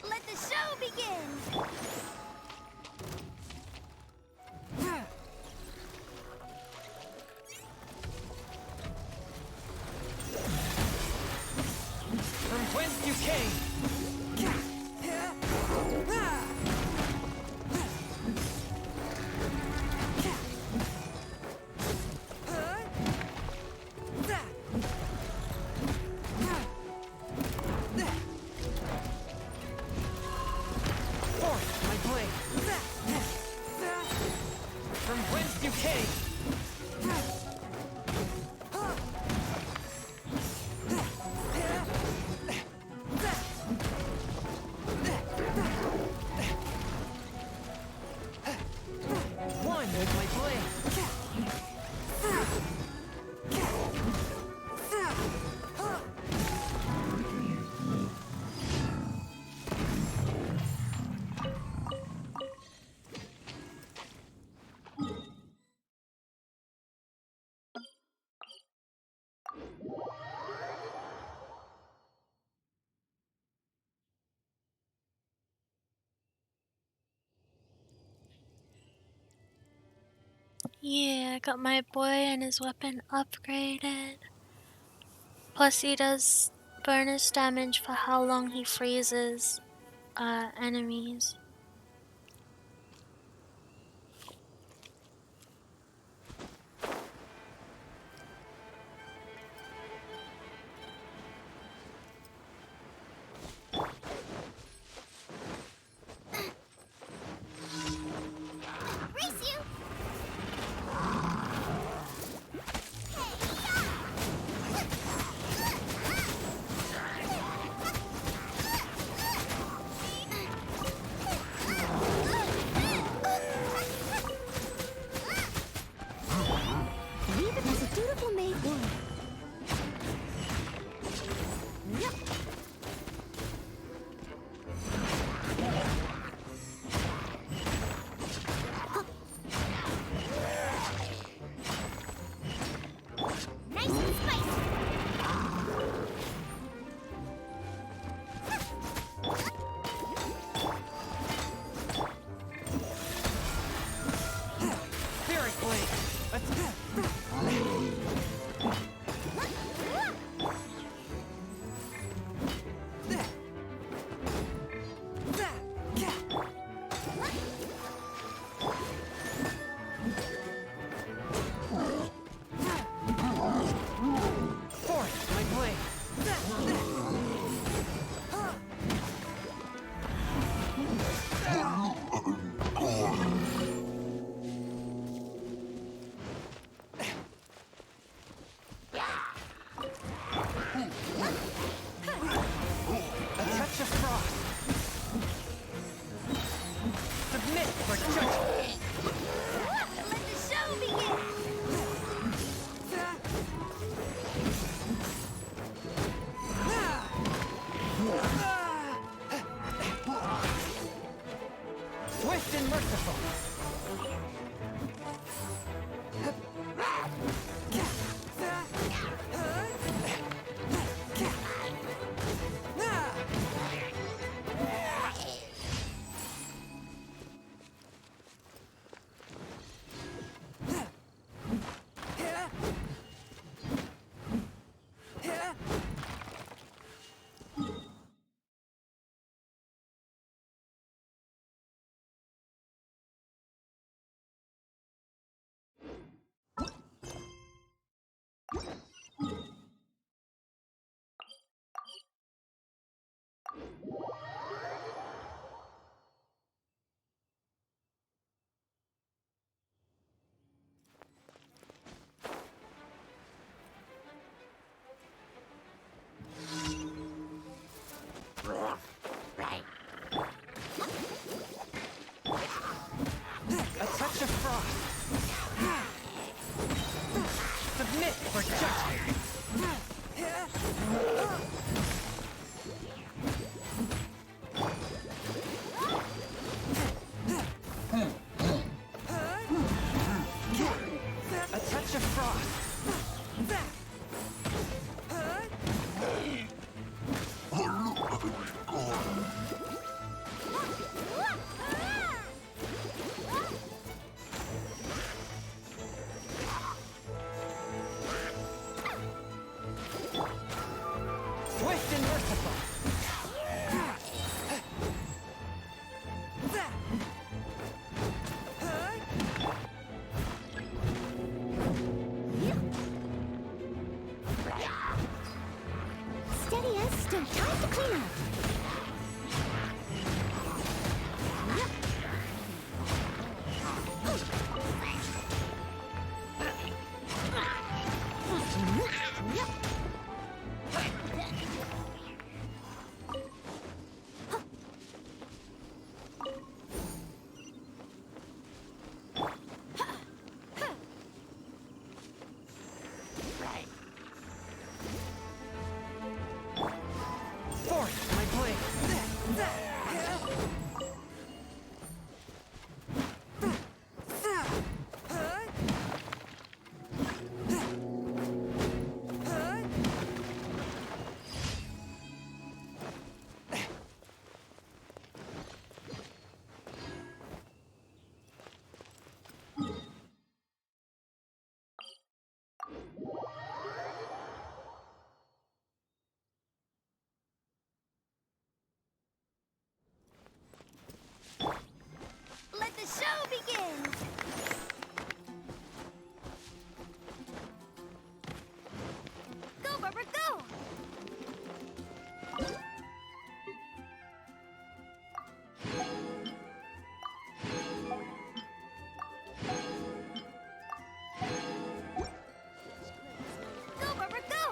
Let the show begin! From whence you came! Forth, my blade! From whence you came! One with my blade! Yeah, I got my boy and his weapon upgraded. Plus he does bonus damage for how long he freezes enemies. Race you! Leave it as a dutiful maid would. Yep. Nice and spicy. Spirit blade! A touch of frost. Submit for judgment. A touch of frost. Swift and merciful. Steady as stone. Time to clean up. Force my blade. Let the show begin! Go, Barbara, go! Go, Barbara, go!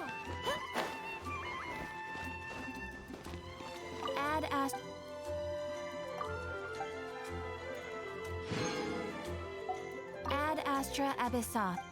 Ad Astra Abyssoth.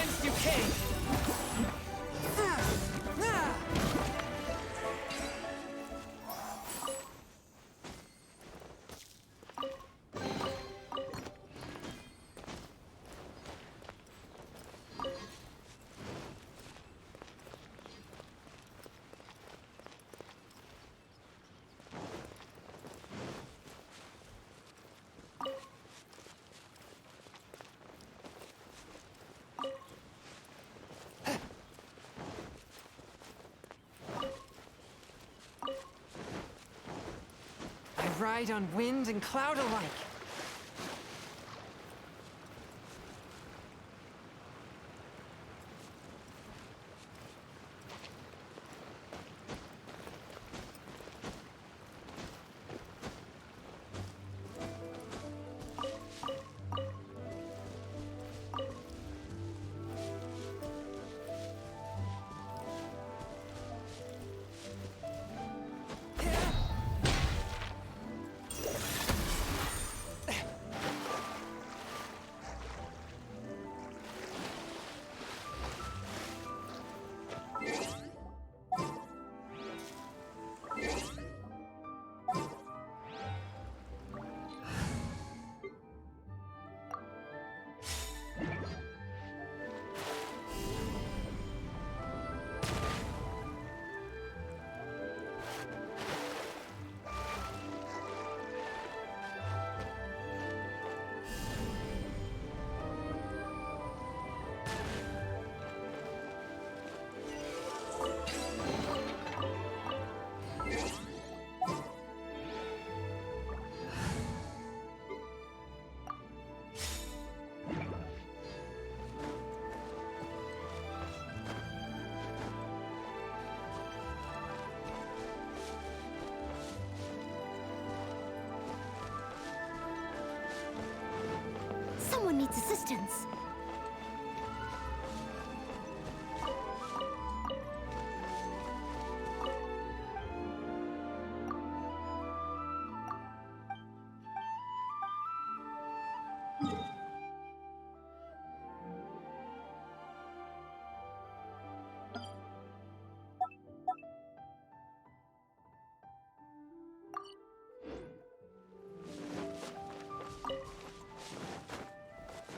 whence you came! I ride on wind and cloud alike. Someone needs assistance.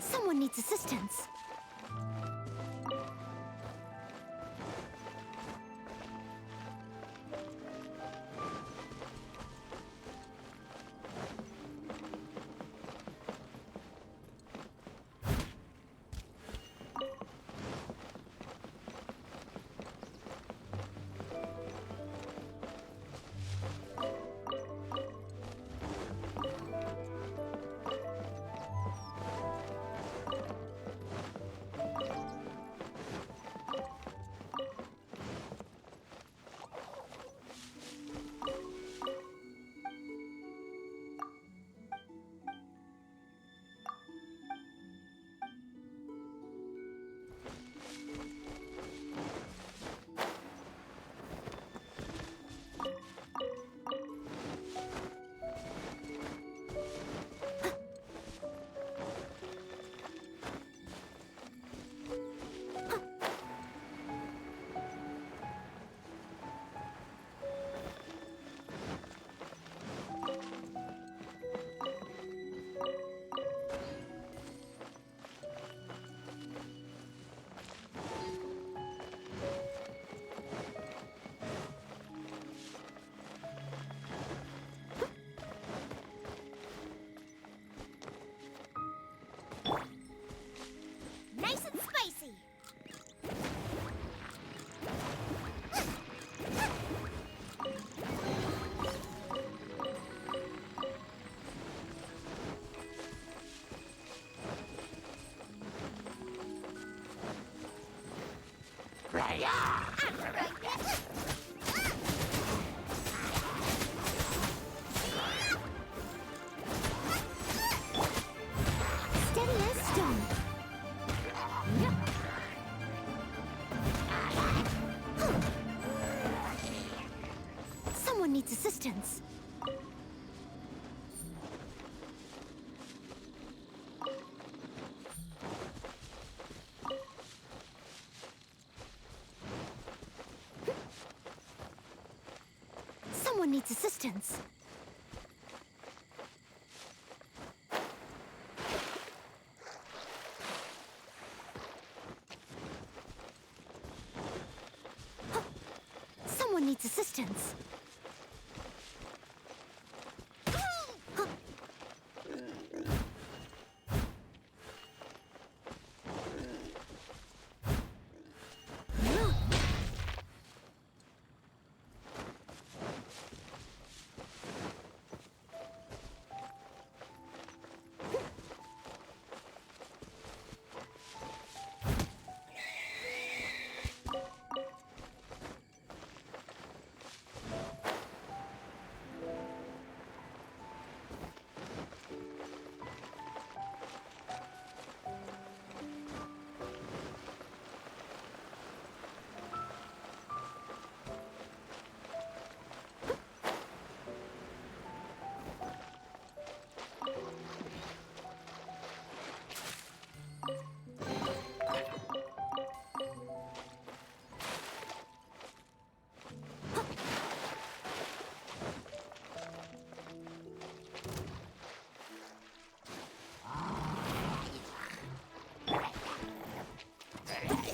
Someone needs assistance. Nice and spicy. Steady as stone. Someone needs assistance. Someone needs assistance. Someone needs assistance.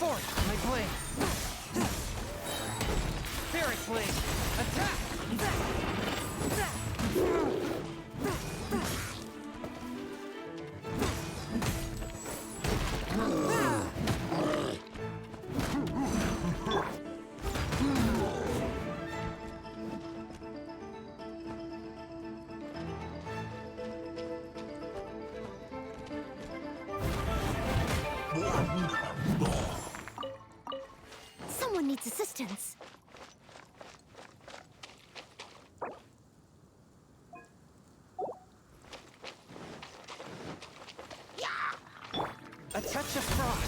Force my blade. Spirit blade. Attack! Someone needs assistance. A touch of frost.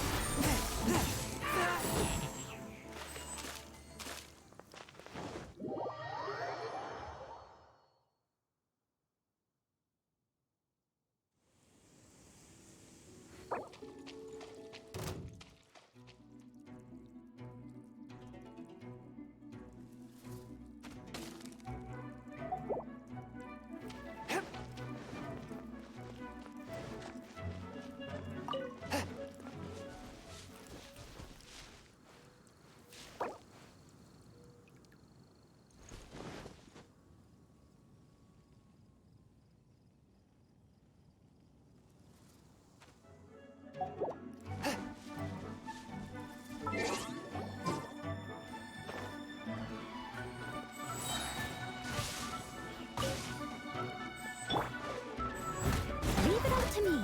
Leave it all to me.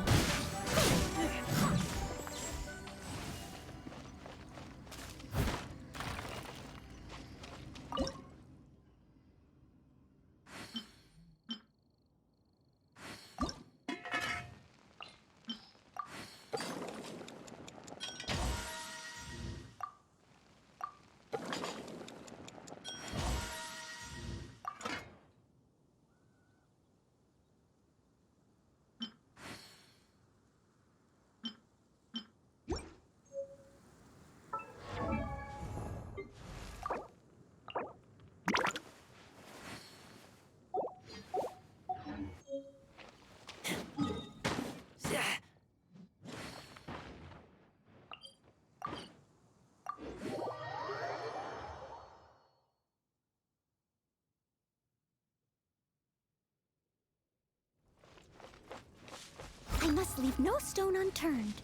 I must leave no stone unturned.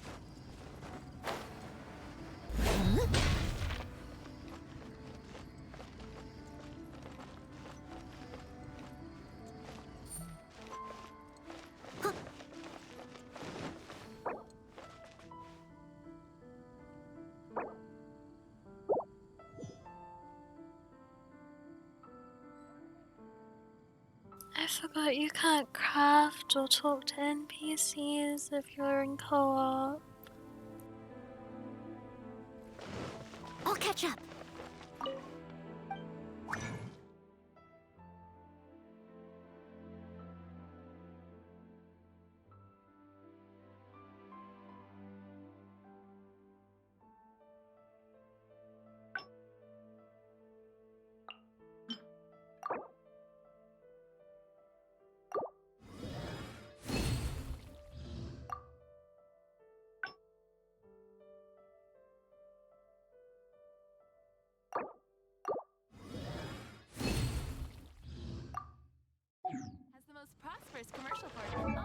Huh? I forgot you can't craft or talk to NPCs if you're in co-op. I'll catch up. first commercial partner.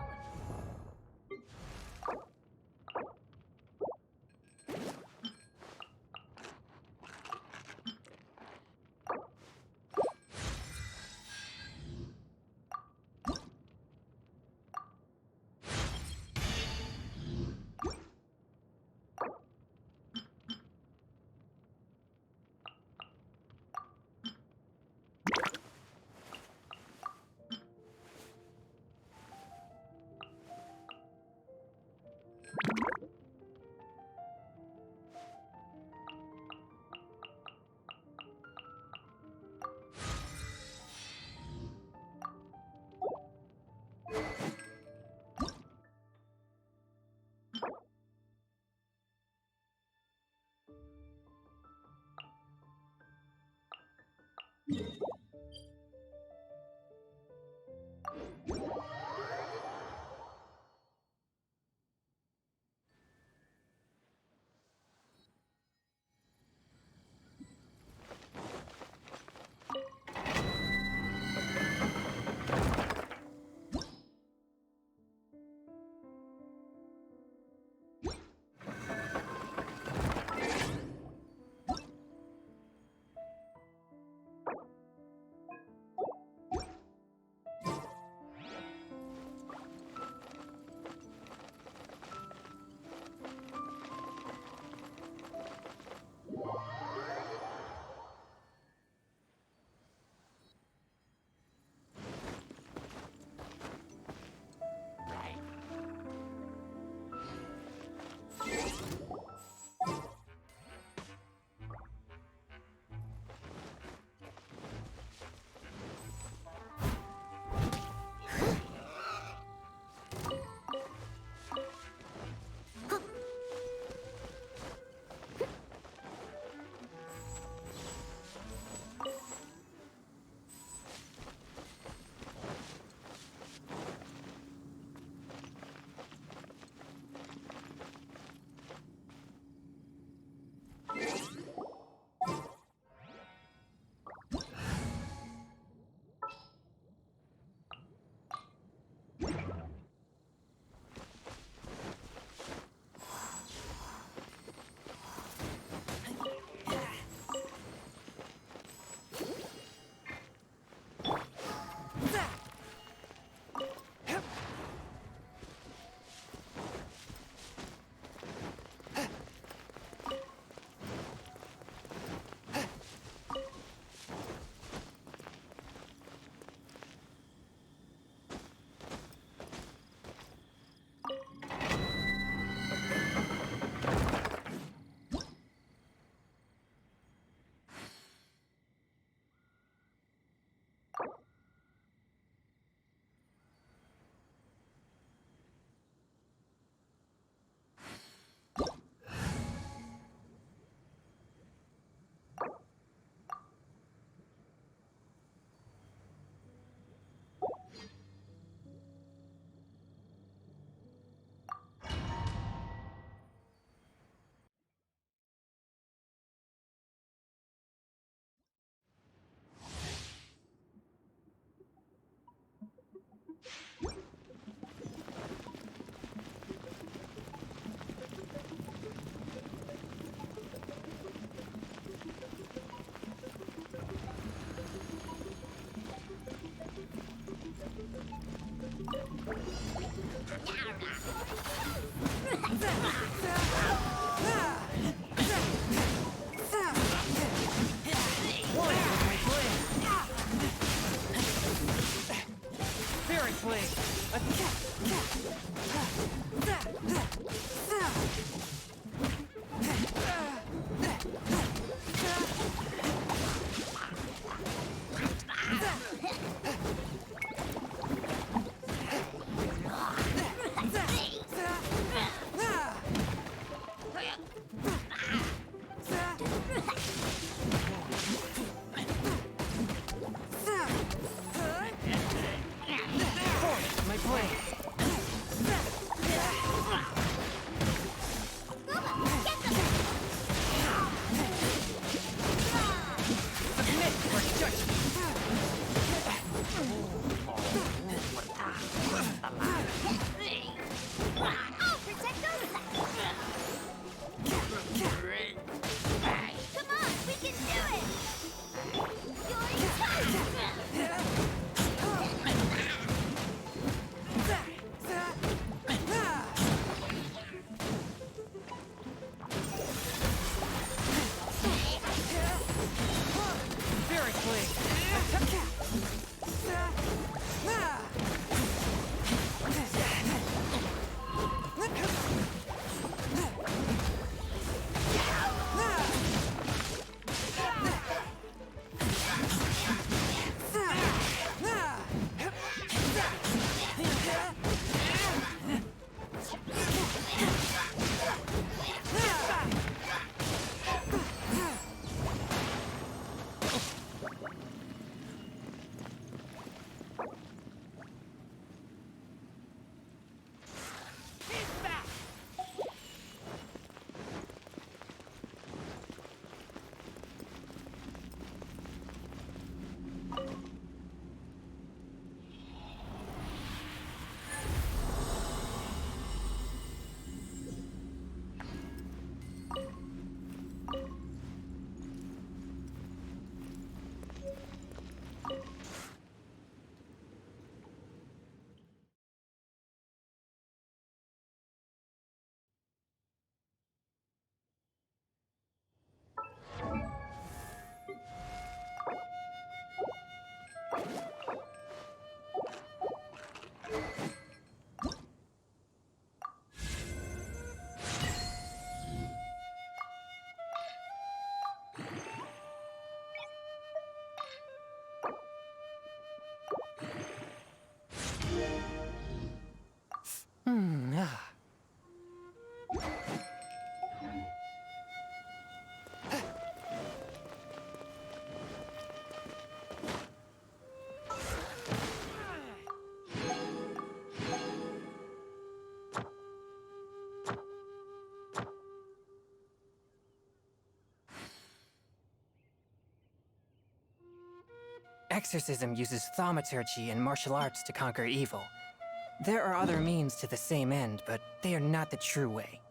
exorcism uses thaumaturgy and martial arts to conquer evil. There are other means to the same end, but they are not the true way.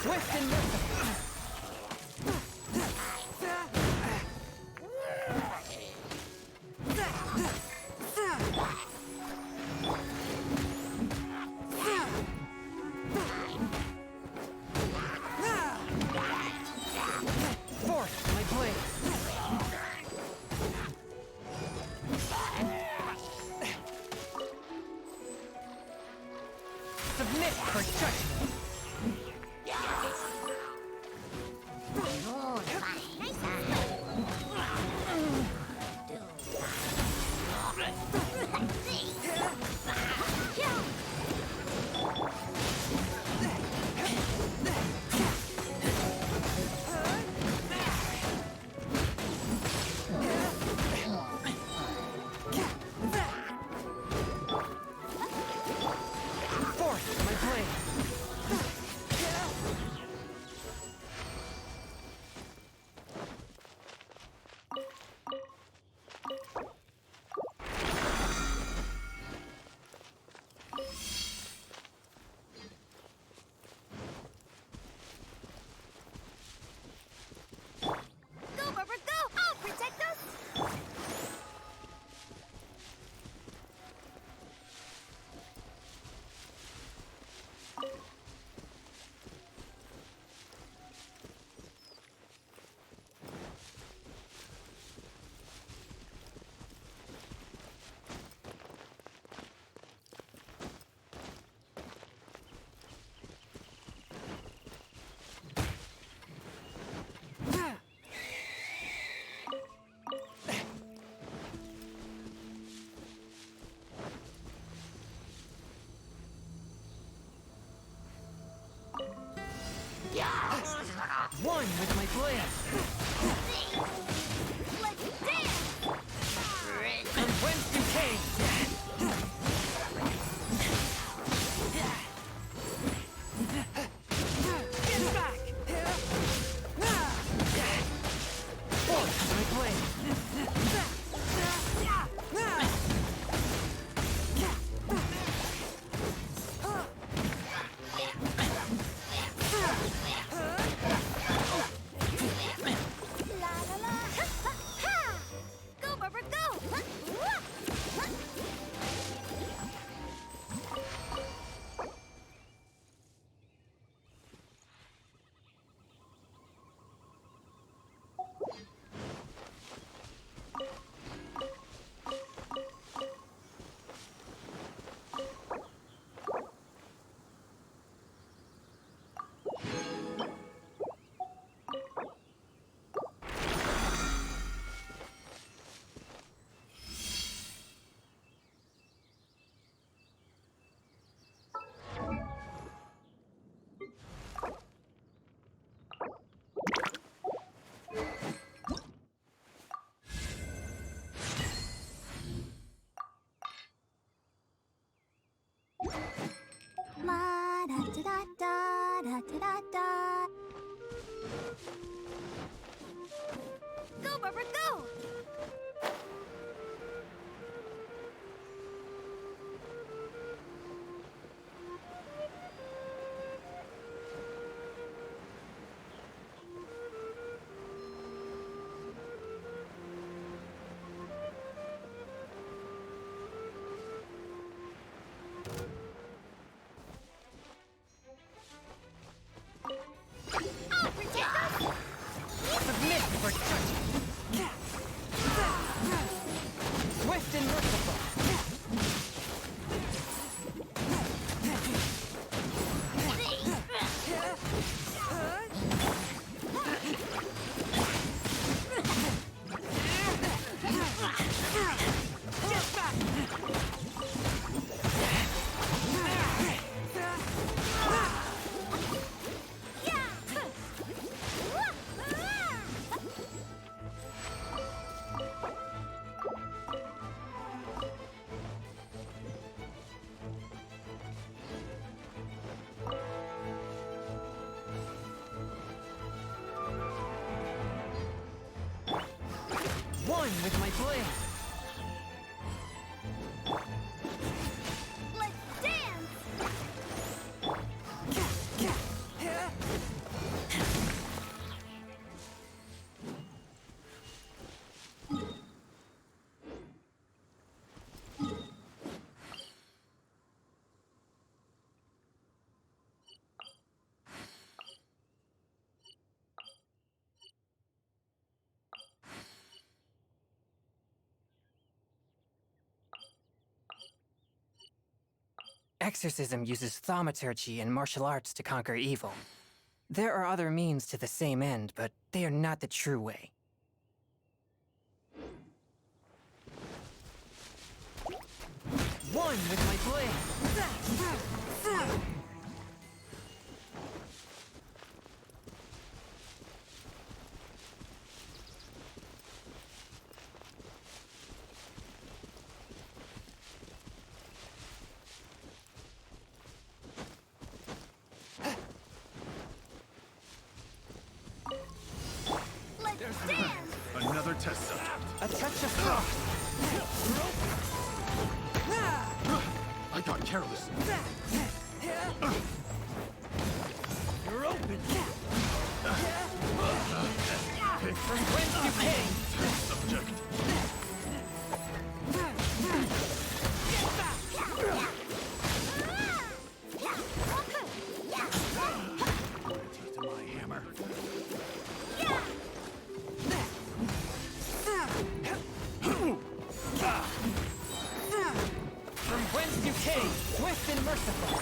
Swift and merciful. Force my blade. Submit for judgment. Force my blade. Go, Barbara, go! I'll protect us! One with my blade. Let's dance! And whence you came. Get back! Force my blade. La la la! Ha, ha, ha! Go, Barbara, go! Ha, wah, ha. La da da da da da da da. Go, Barbara, go! I'll protect us! Submit for judgment. exorcism uses thaumaturgy and martial arts to conquer evil. There are other means to the same end, but they are not the true way. One with my blade! Another test subject. A touch of frost! I got careless. You're open! Pick From whence you came! test subject. To my hammer. From whence you came! Swift and merciful!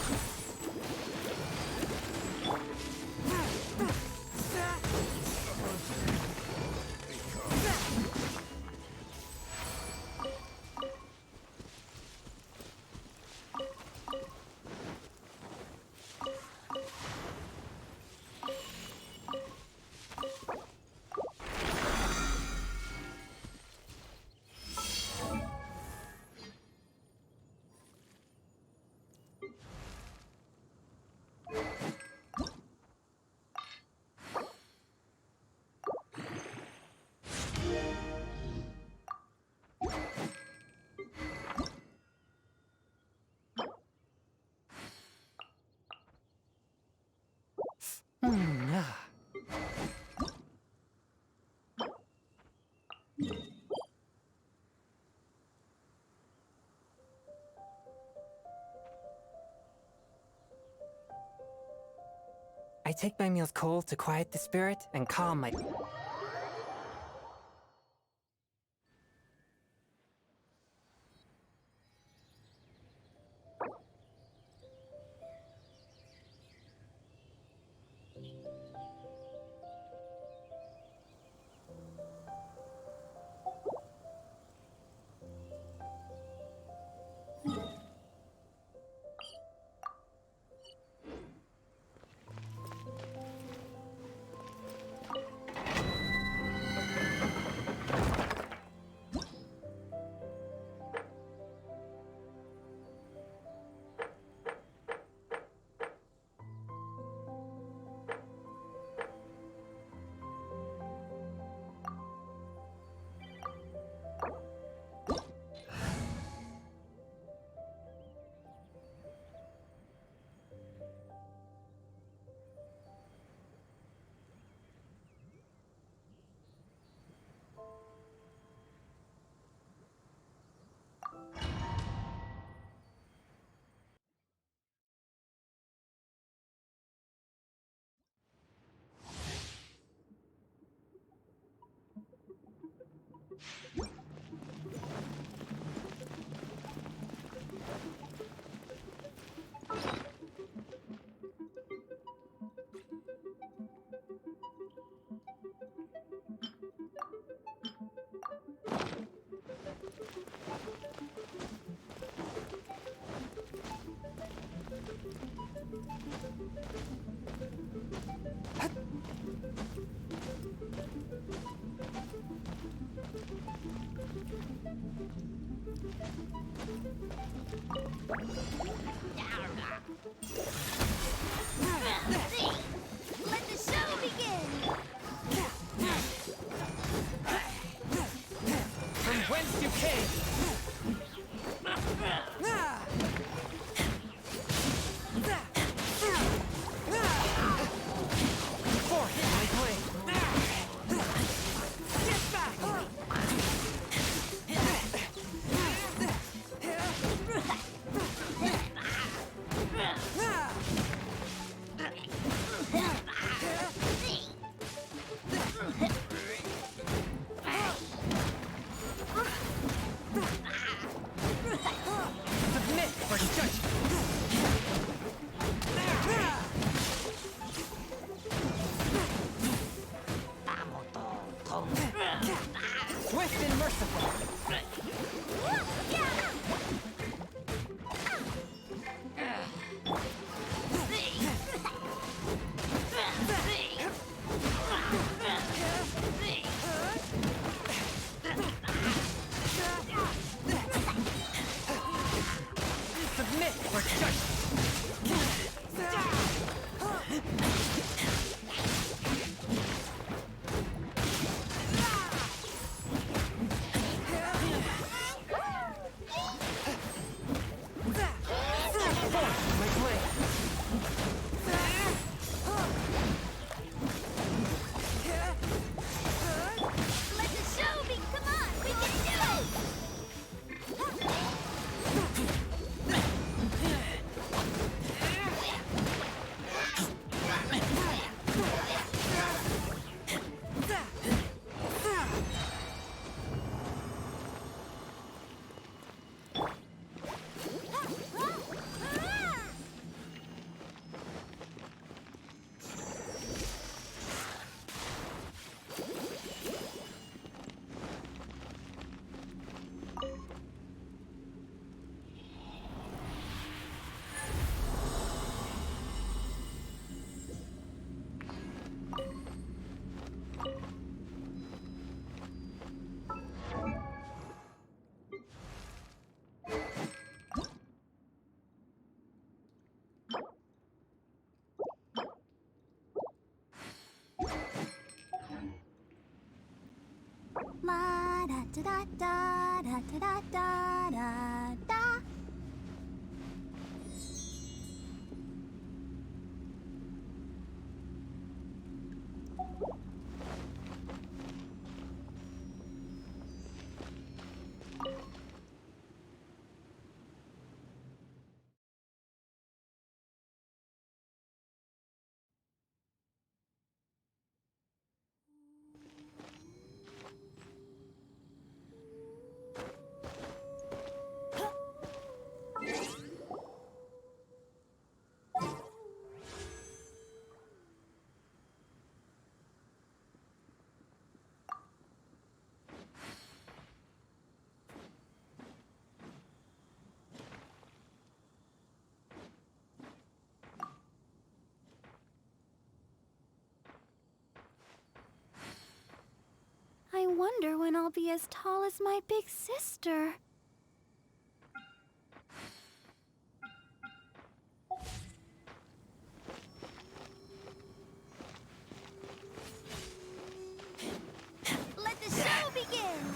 I take my meals cold to quiet the spirit and calm my... Let the show begin! From whence you came! Forth my blade! Get back! da da da da da da da. I wonder when I'll be as tall as my big sister. Let the show begin!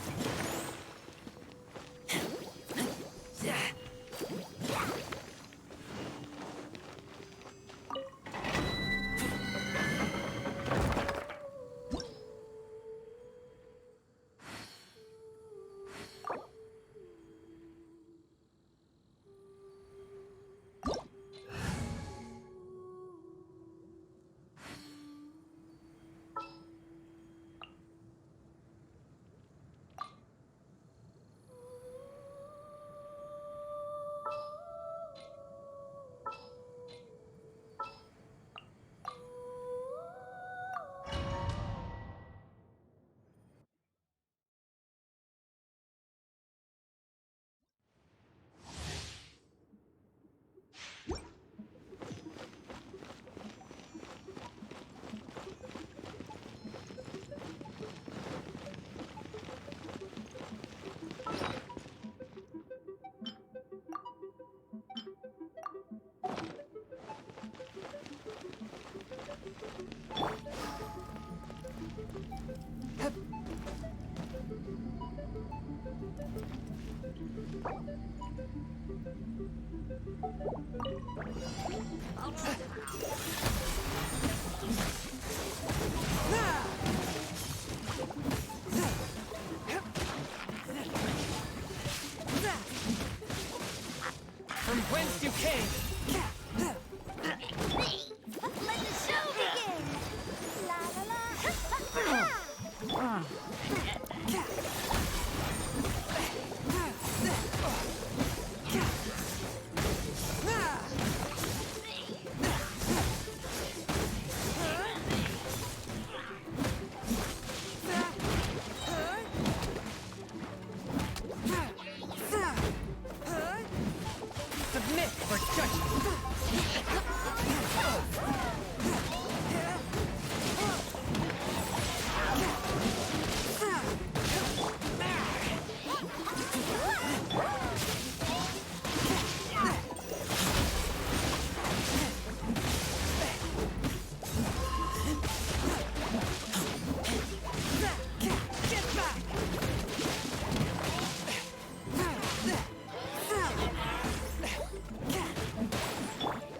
From whence you came! Let the show begin! La la la! Submit for judgment!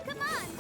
Come on,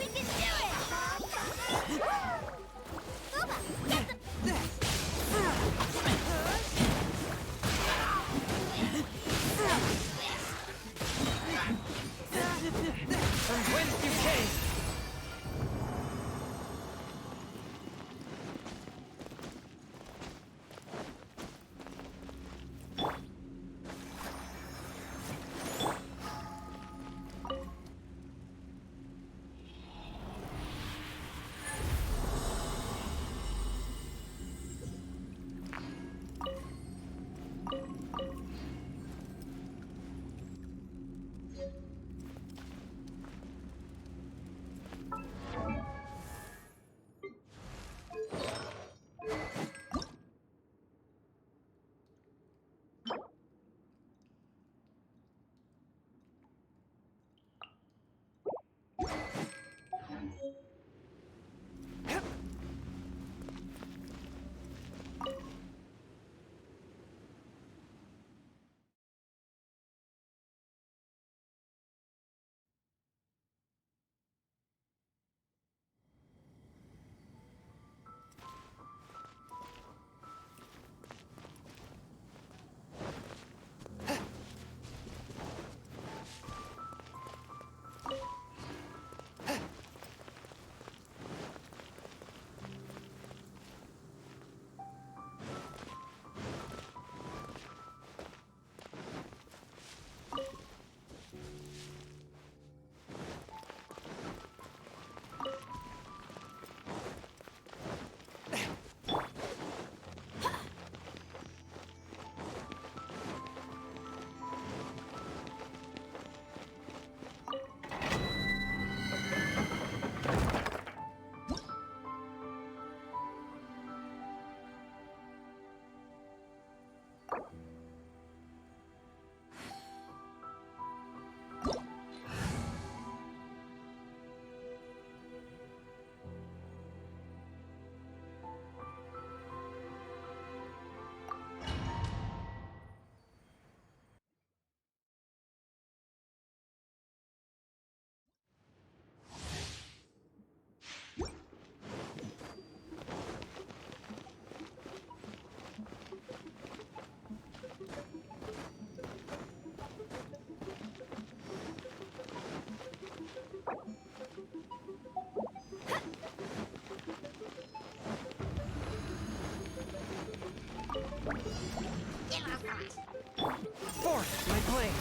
Force my blade.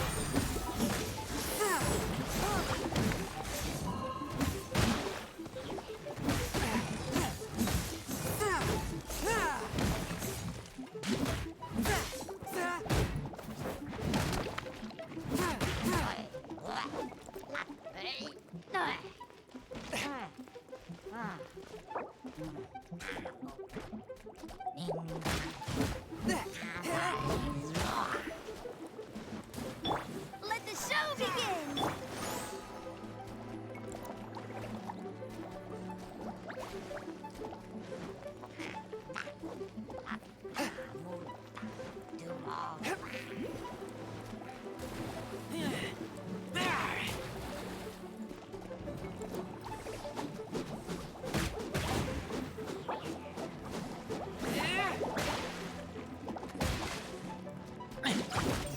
Let the show begin!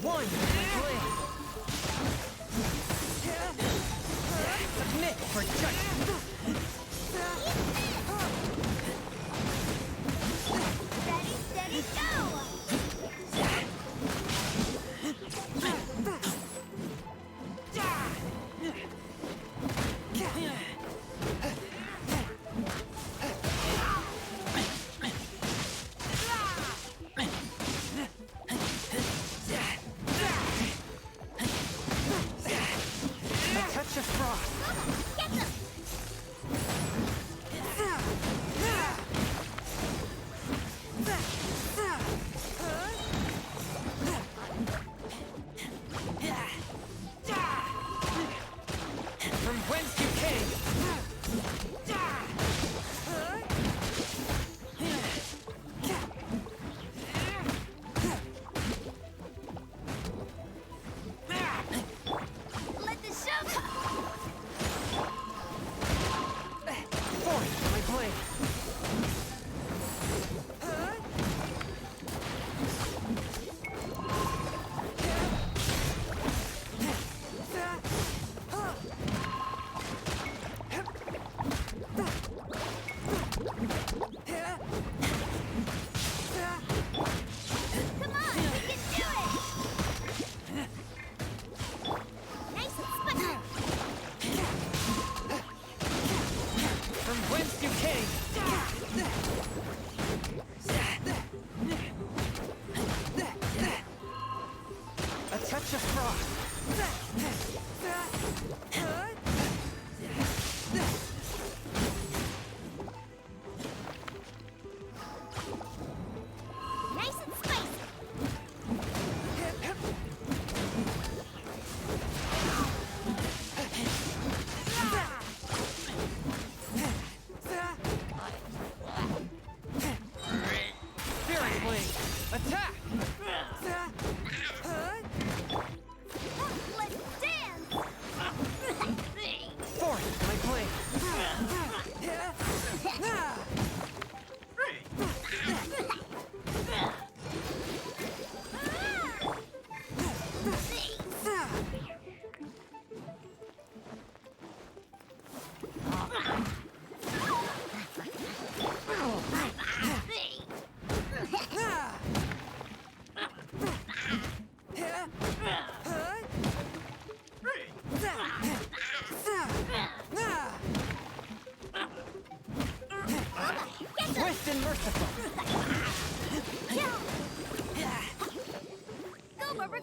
One with my blade. Submit for judgment. Ready, steady, go! A touch of frost. Get them! From whence you came. Let the show go! Force my blade. Come on, we can do it! Nice and spicy! From whence you came. A touch of frost. Nice and spicy! Spirit blade. Attack. Let's dance! Force my blade. Swift and merciful. Go, Barbara!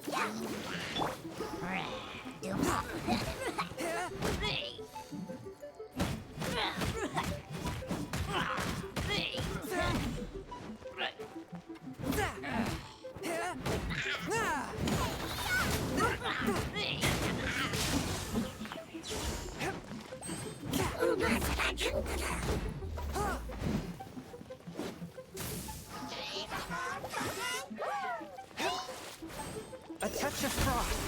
A touch of frost.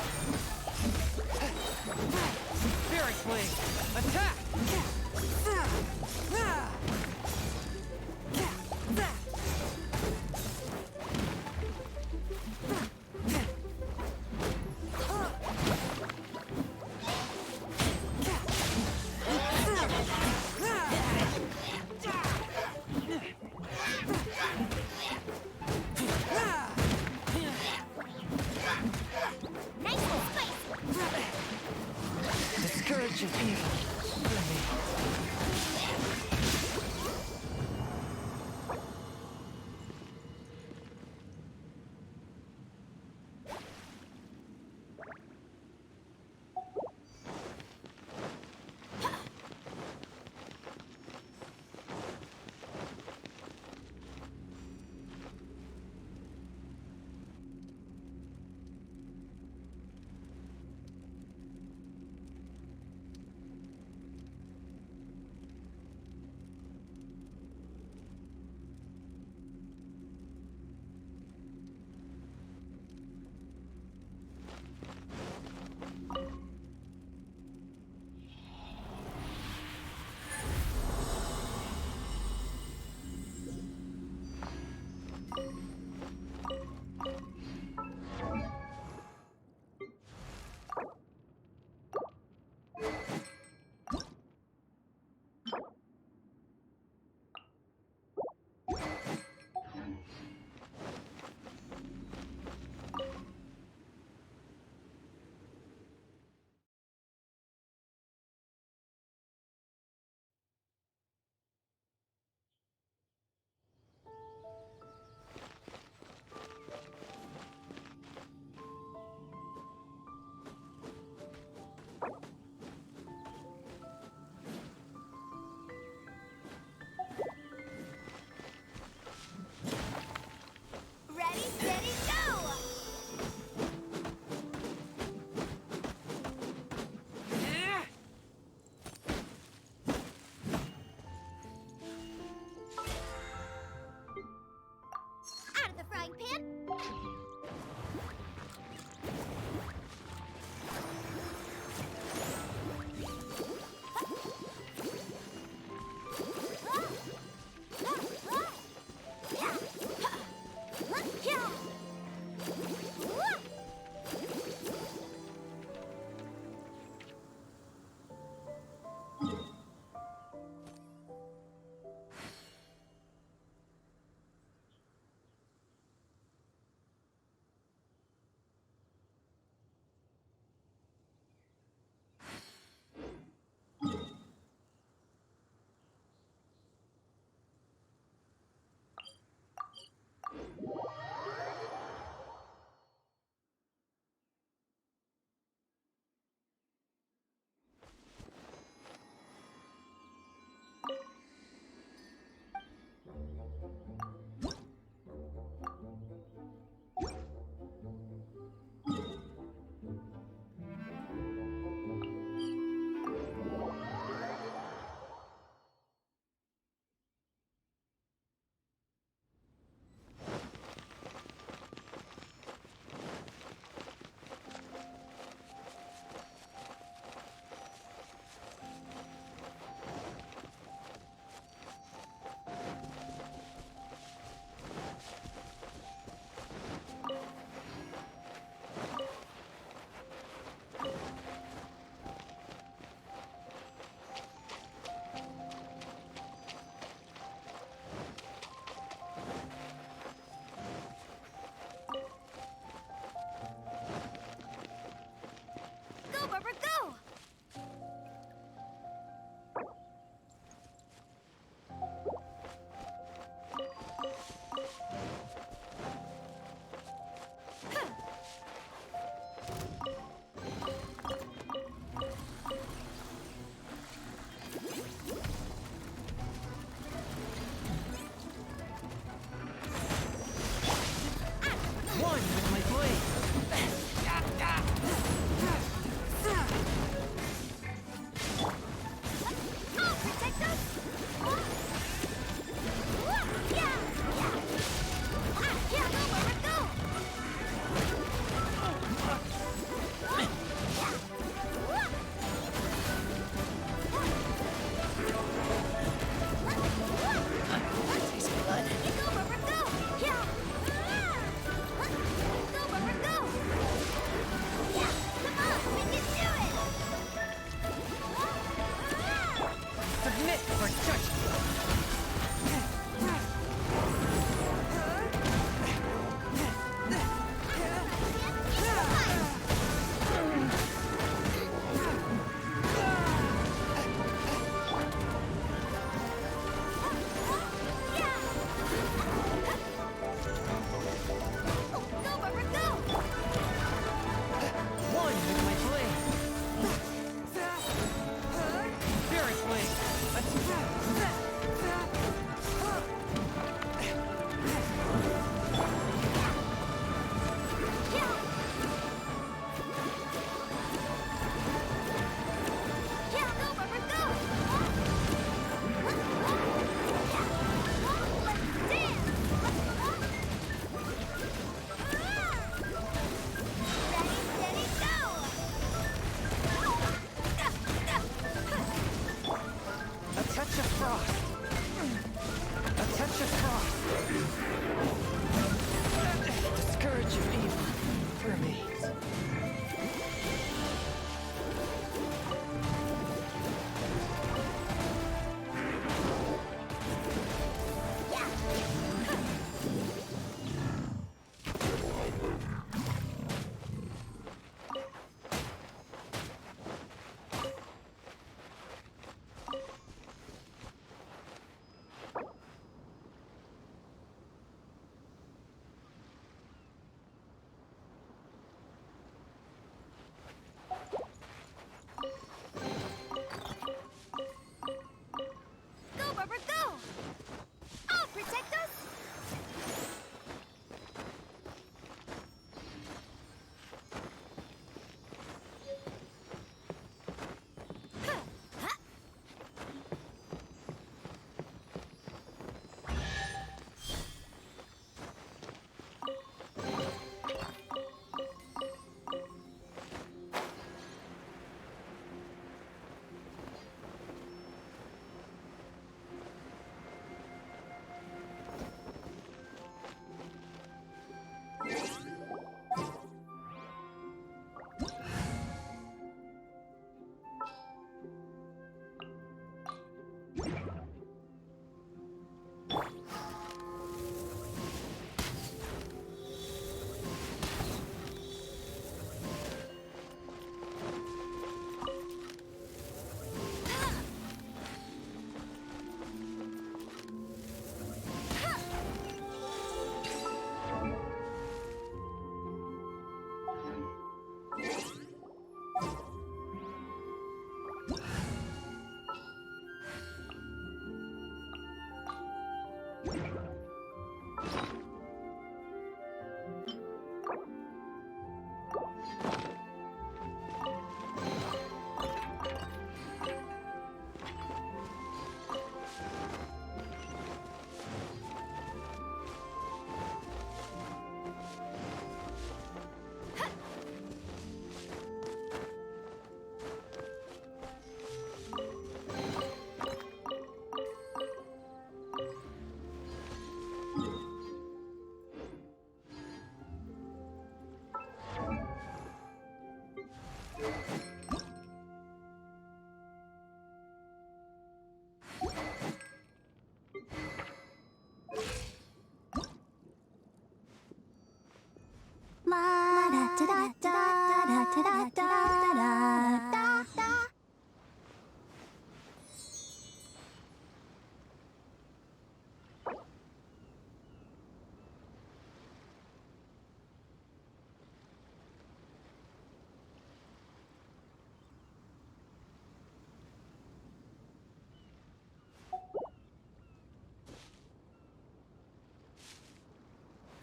Spirit blade. Attack. message of evil for me.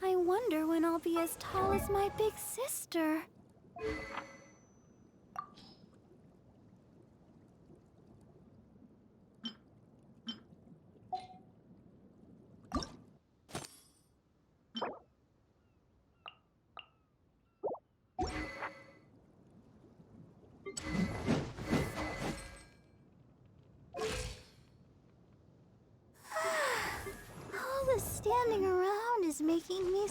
I wonder when I'll be as tall as my big sister. All the standing around is making me...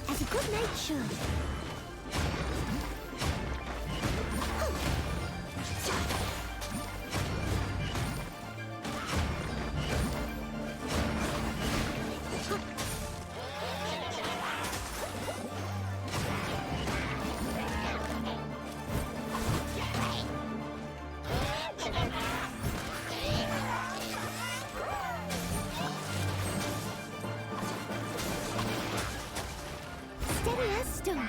As a good knight should. Steady as stone.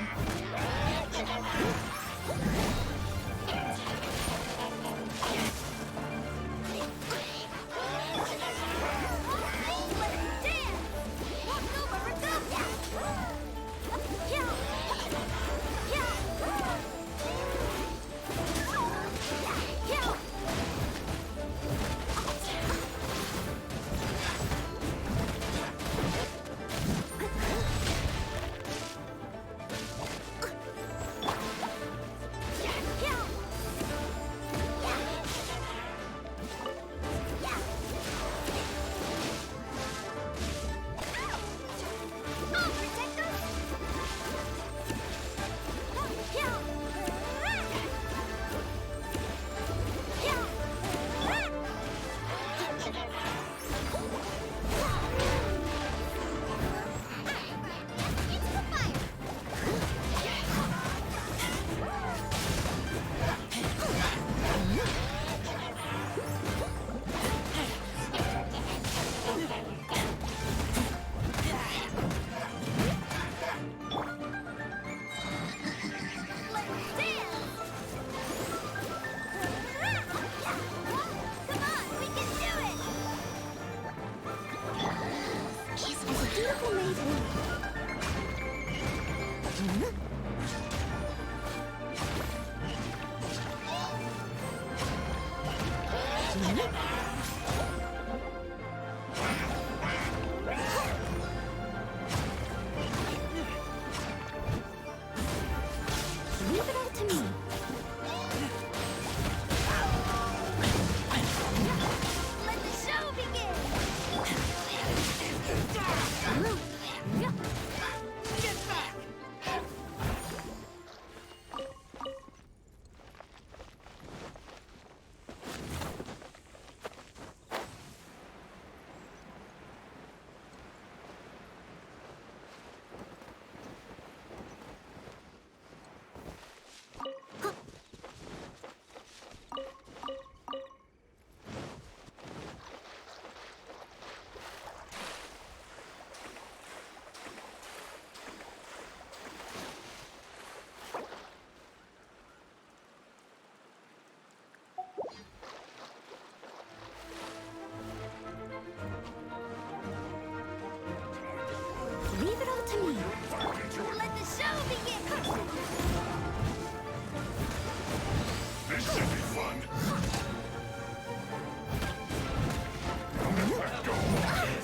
dutiful maiden. Leave it all to me. Let the show begin! Get back! Leave it all to me. Let the show begin! This should be fun. Let go.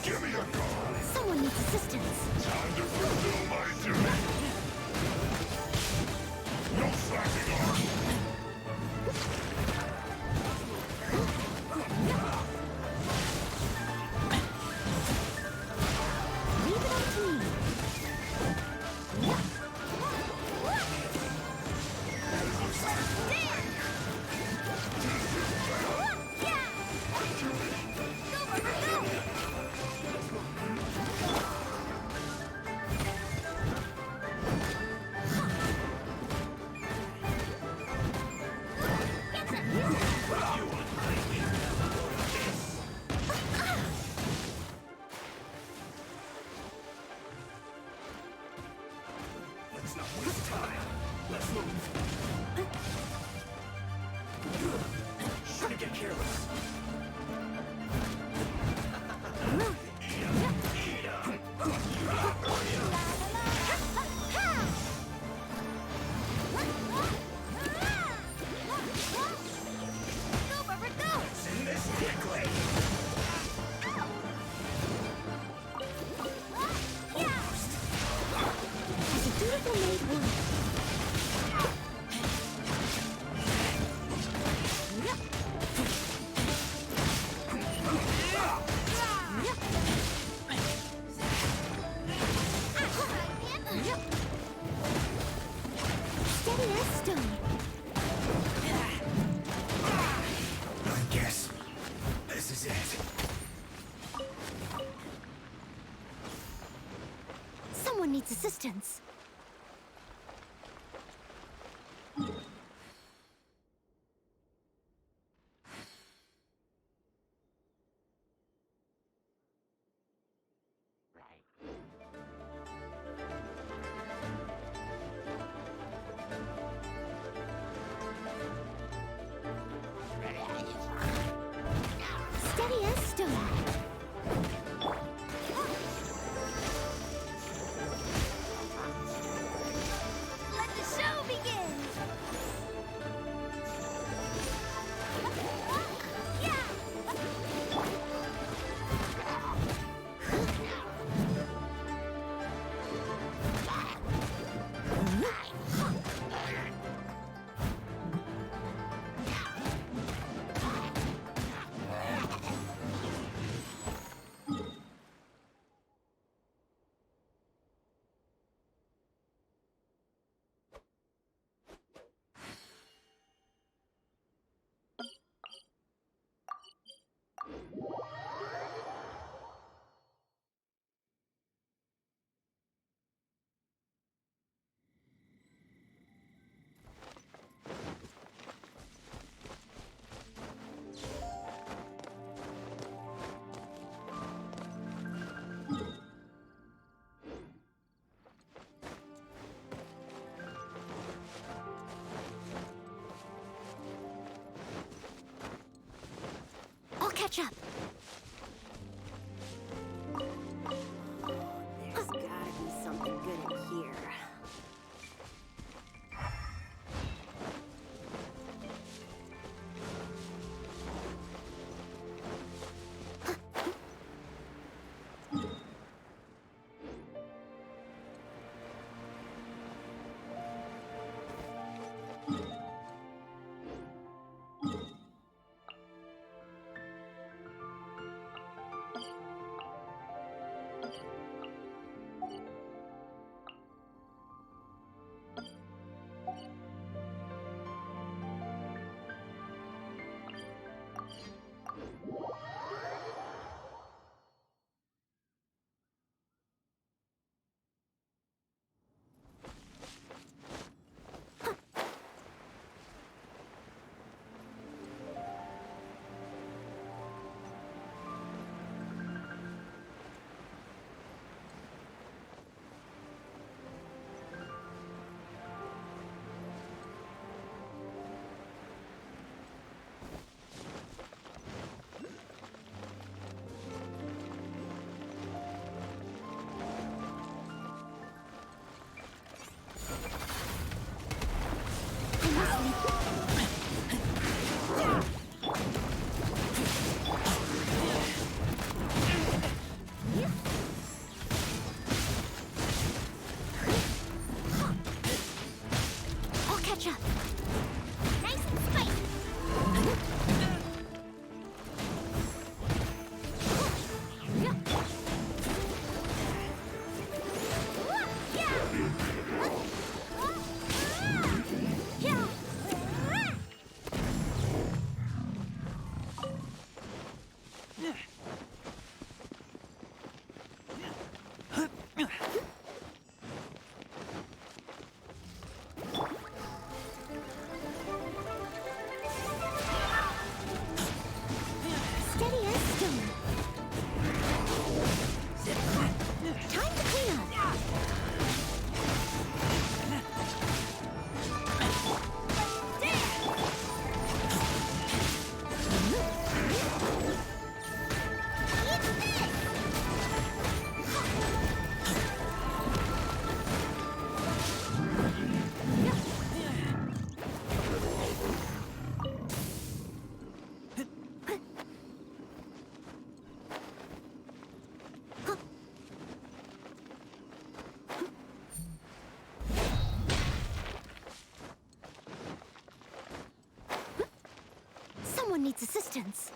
Give me a call. Someone needs assistance. Time to fulfill my duty. No slacking on. Leave it all to me. Let's not waste time. Let's move. Shouldn't get careless. Send this quickly. As a dutiful maid would. Steady as stone. I guess this is it. Someone needs assistance. Steady as stone. Let the show begin! I'll catch up. Someone needs assistance.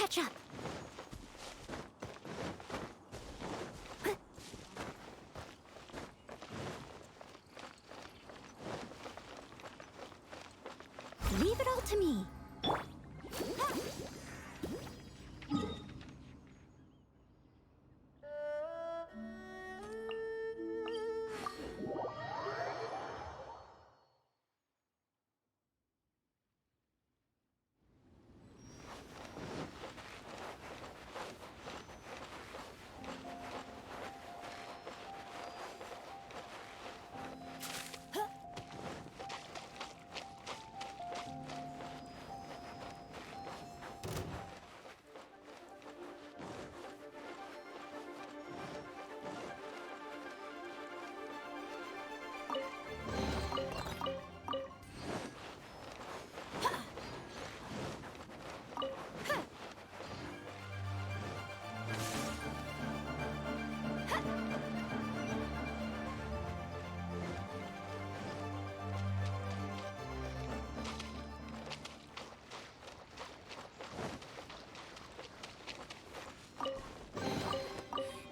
catch up. Leave it all to me.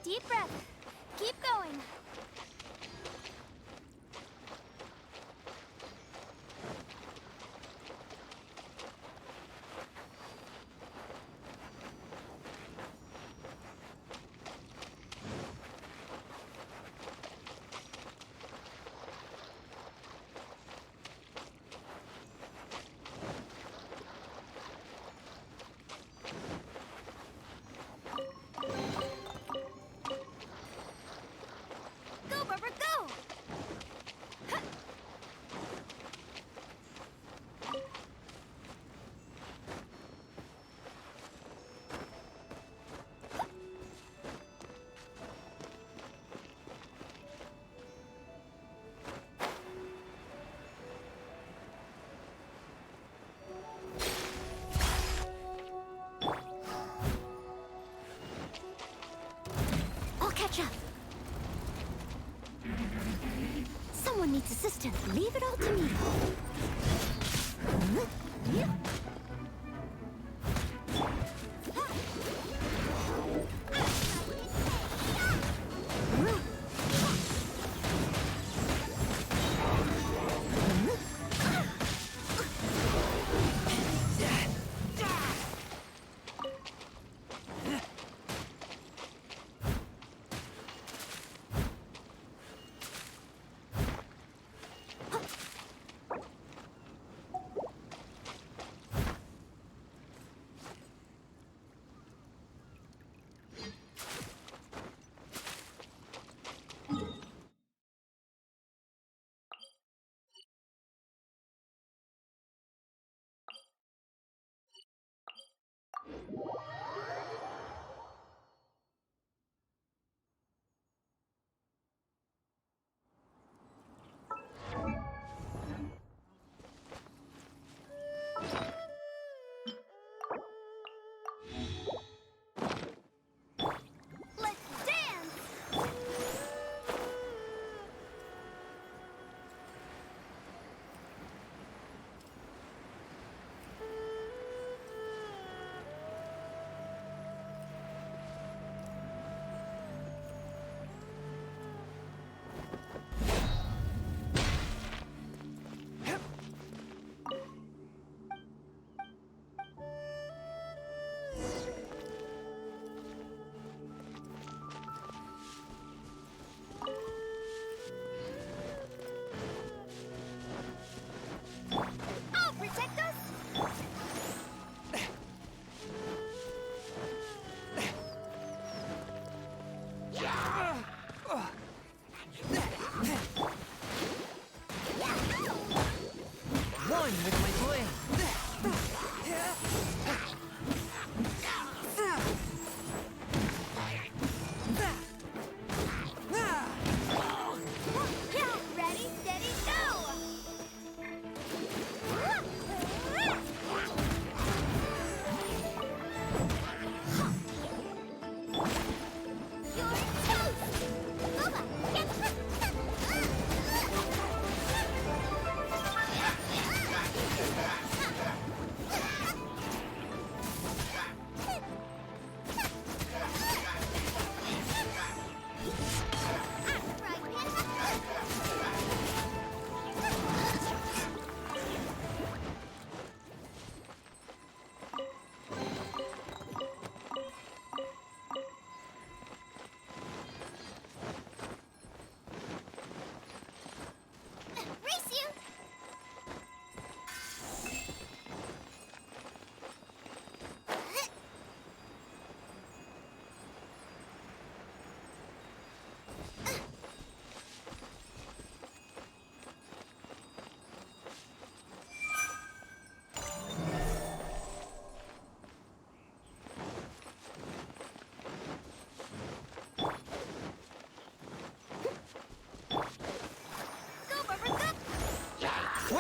Deep breath. Keep going. Go, Barbara, go! I'll catch up. Someone needs assistance. Leave it all to me.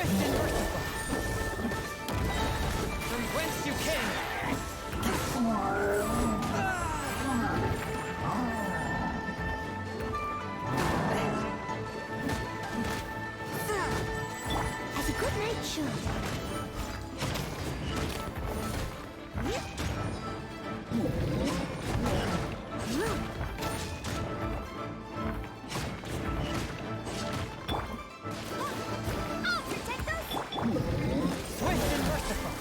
Swift and merciful. From whence you came. Has a good night, sure. Swift and merciful.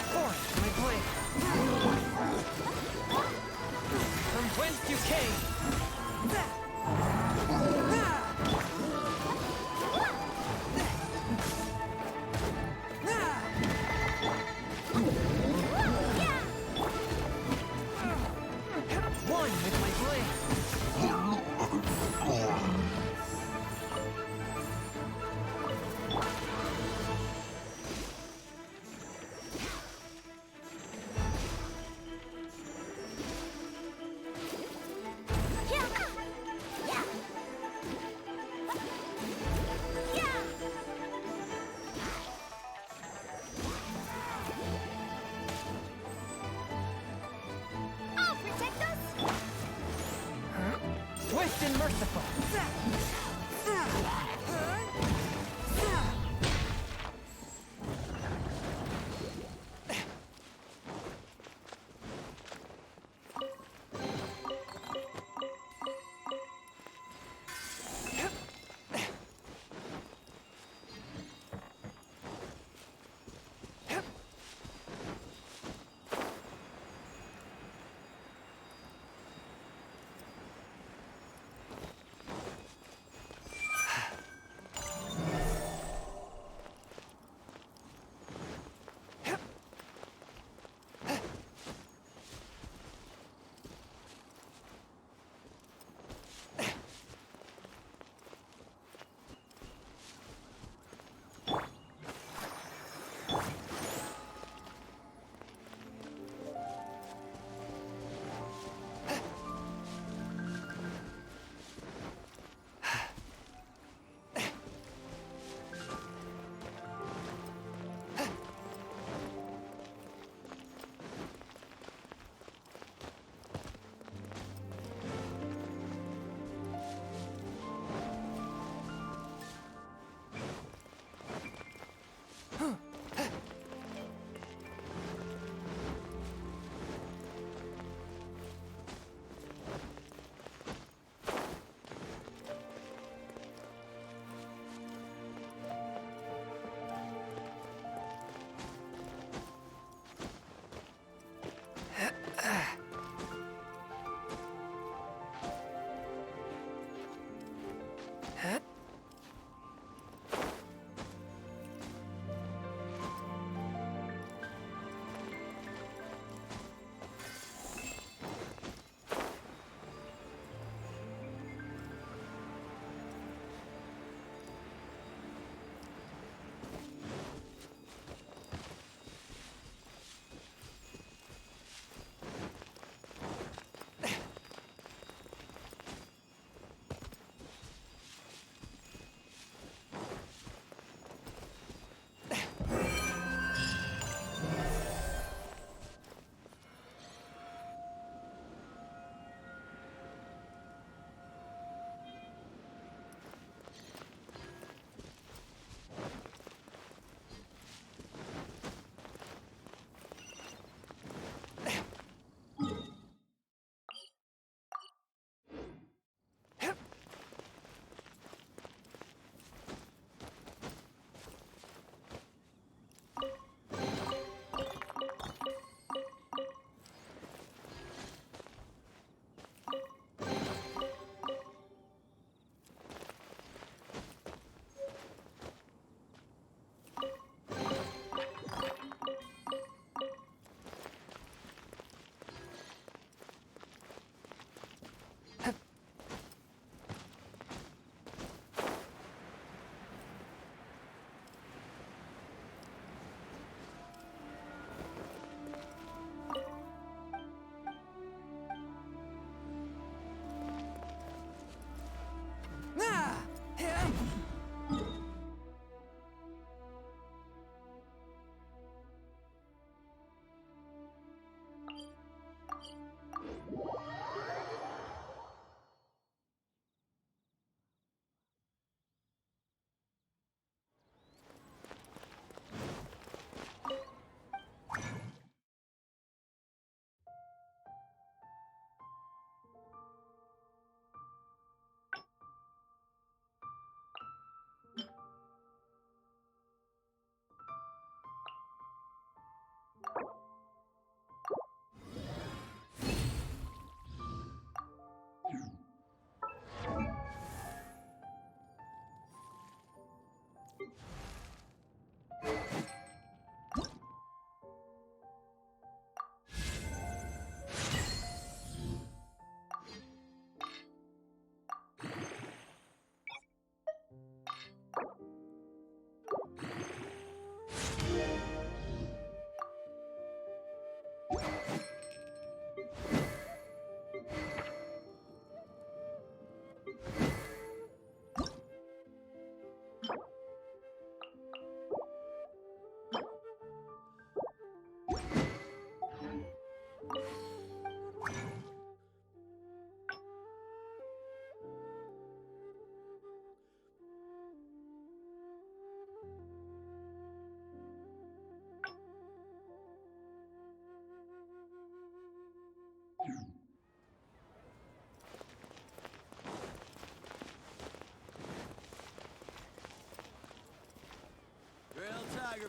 Forth my blade. From whence you came. One with my blade. I'll protect us! Swift and merciful.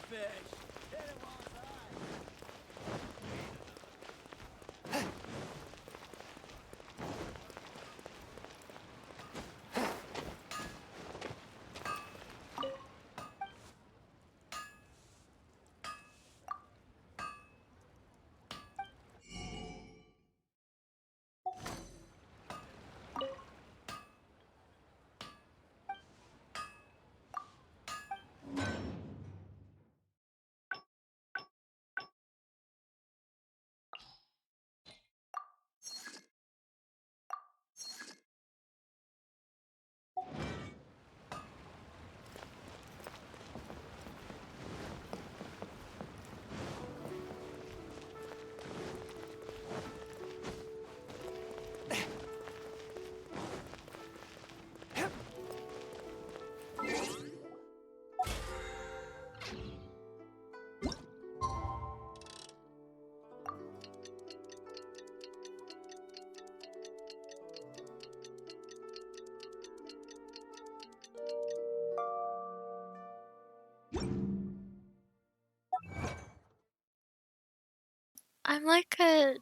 fish. Hit him while it's hot. I'm like a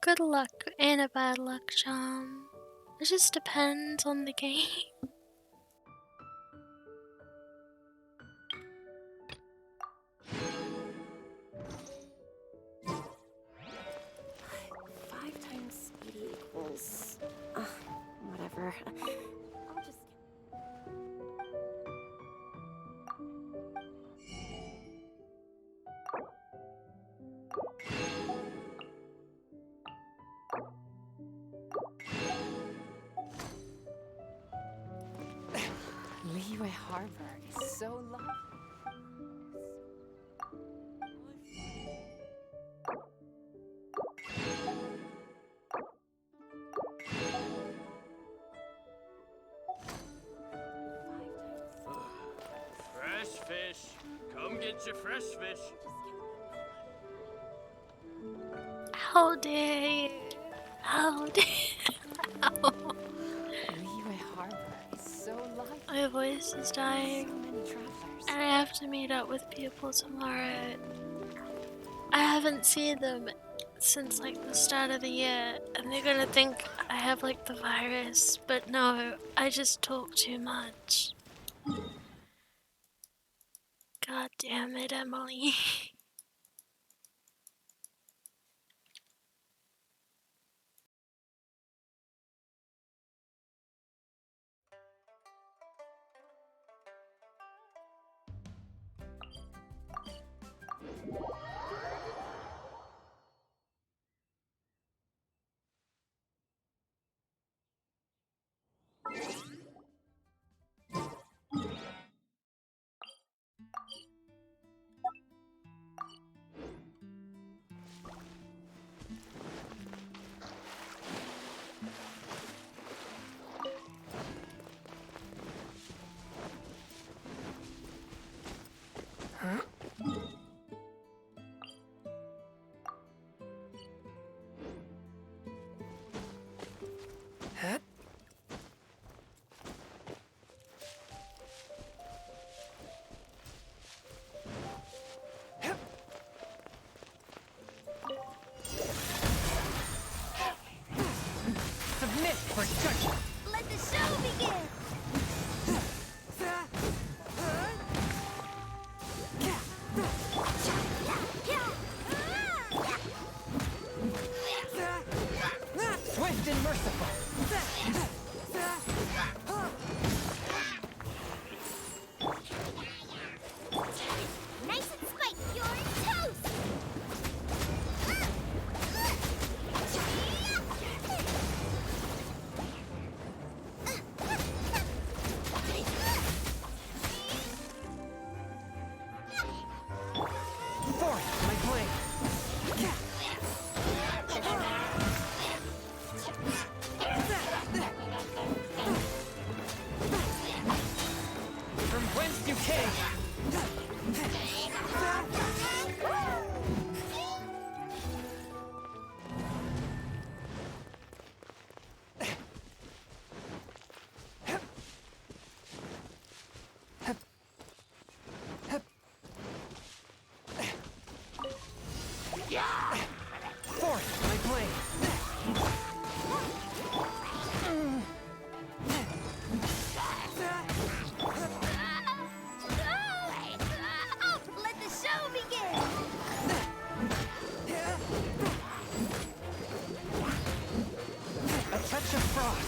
good luck and a bad luck charm. It just depends on the game. Five times speedy equals... whatever. I'll just... Liyue Harbor is so lovely. Fresh fish. Come get your fresh fish. How dare you? How dare you? Liyue Harbor is so lovely. My voice is dying. So many travelers. And I have to meet up with people tomorrow. I haven't seen them since like the start of the year, and they're gonna think I have like the virus, but no, I just talk too much. God damn it, Emily. Submit for judgment. Let the show begin! Swift and merciful. Nice and spiked, you're toast! Forth, my blade. touch of frost.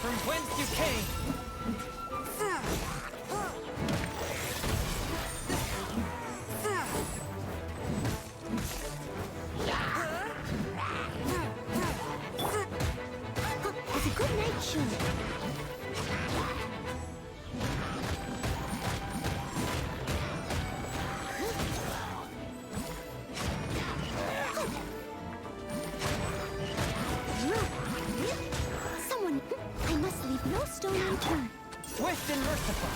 From whence you came. As a good night should. Someone, I must leave no stone unturned. Swift and merciful.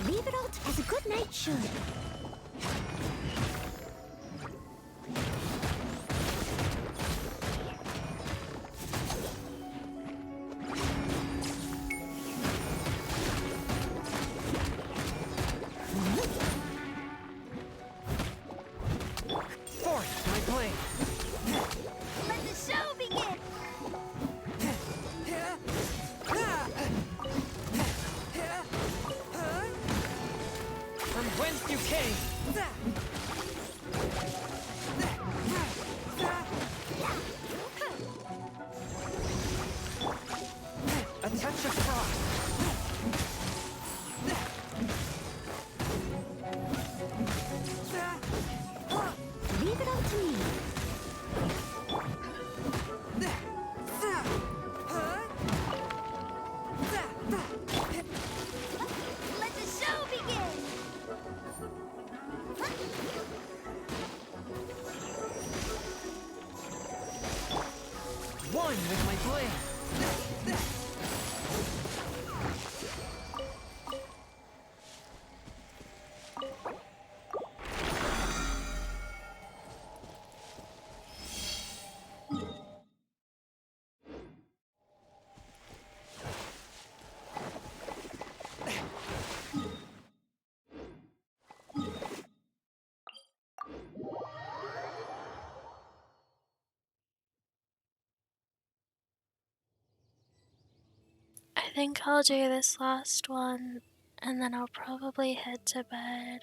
Leave it out as a good night should. Force my blade. Let the show begin! From whence you came. A touch of frost. Leave it up to me. one with my blade. I think I'll do this last one, and then I'll probably head to bed.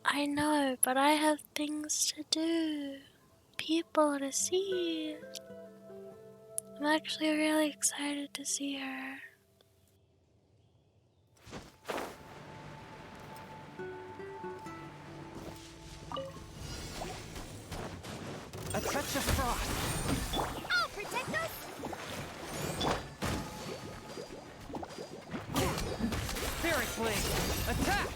I know, but I have things to do, people to see. I'm actually really excited to see her. A touch of frost. I'll protect us! Fairy flame. Attack!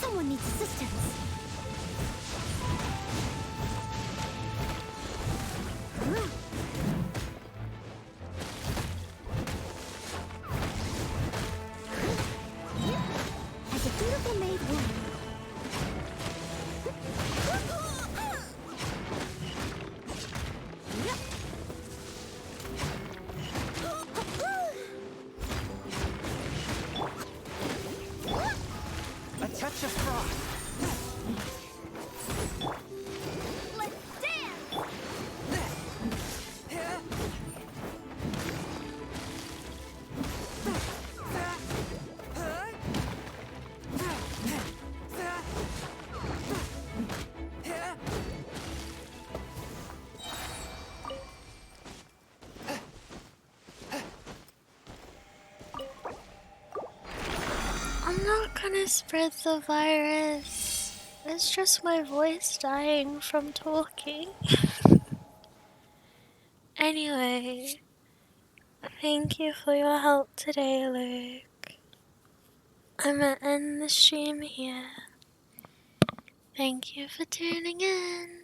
Someone needs assistance. As a beautiful maid woman. A touch of frost. Let's dance! I'm not gonna spread the virus. It's just my voice dying from talking. Anyway, thank you for your help today, Luke. I'm gonna end the stream here. Thank you for tuning in.